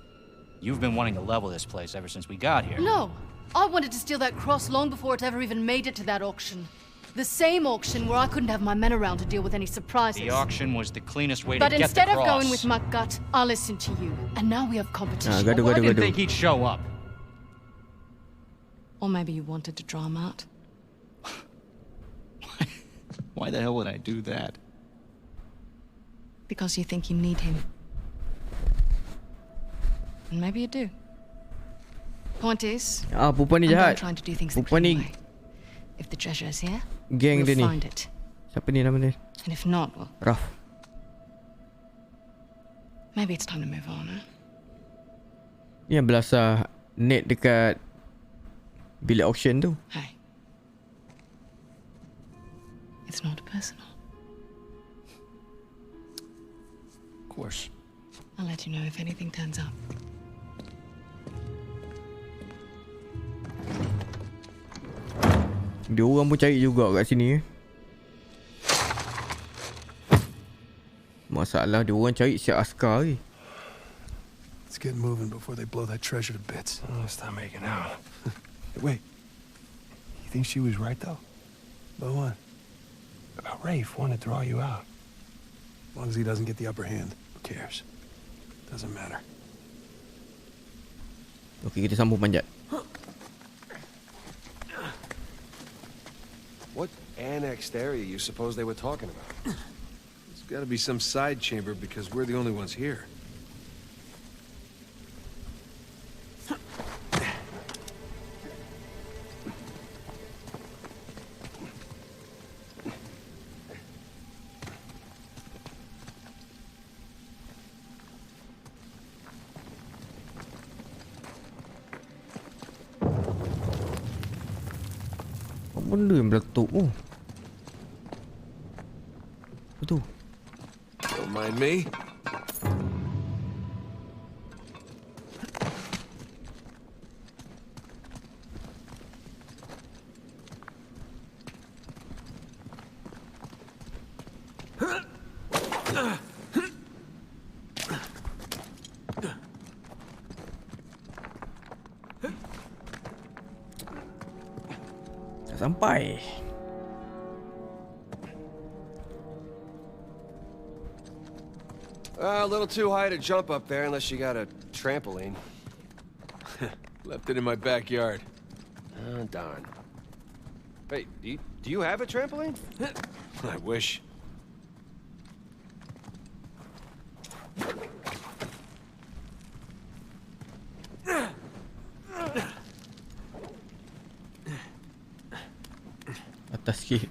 You've been wanting to level this place ever since we got here. No! I wanted to steal that cross long before it ever even made it to that auction. The same auction where I couldn't have my men around to deal with any surprises. The auction was the cleanest way to But get the instead cross. of going with my gut, I listened to you. And now we have competition. Well, I didn't think he'd show up. Or maybe you wanted to draw him out. Why the hell would I do that? Because you think you need him. And maybe you do. Point is, perempuan ni I'm jahat. trying to do things the Perempuan clean ni way. If the treasure's here, geng dia we'll ni. find it. Siapa ni nama dia? And if not, well, Raf. maybe it's time to move on, huh? Ni yang belasah net dekat bilik auction tu. Hey. It's not personal. Of course. I'll let you know if anything turns up. Dia orang pun cari juga kat sini. Masalah dia orang cari siap askar ni. Let's get moving before they blow that treasure to bits. Oh, let's not making out. Wait. You think she was right, though? About what? About Rafe wanting to draw you out. As long as he doesn't get the upper hand, who cares? Doesn't matter. Okey, kita sambung panjat. What annexed area you suppose they were talking about? There's got to be some side chamber because we're the only ones here. Apa benda yang meletup tu? Apa tu? Don't mind me. Tak sampai. A little too high to jump up there unless you got a trampoline. Left it in my backyard. Oh, darn. Wait, do you have a trampoline? I wish. Atas sikit.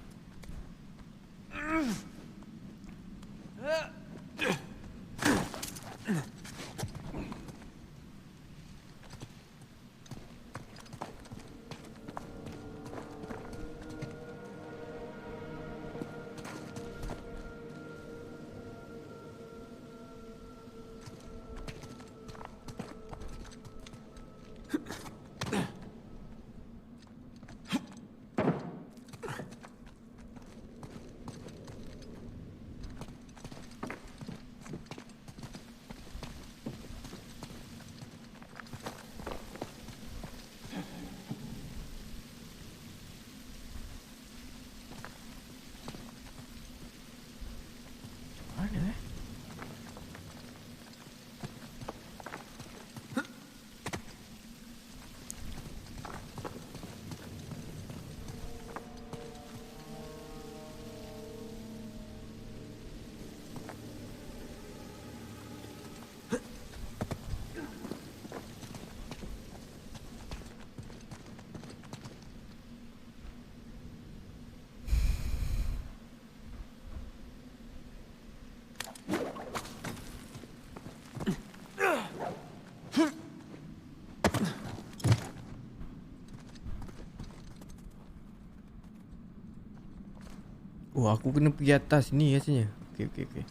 Oh, aku kena pergi atas ni rasanya. Okey.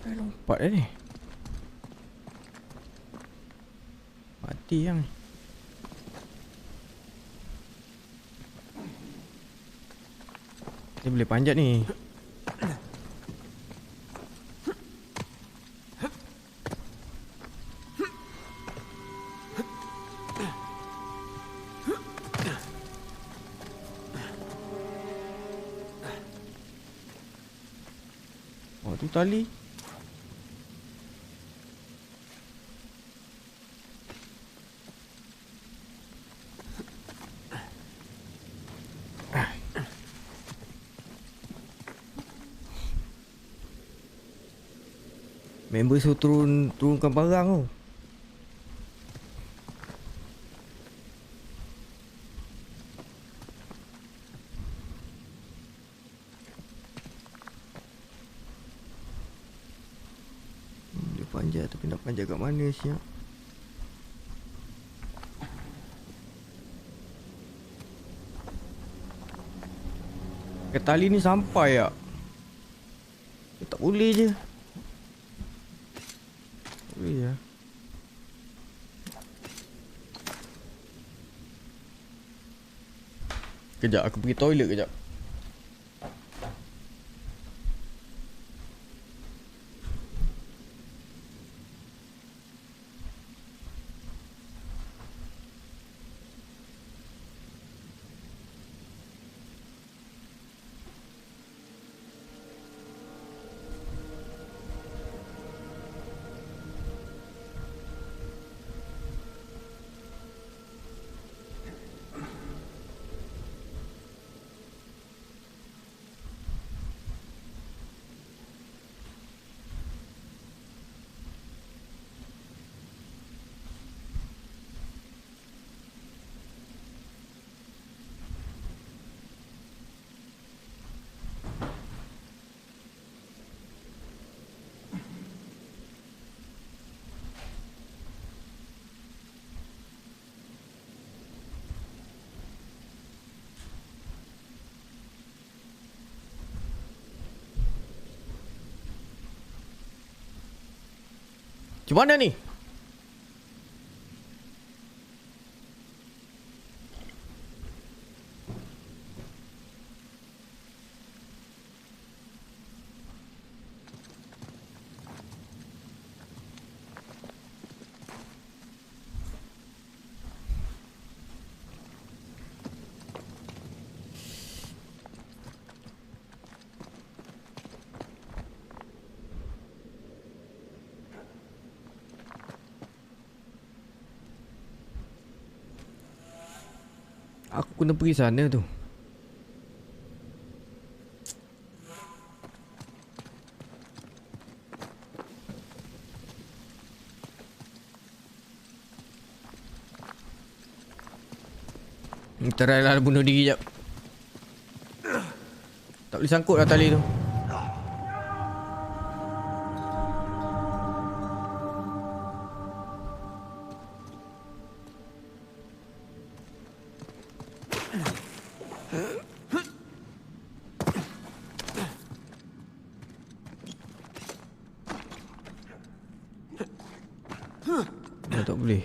Lompat dah ni. Mati yang ni. Dia boleh panjat ni. Oh, tu tali. Member suruh turunkan barang tu. Dia panjat tapi nak panjat kat mana siap? Tali ni sampai tak? Tak boleh je. Boleh ya. Kejap, aku pergi toilet kejap. Macam mana ni? Aku kena pergi sana tu. Try lah bunuh diri jap. Tak boleh sangkut lah tali tu. Tak boleh.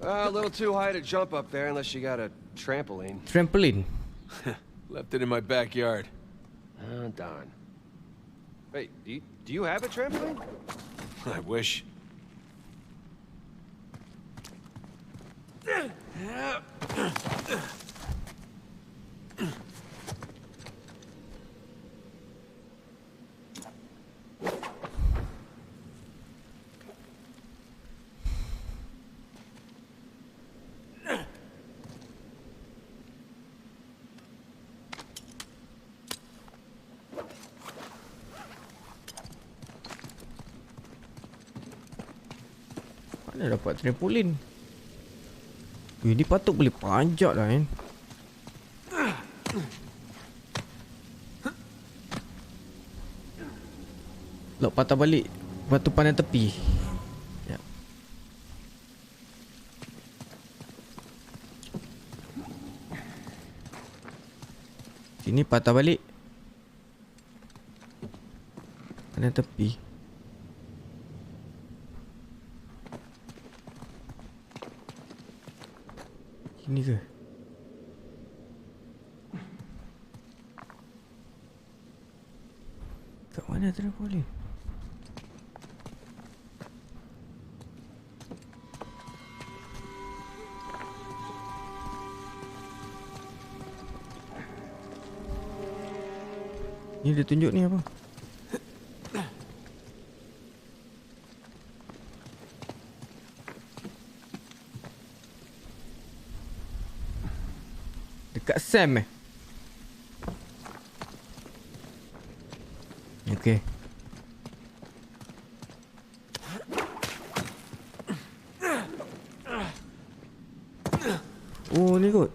A little too high to jump up there unless you got a trampoline. Trampoline? Left it in my backyard. Oh, darn. Wait, do you have a trampoline? I wish. Mana dapat trampolin? Ini patut boleh panjat lah kan. Lok patah balik batu pandang tepi. Ya. Sini patah balik pandang tepi. Ini ke? Kat mana trampolin? Ni dia tunjuk ni apa? Dekat Sam Okay. Oh, ni kot.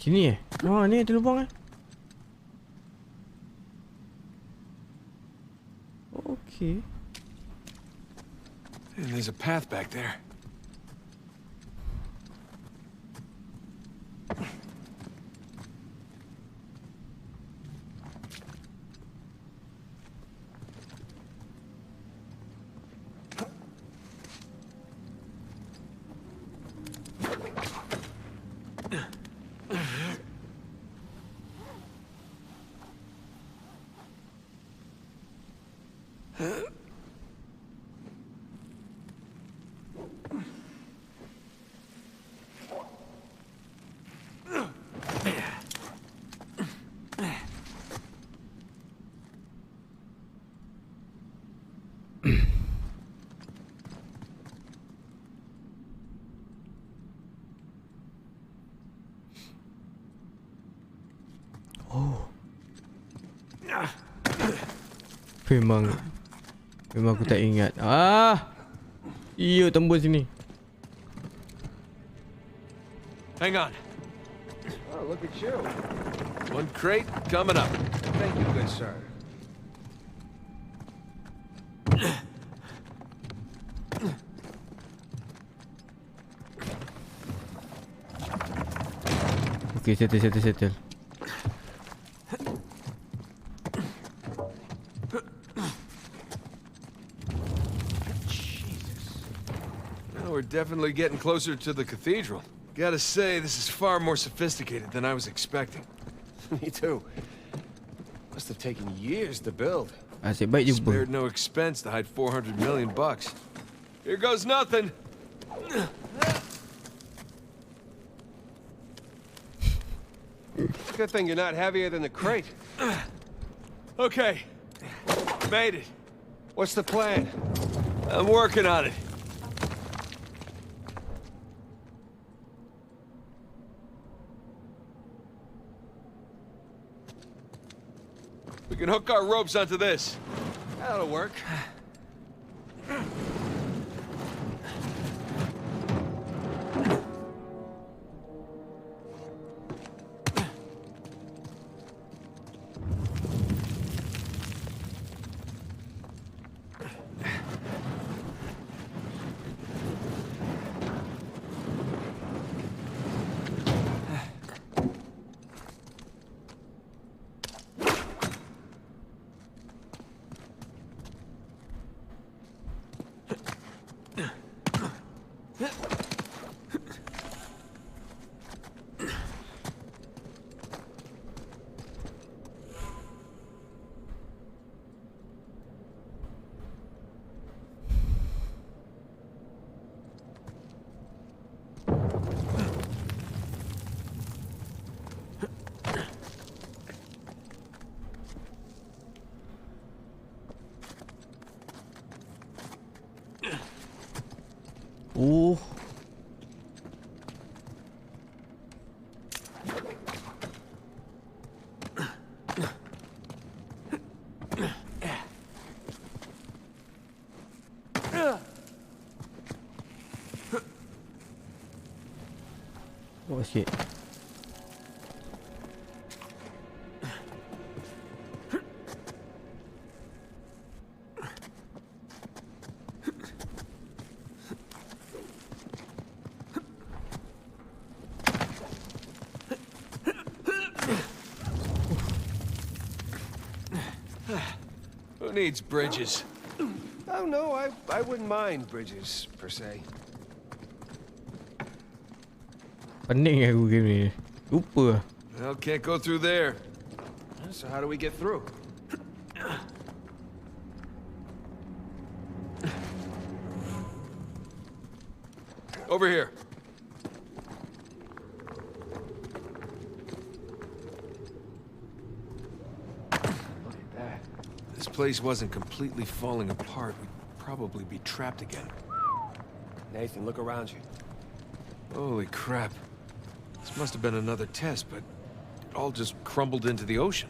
Sini Oh, ni ada lubang Okay. And there's a path back there. Memang aku tak ingat. Iyo tembus sini. Hang on. Oh, look at you. One crate coming up. Thank you, good sir. Okay, settle. We're definitely getting closer to the cathedral. Gotta say, this is far more sophisticated than I was expecting. Me too. Must have taken years to build. Asyik baik jumpa. Spared no expense to hide $400 million. Here goes nothing. Good thing you're not heavier than the crate. Okay. Made it. What's the plan? I'm working on it. We can hook our ropes onto this. That'll work. Oh. Oh shit. Who needs bridges? Oh, no, I wouldn't mind bridges, per se. Pening aku game ni. Lupa. Well, can't go through there. So how do we get through? Over here. Look at that. This place wasn't completely falling apart. We'd probably be trapped again. Nathan, look around you. Holy crap. This must have been another test, but it all just crumbled into the ocean.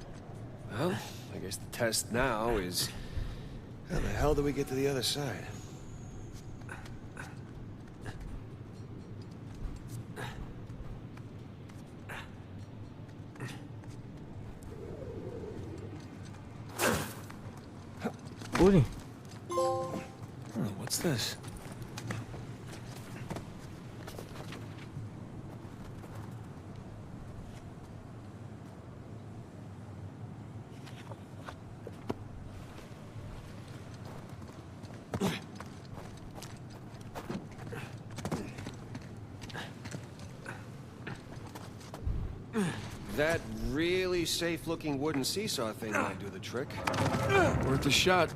Well, I guess the test now is... how the hell do we get to the other side? Oi. Oh, what's this? That really safe-looking wooden seesaw thing might do the trick. Worth a shot.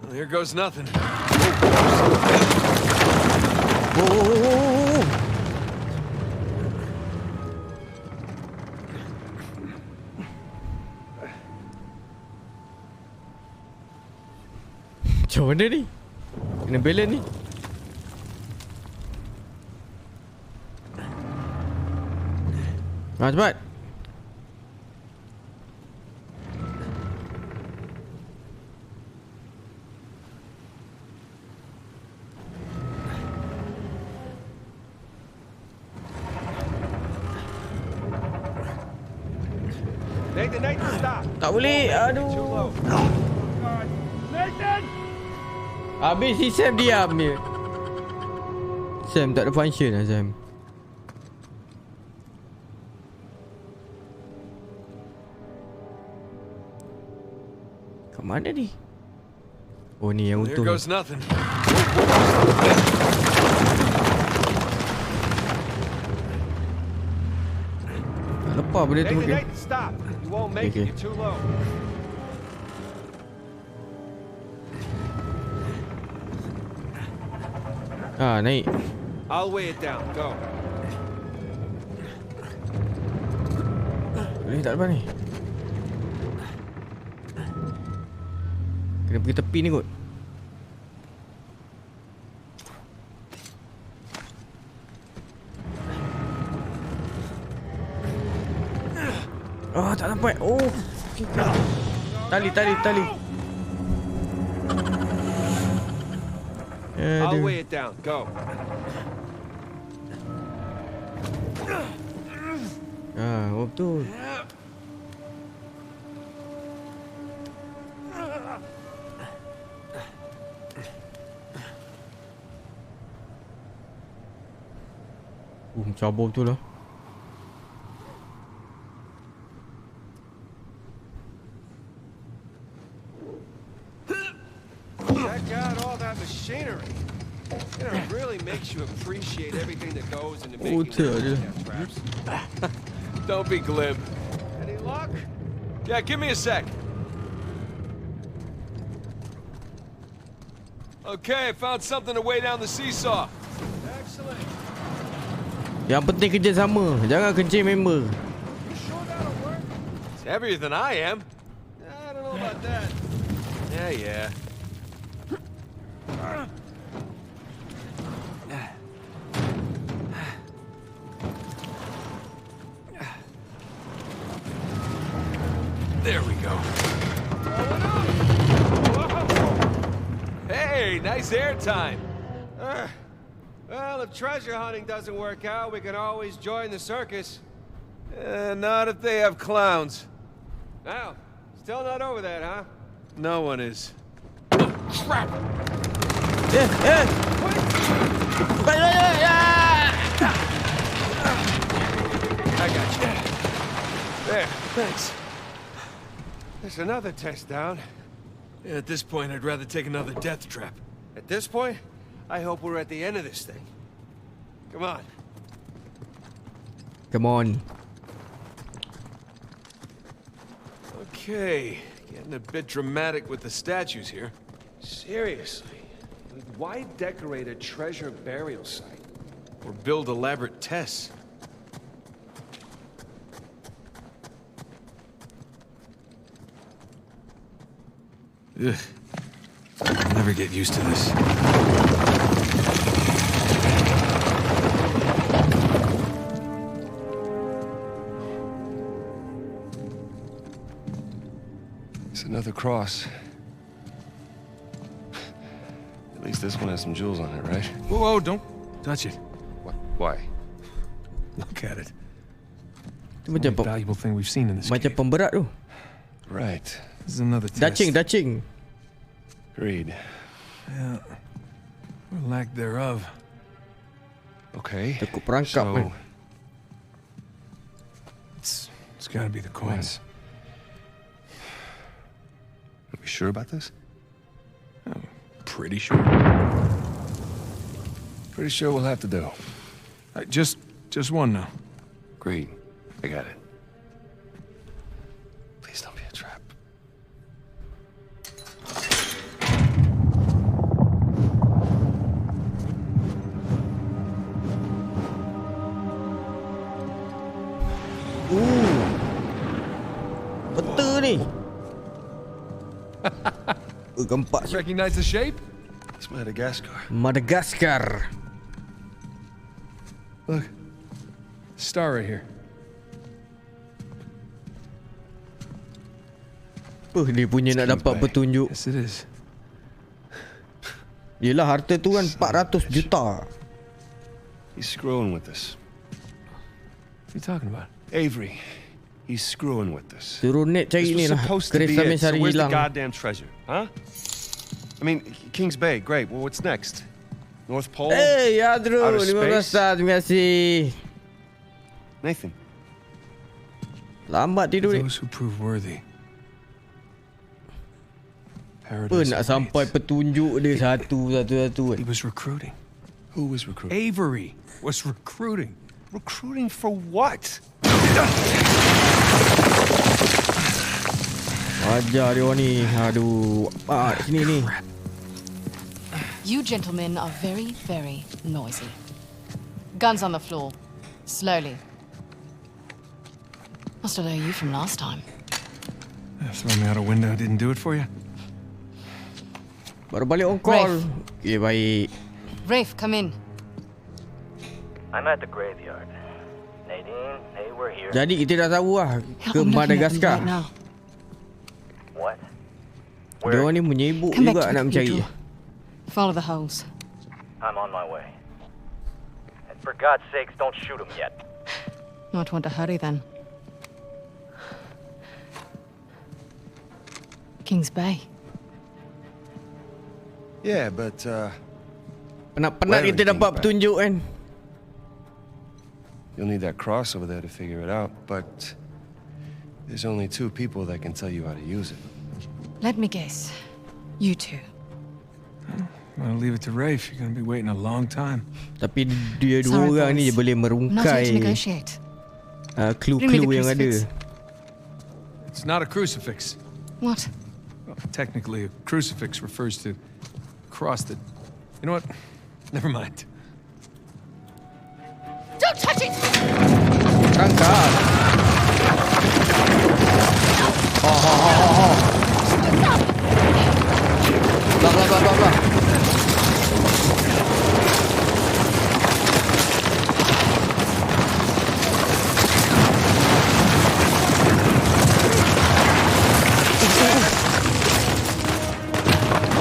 Well, here goes nothing. Macam mana ni? Kena balance ni. Cepat. Nathan, stop! Tak boleh. Aduh. Nathan! Habis si Sam diam dia. Sam tak ada function lah Sam. Kat mana ni? Oh ni yang Here untung. goes nothing. Tak lepas benda tu mungkin. Nathan, stop! You won't make it. You're too low. Ah, naik. I'll weigh it down. Go. Boleh tak lepas ni? Kena pergi tepi ni kot. Oh, tak sampai. Oh. Tali. I'll weigh it down. Go. Ah, betul. Cabut betul lah. Check out all that machinery. You know, it really makes you appreciate everything that goes into making those traps. Don't be glib. Any luck? Yeah, give me a sec. Okay, I found something to weigh down the seesaw. Excellent. Yang penting kerjasama. Jangan kencing member. It's heavier than I am. I don't know about that. Yeah. There we go. Hey, nice air time. Well, if treasure hunting doesn't work out, we can always join the circus. Not if they have clowns. Now, still not over that, huh? No one is. Crap! I got you. There, thanks. There's another test down. Yeah, at this point, I'd rather take another death trap. At this point, I hope we're at the end of this thing. Come on. Come on. Okay, getting a bit dramatic with the statues here. Seriously? Why decorate a treasure burial site? Or build elaborate tests. Ugh. I'll never get used to this. It's another cross. At least this one has some jewels on it, right? Whoa, whoa, don't touch it. What? Why? Look at it. Itu macam valuable thing we've seen in this macam cave. pemberat tu. Right. This is another test. Dacing. Agreed. Yeah. Or lack thereof. Okay. Cukup perangkap kan. It's gotta be the coins. Are we sure about this? I'm pretty sure. Pretty sure we'll have to do. Just one now. Agreed. I got it. Please don't be a trap. Betul ni. Gempak. Recognize the shape? It's Madagascar. Madagascar. Look. Star right here. Dia punya nak dapat petunjuk. Yes, it is. Yelah, harta tu kan 400 juta. He's screwing with us. What are you talking about? Avery. He's screwing with us. Suruh net cari This ni was lah. supposed to Keris be sampai it. So sehari where's the hilang. goddamn treasure? Huh? I mean, Kings Bay, great. Well, what's next? North Pole? Hey, Adro, Outer 15 space? star, terima kasih. Nathan. Lambat tidur ni. Those who prove worthy. Apa nak sampai petunjuk dia satu kan. He was recruiting. Who was recruiting? Avery was recruiting. Recruiting for what? Ajar dia orang ni. Aduh. Sini ni. You gentlemen are very, very noisy. Guns on the floor. Slowly. Must have known you from last time. Throw me out a window didn't do it for you? Baru balik on call. Okay, baik. Rafe, come in. I'm at the graveyard. Nadine, hey, we're here. Jadi kita dah tahu lah ke I'm looking at them Madagascar. right now. What? Dia orang ni menyibuk Come back juga to the nak mencari. cathedral. Follow the holes. I'm on my way. And for God's sakes, don't shoot him yet. Might want to hurry then. Kings Bay. Yeah, but Penat-penat kita dapat petunjuk kan. you'll need that cross over there to figure it out, but there's only 2 people that can tell you how to use it. Let me guess. You two. I'm gonna leave it to Rafe. You're gonna be waiting a long time. Tapi dia dua Sorry, orang ni boys. je boleh I'm not here to merungkai negotiate. clue-clue yang ada. It's not a crucifix. What? Well, technically, a crucifix refers to a cross that... You know what? Never mind. Don't touch it! Angkat. Blah.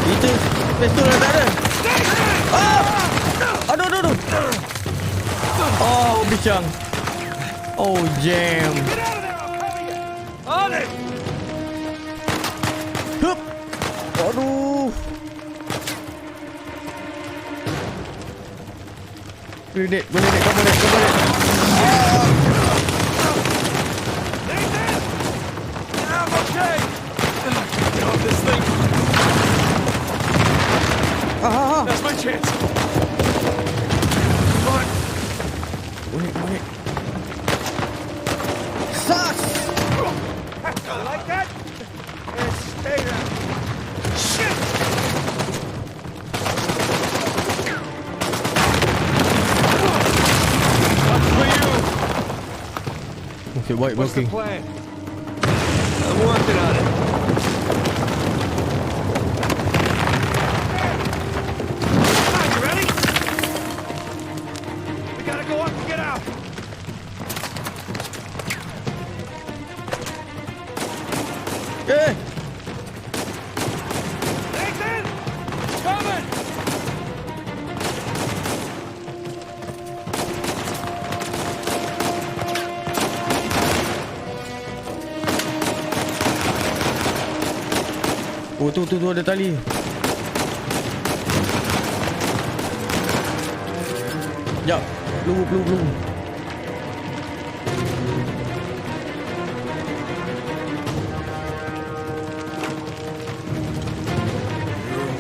Itu pistol dah tak ada. Aduh. Oh, bincang. Oh, jam. On it! Hup. Aduh. Boleh, kau boleh. I'm okay! Get off this thing! That's my chance! Come on! Boleh. Sus! Like that? And stay there! Shit! Nasib baik What's the blocking. plan? I'm working on it. Come on, you ready? We gotta go up and get out. Eh! Nathan! Coming! Oh tu ada tali. Jap, peluru.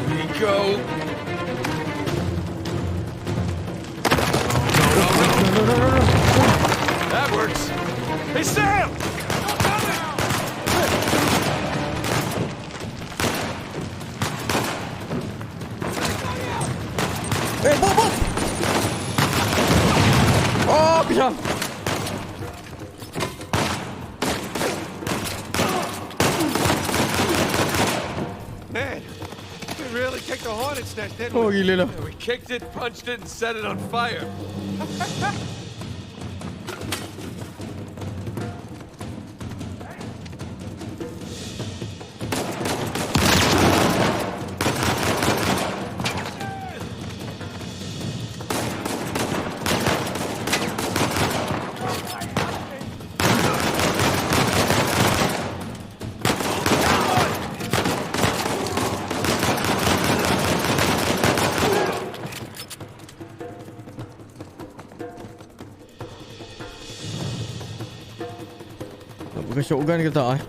Here we go. No. That works. Hey, Sam! Bom! Oh, pisang. Man, we really kicked the hornet's nest, didn't Oh, we? gila lah. We kicked it, punched it, and set it on fire. Nak pakai shotgun ke tak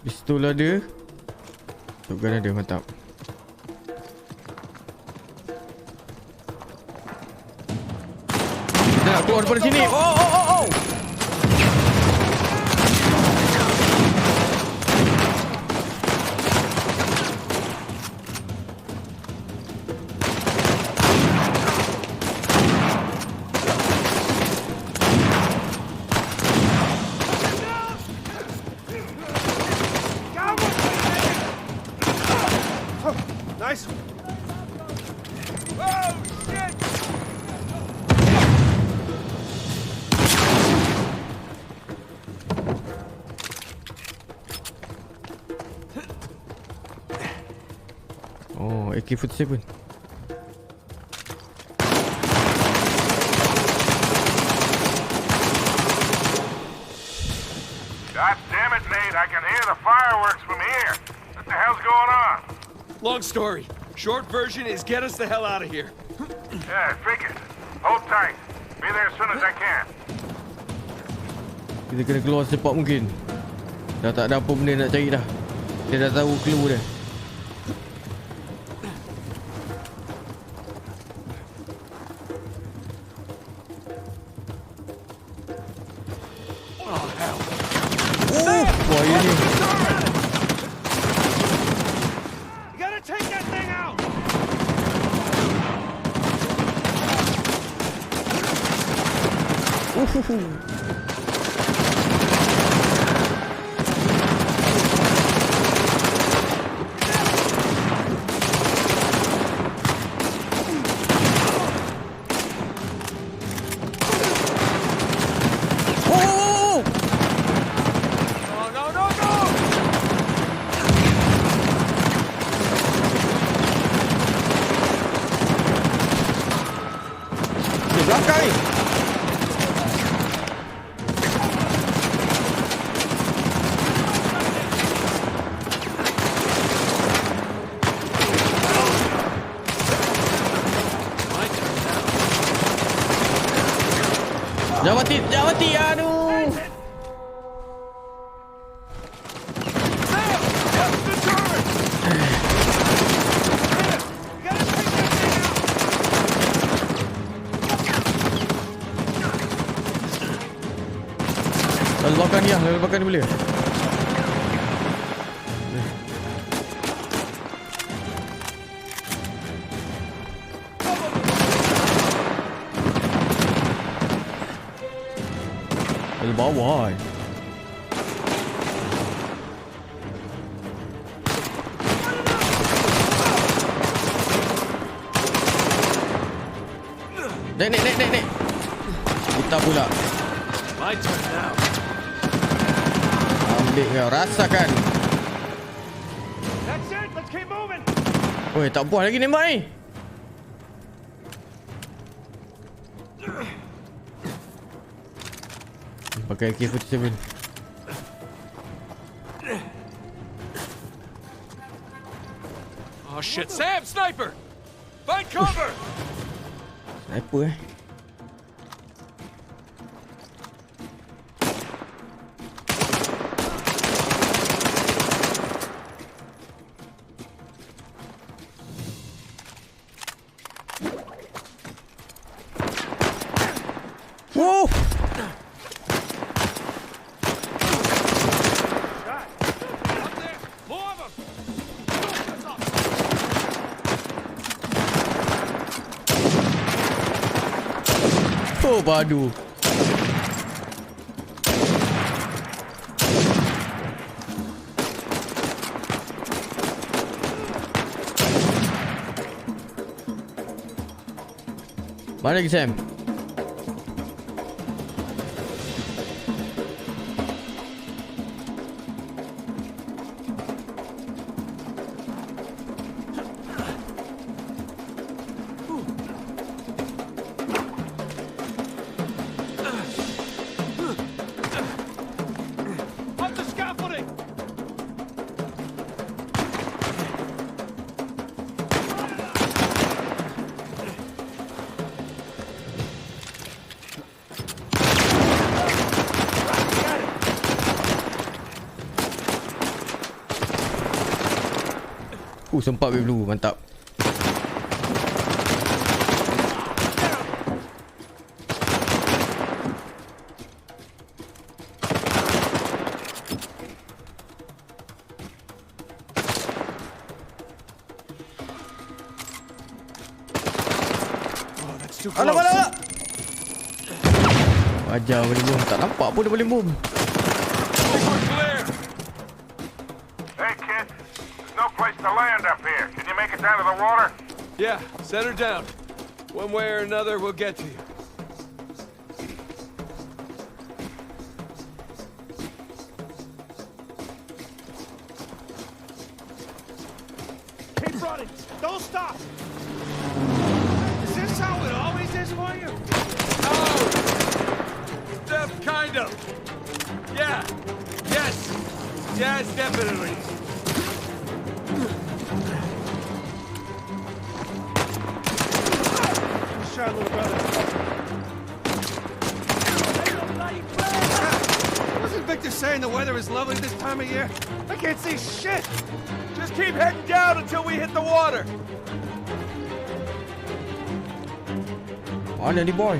Pistol ada. Shotgun ada, mantap. Kita nak keluar daripada sini. Oh. Nice. Oh, shit! Oh, AK-47. God damn it, Nate. I can hear the fireworks from here. What the hell's going on? Long story. Short version is get us the hell out of here. Yeah, I figured. Hold tight. Be there as soon as I can. Kita kena keluar secepat mungkin. Dah tak ada apa benda nak cari dah. Dia dah tahu clue dia. Wah, ini. You gotta take that thing out. Di belakang ni. Jangan mati, aduh. Lalu belakang ni boleh. bawah kan. Naik. Kita pula. My turn now. Ambil kau, rasakan. That's it. Let's keep moving. Oi, tak puas lagi nembak ni. Pakai AK-47. Oh shit, Sam, sniper! Find cover! Sniper Whoa! Oh, padu. Mana lagi Sam? On the scaffolding. Sempat wave dulu, mantap. Alah. Wajar boleh boom. Tak nampak pun dia boleh boom. Hey, kid. There's no place to land up here. Can you make it down to the water? Yeah, set her down. One way or another, we'll get to you. Keep running. Don't stop. Is this how it always is for you? Kind of. Yeah. Yes, definitely. Sure, little brother. Wasn't Victor saying the weather is lovely this time of year? I can't see shit. Just keep heading down until we hit the water. Mana ni boy?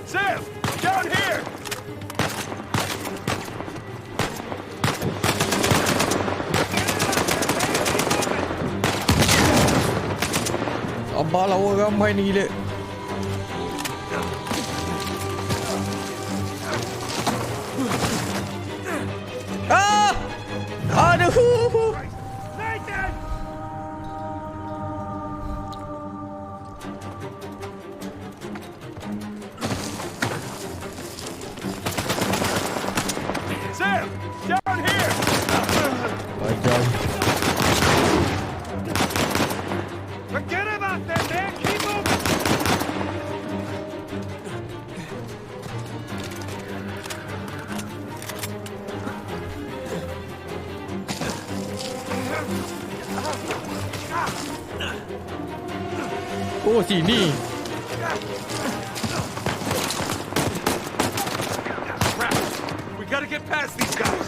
Sam, down here. Sabarlah, orang ramai ni gila. Aduh. Nathan! Sam, down here. Wajar. Forget about that, man. Keep moving. Oh, sini. Crap. We gotta get past these guys.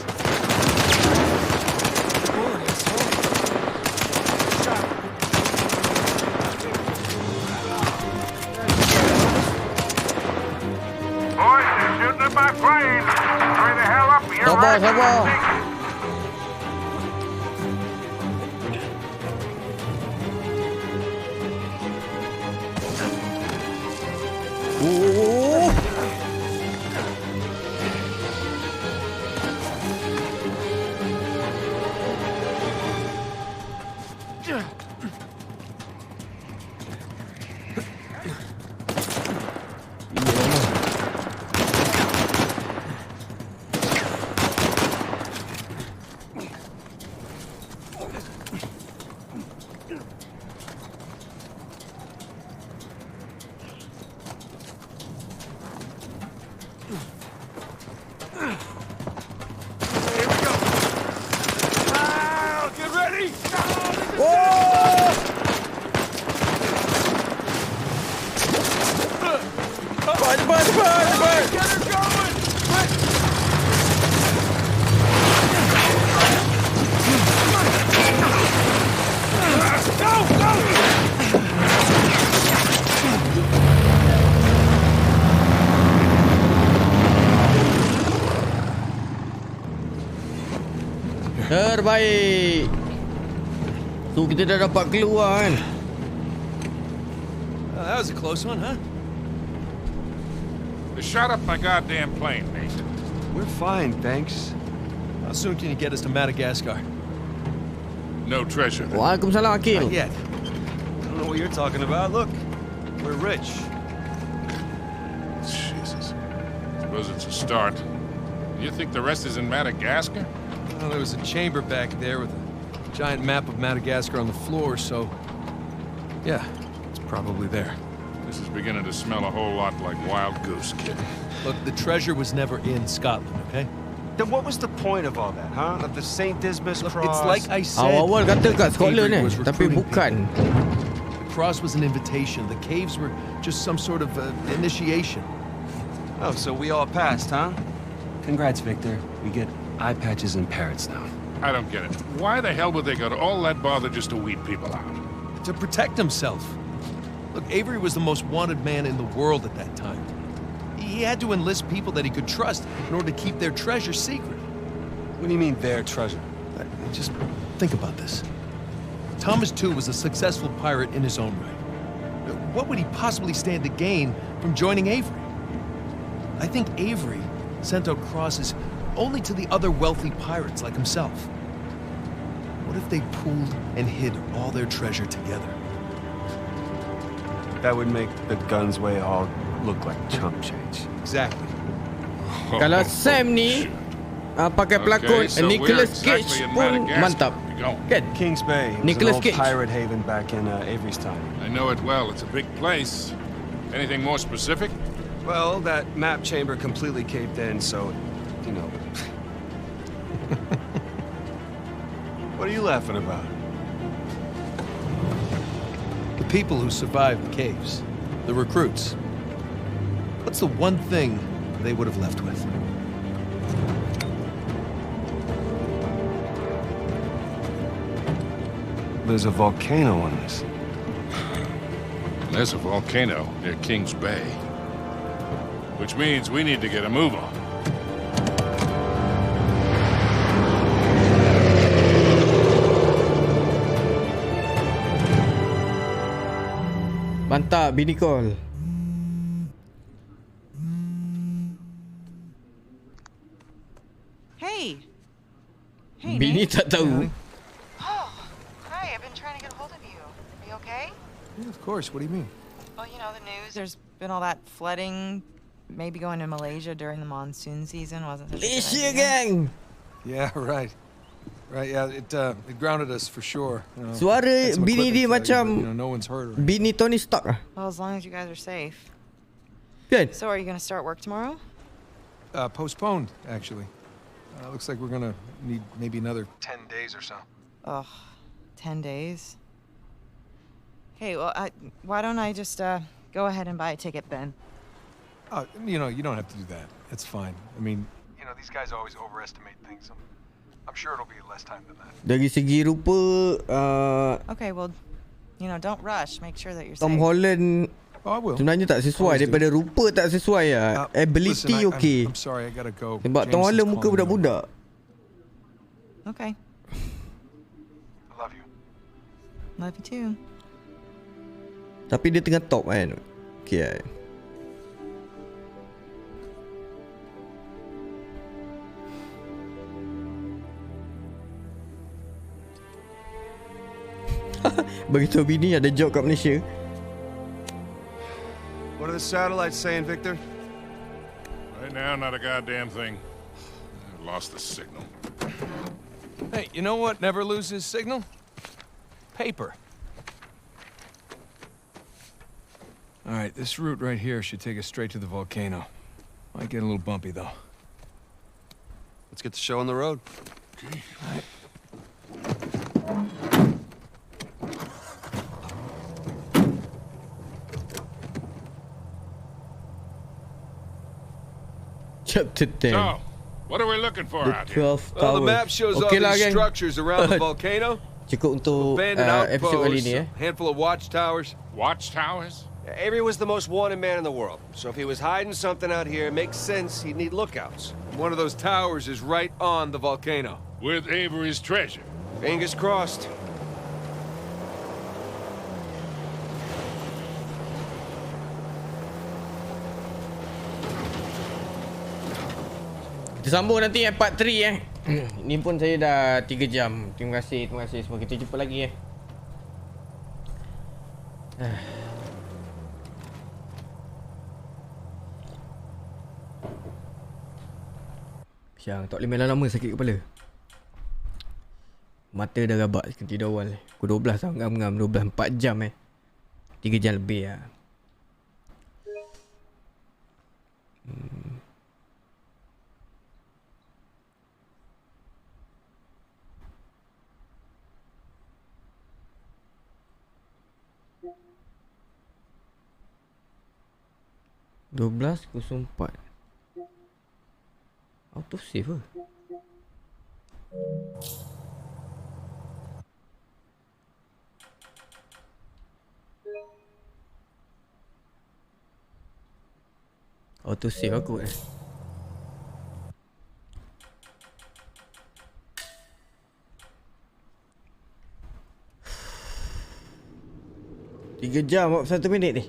Boys, they're shooting at my plane. Hurry the hell up. You're Sabar, right. sabar. Terbaik. So kita dah dapat keluar kan. That was a close one, huh? Shut up my goddamn plane, Nathan. We're fine, thanks. How soon can you get us to Madagascar? No treasure. Waalaikumsalam, Akil. Not yet. I don't know what you're talking about. Look, we're rich. Jesus. Suppose it's a start. You think the rest is in Madagascar? Well, there was a chamber back there with a giant map of Madagascar on the floor, so... yeah, it's probably there. This is beginning to smell a whole lot like Wild Goose, kid. Look, the treasure was never in Scotland, okay? Then what was the point of all that, huh? Of the St. Dismas cross? It's like I said... Awal-awal kata kat Scotland Avery was tapi recruiting bukan. The cross was an invitation. The caves were just some sort of initiation. Oh, so we all passed, huh? Congrats, Victor. We get eye patches and parrots now. I don't get it. Why the hell would they go to all that bother just to weed people out? To protect himself. Look, Avery was the most wanted man in the world at that time. He had to enlist people that he could trust in order to keep their treasure secret. What do you mean, their treasure? Just think about this. Thomas, too, was a successful pirate in his own right. What would he possibly stand to gain from joining Avery? I think Avery sent out crosses only to the other wealthy pirates like himself. What if they pooled and hid all their treasure together? That would make the Gunsway all look like chump change. Exactly. Kalau Sam ni pakai pelakon Nicolas Cage pun mantap. Kan? Kings Bay. Nicolas Cage. Pirate haven back in Avery's time. I know it well. It's a big place. Anything more specific? Well, that map chamber completely caved in, so, you know. What are you laughing about? The people who survived the caves, the recruits. What's the one thing they would have left with? There's a volcano on this. There's a volcano near Kings Bay. Which means we need to get a move on. Mantap, bini call. Hey. Hey, Bini Nate. tak tahu. Oh, hi. I've been trying to get a hold of you. Are you okay? Yeah, of course. What do you mean? Well, you know, the news. There's been all that flooding. Maybe going to Malaysia during the monsoon season wasn't such a good Malaysia, idea. gang. Yeah, right. Right, yeah, it grounded us for sure. You know, Suara had some bini dia equipment failure, macam but, you know, no one's hurt. bini Tony Stark ah. Well, as long as you guys are safe. Good. So, are you going to start work tomorrow? Postponed, actually. Looks like we're gonna need maybe another 10 days or so. Ugh, 10 days. Hey, well, why don't I just go ahead and buy a ticket then? You know, you don't have to do that. It's fine. I mean, you know, these guys always overestimate things. I'm sure it'll be less time than that. Dari segi rupa Okay, well, you know, don't rush. Make sure that you're Tom safe. Holland sebenarnya tak sesuai. Daripada rupa tak sesuai lah. Ability okay. I'm sorry, I gotta go. Sebab Tom Holland muka budak-budak. Okay. I love you. Love you too. Tapi dia tengah top kan. Okay lah. Begitu bini ada job kat Malaysia. What are the satellites saying, Victor? Right now, not a goddamn thing. I've lost the signal. Hey, you know what never loses signal? Paper. All right, this route right here should take us straight to the volcano. Might get a little bumpy, though. Let's get the show on the road. Chapter 10. So, what are we looking for The out here? 12 Well, the towers. map shows all Okey lah, these gang. structures around the volcano. Cukup untuk Abandoned episode kali outposts, ni a handful of watchtowers. Watchtowers? Avery was the most wanted man in the world, so if he was hiding something out here, it makes sense he'd need lookouts. One of those towers is right on the volcano. With Avery's treasure. Fingers crossed. Kita sambung nanti part 3 Ni pun saya dah 3 jam. Terima kasih semua. Kita jumpa lagi Siang, tak boleh main lama sakit kepala. Mata dah rabak seperti tidur awal. Pukul 12 tau, ngam-ngam 12, 4 jam 3 jam lebih lah. Belas 04 auto save ke? Auto save aku . 3 jam 41 minit ni.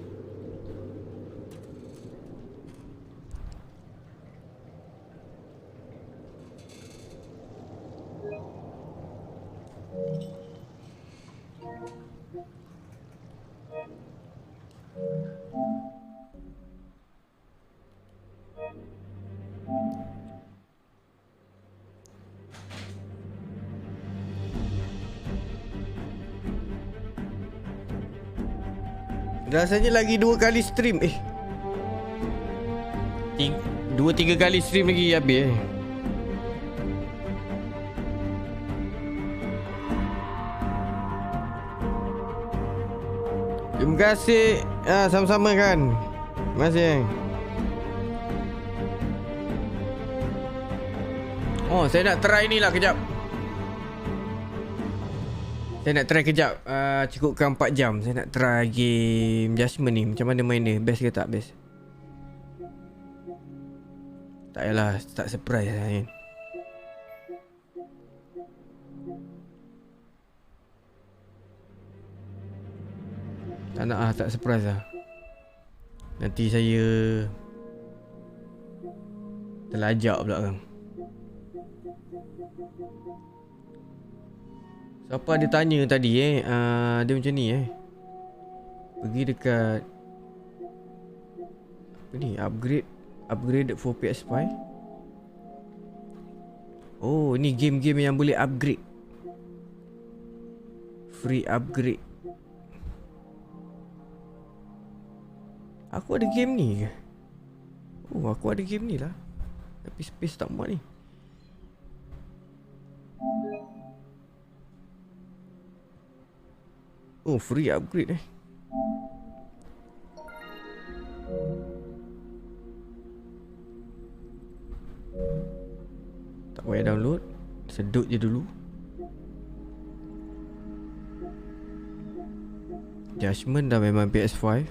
Rasanya lagi 2 kali stream 2-3 kali stream lagi habis Terima kasih sama-sama kan. Terima kasih. Oh, saya nak try ni lah kejap. Saya nak try kejap cukupkan 4 jam. Saya nak try game Judgment ni. Macam mana main dia? Best ke tak best? Tak payahlah, tak surprise lah kan. Tak nak lah, tak surprise lah. Nanti saya terlajak pula kan. Siapa ada tanya tadi dia macam ni pergi dekat apa ni, upgrade for PS5. Oh, ni game-game yang boleh upgrade, free upgrade. Aku ada game ni ke? Oh, aku ada game ni lah, tapi space tak muat ni. Oh, free upgrade tak payah download, sedut je dulu. Judgment dah memang PS5.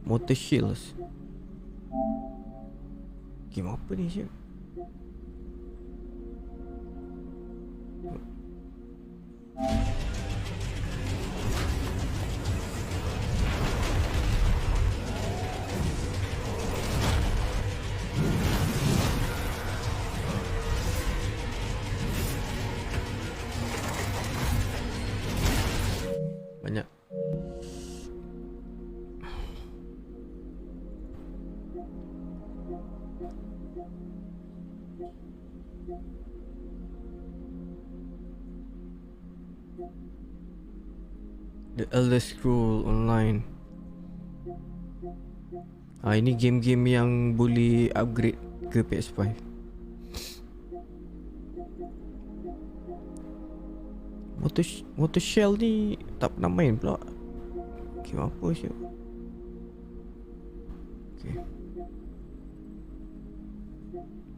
Motor Shields. Game apa ni siap? Banyak. The Elder Scroll Online. Ini game-game yang boleh upgrade ke PS5. Motor Shell ni tak pernah main pula. Game apa sih? Okay.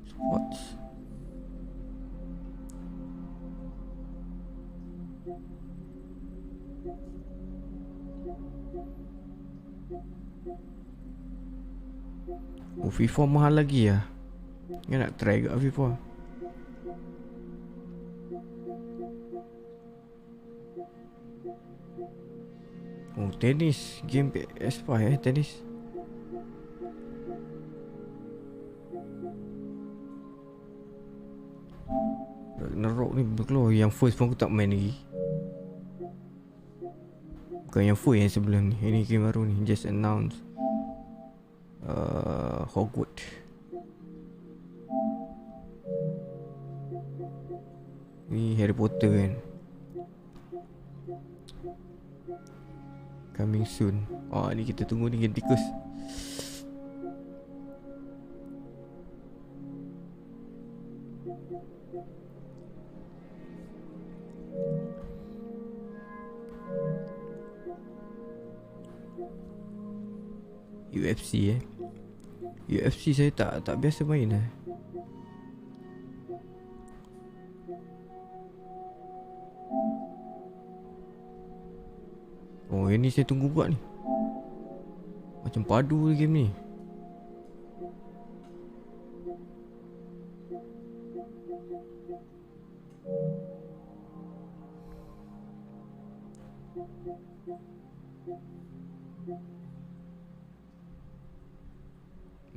Sports. Oh, FIFA mahal lagi lah. Ingat nak try kat FIFA. Oh, tenis. Game PS5 tenis. Ragnarok ni berkeluar. Yang first pun aku tak main lagi. Bukan yang full yang sebelum ni. Ini game baru ni. Just announced. Hogwarts. Ni Harry Potter kan. Coming soon. Oh, ni kita tunggu ni game tikus. UFC UFC saya tak biasa main lah. Oh, yang ni saya tunggu buat ni. Macam padu game ni.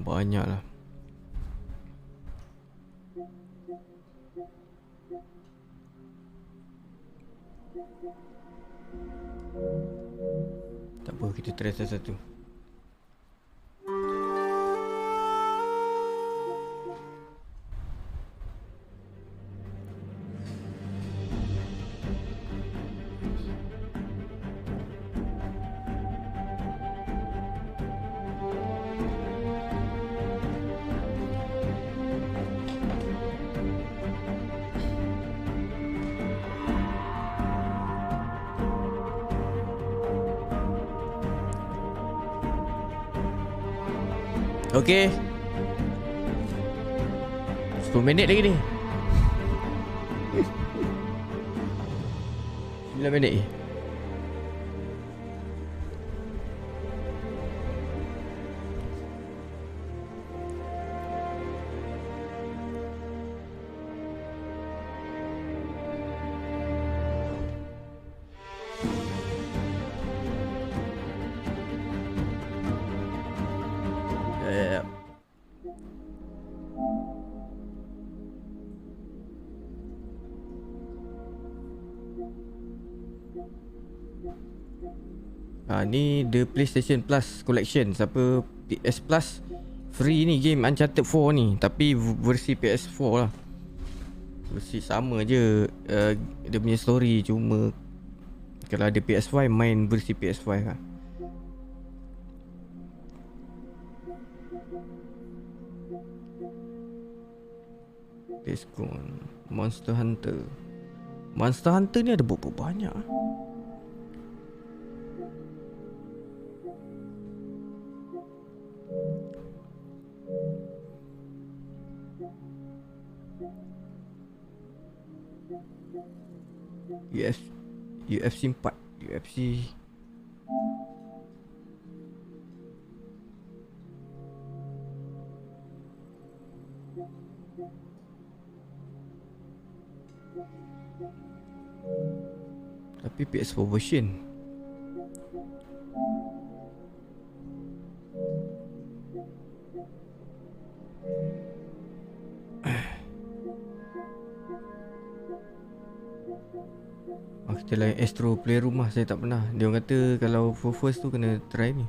Banyak lah. Tak apa, kita try satu-satu. Okey. 10 minit lagi ni. 9 minit ni. Ni the PlayStation Plus Collection. Siapa PS Plus free ni game Uncharted 4 ni, tapi versi PS4 lah. Versi sama je dia punya story, cuma kalau ada PS5 main versi PS5 lah. Let's go. Monster Hunter. Monster Hunter ni ada berapa banyak ah? UFC 4 UFC tapi PS4 version. Kita lain Astro Playroom lah. Saya tak pernah. Dia orang kata kalau for first tu kena try ni.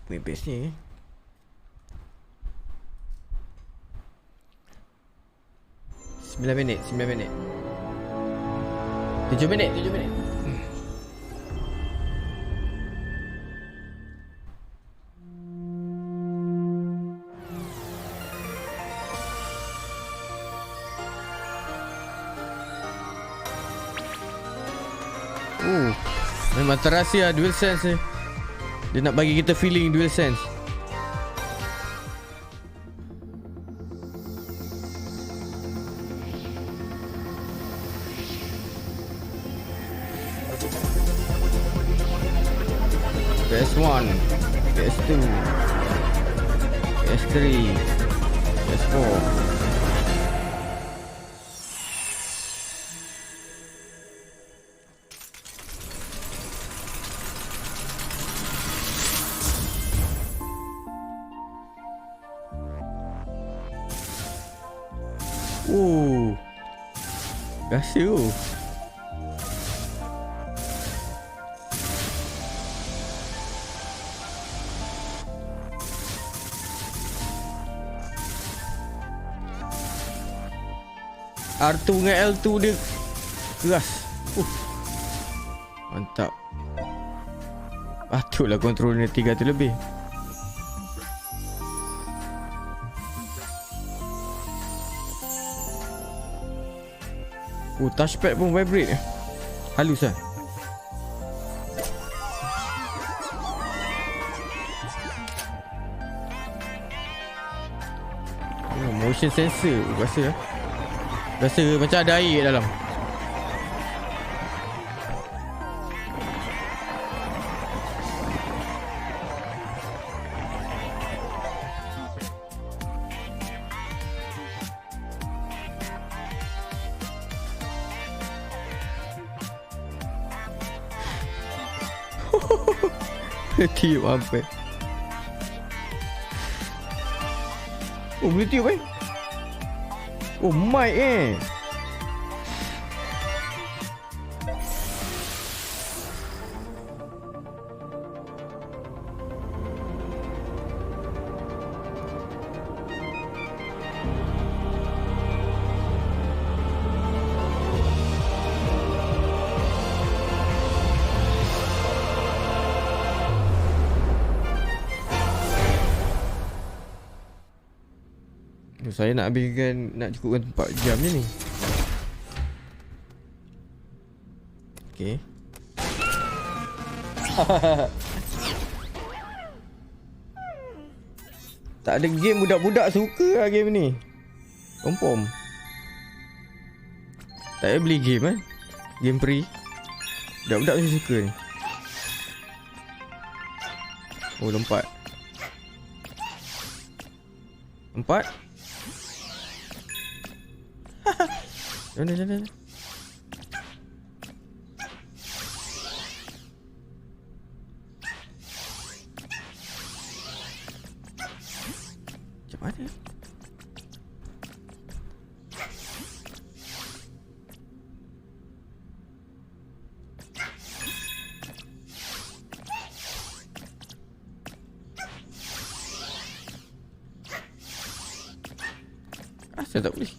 Apa yang best ni 9 minit 7 minit. Memang terasa lah dual sense ni. Dia nak bagi kita feeling dual sense. PS1, PS2, PS3, PS4. Rasa tu R2 dengan L2 dia keras. Mantap. Patutlah controller ni 300 lebih. Touchpad pun vibrate. Halus lah. Motion sensor. Rasa macam ada air kat dalam. Tiup apa? Oh, boleh tiup Oh, mic Saya nak cukupkan 4 jam je ni. Okay. Tak ada game budak-budak suka lah game ni. Confirm. Tak payah beli game Game free. Budak-budak mesti suka ni. Oh, lompat. 4. Jangan. Macam mana? Saya tak boleh.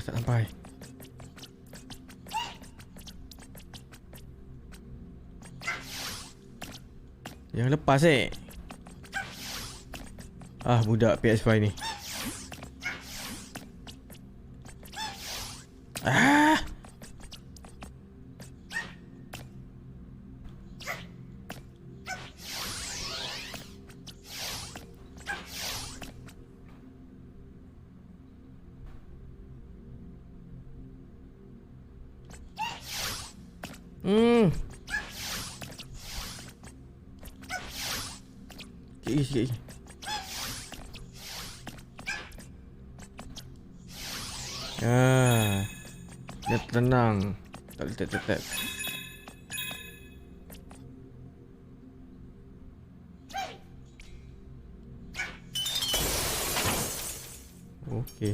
Tak sampai. Yang lepas budak PS5 ni. Sikit. Dia tenang. Tak boleh tap. Okay.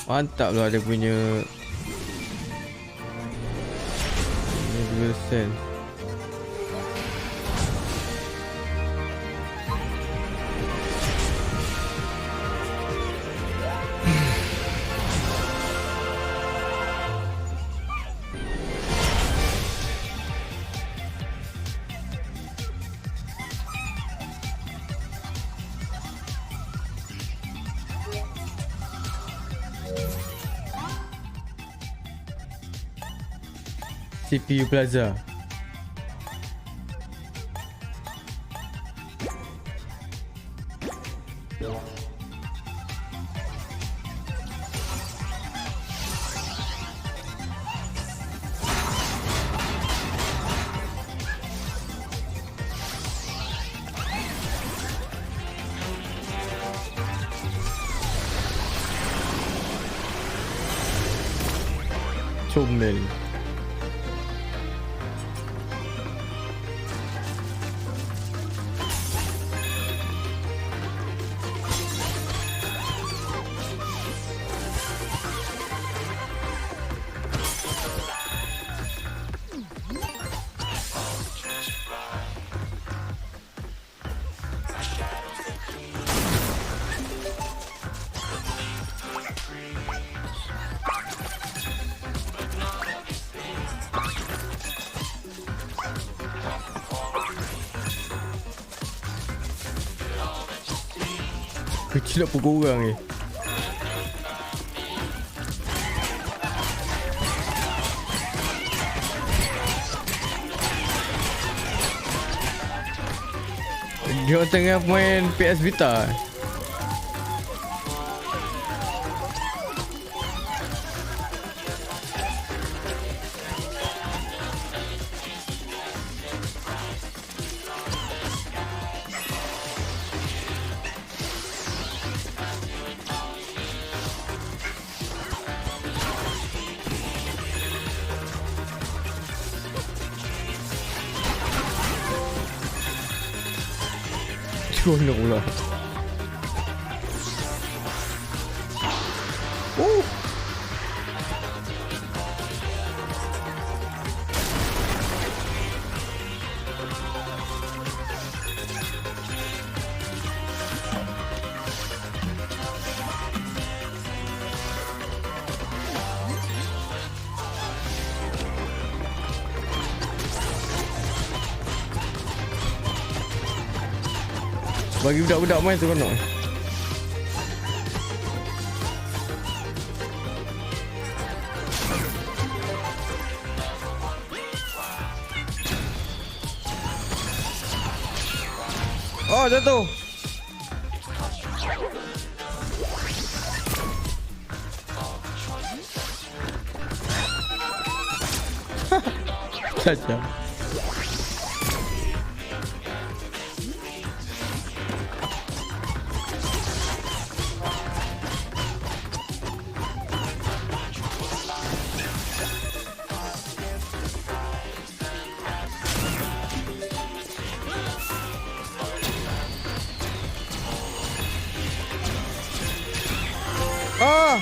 Mantap lah dia punya dual sense. CPU Plaza. Comel. Kecil nak pukul orang ni. Dia tengah main PS Vita. Seronok pula. Bagi budak-budak main seronok. Oh, jatuh. Saja. Ah!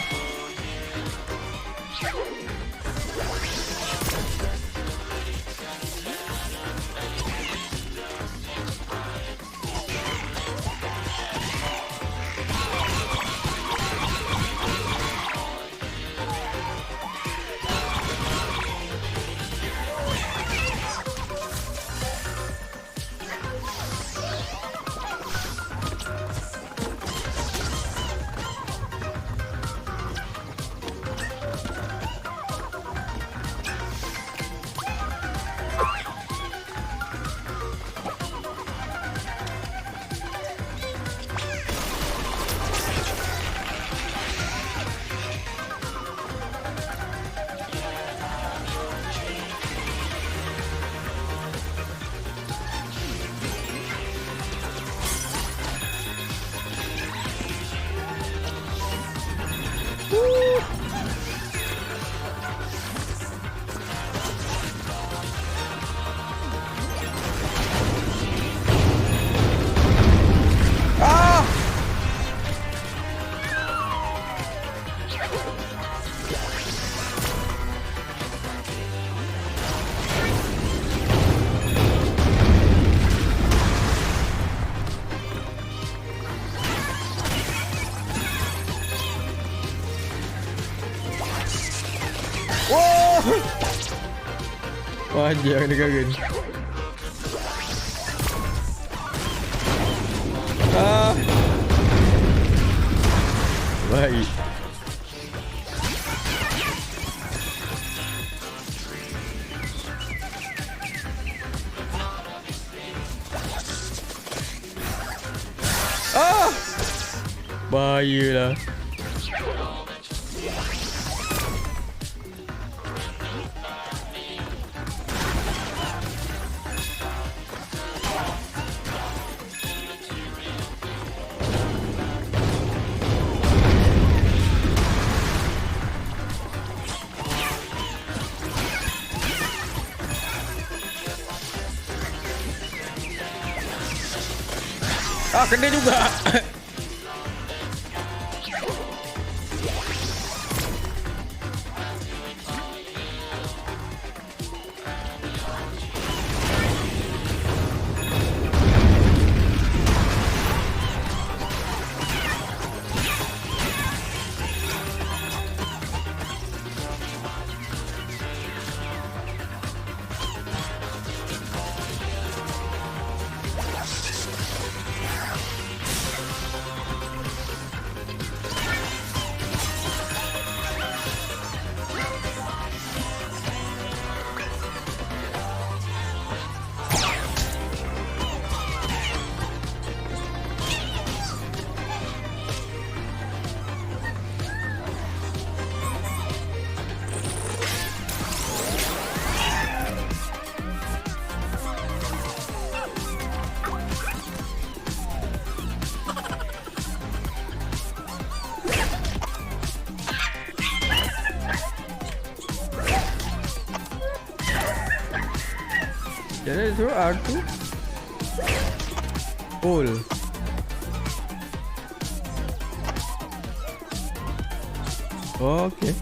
Panjang dia karen. Baik. Bahayalah. Kena juga. Jadi suruh R2 pull. Okay.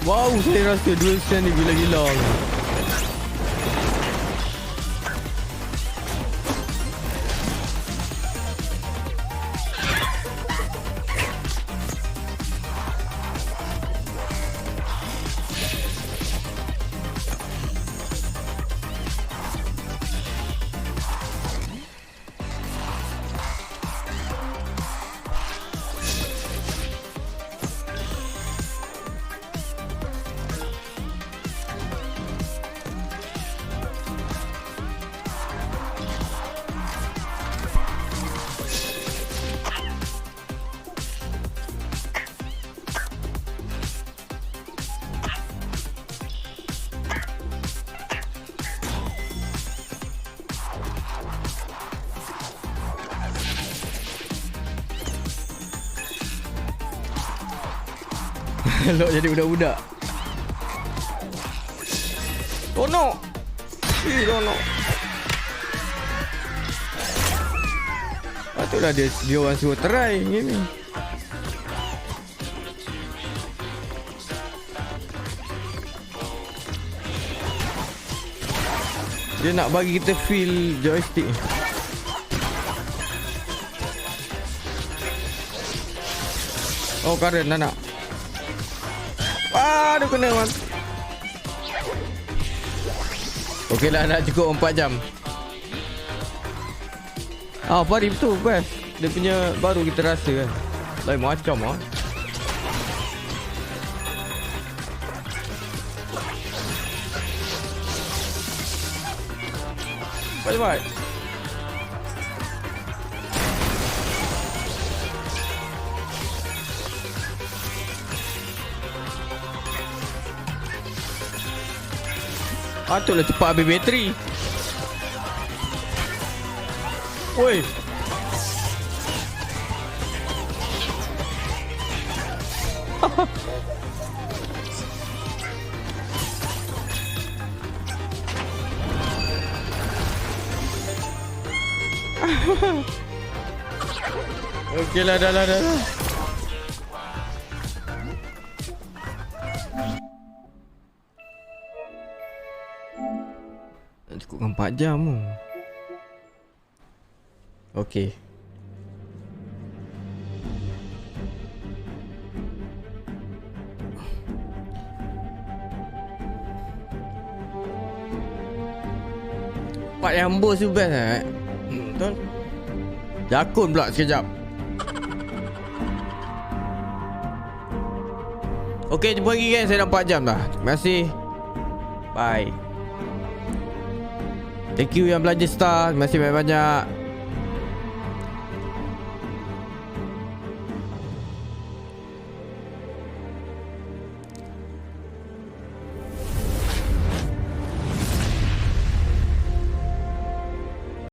Wow, saya rasa dual stand ni gila-gila. Elok jadi budak-budak. Oh no. Oh no. Patutlah dia orang suruh try ni. Dia nak bagi kita feel joystick. Oh, Karen nak. Aduh, kena mati. Okey lah, nak cukup 4 jam. Pari betul best. Dia punya baru kita rasa kan. Lain macam Cepat. Patutlah cepat habis bateri. Woi. Okey lah, dah. Cukup 4 jam tu. Okey. Part yang bos tu best lah. Betul. Jakun pula sekejap. Okey, jumpa lagi guys. Saya dah 4 jam dah. Terima kasih. Bye. Thank you yang belanja star. Terima kasih banyak-banyak.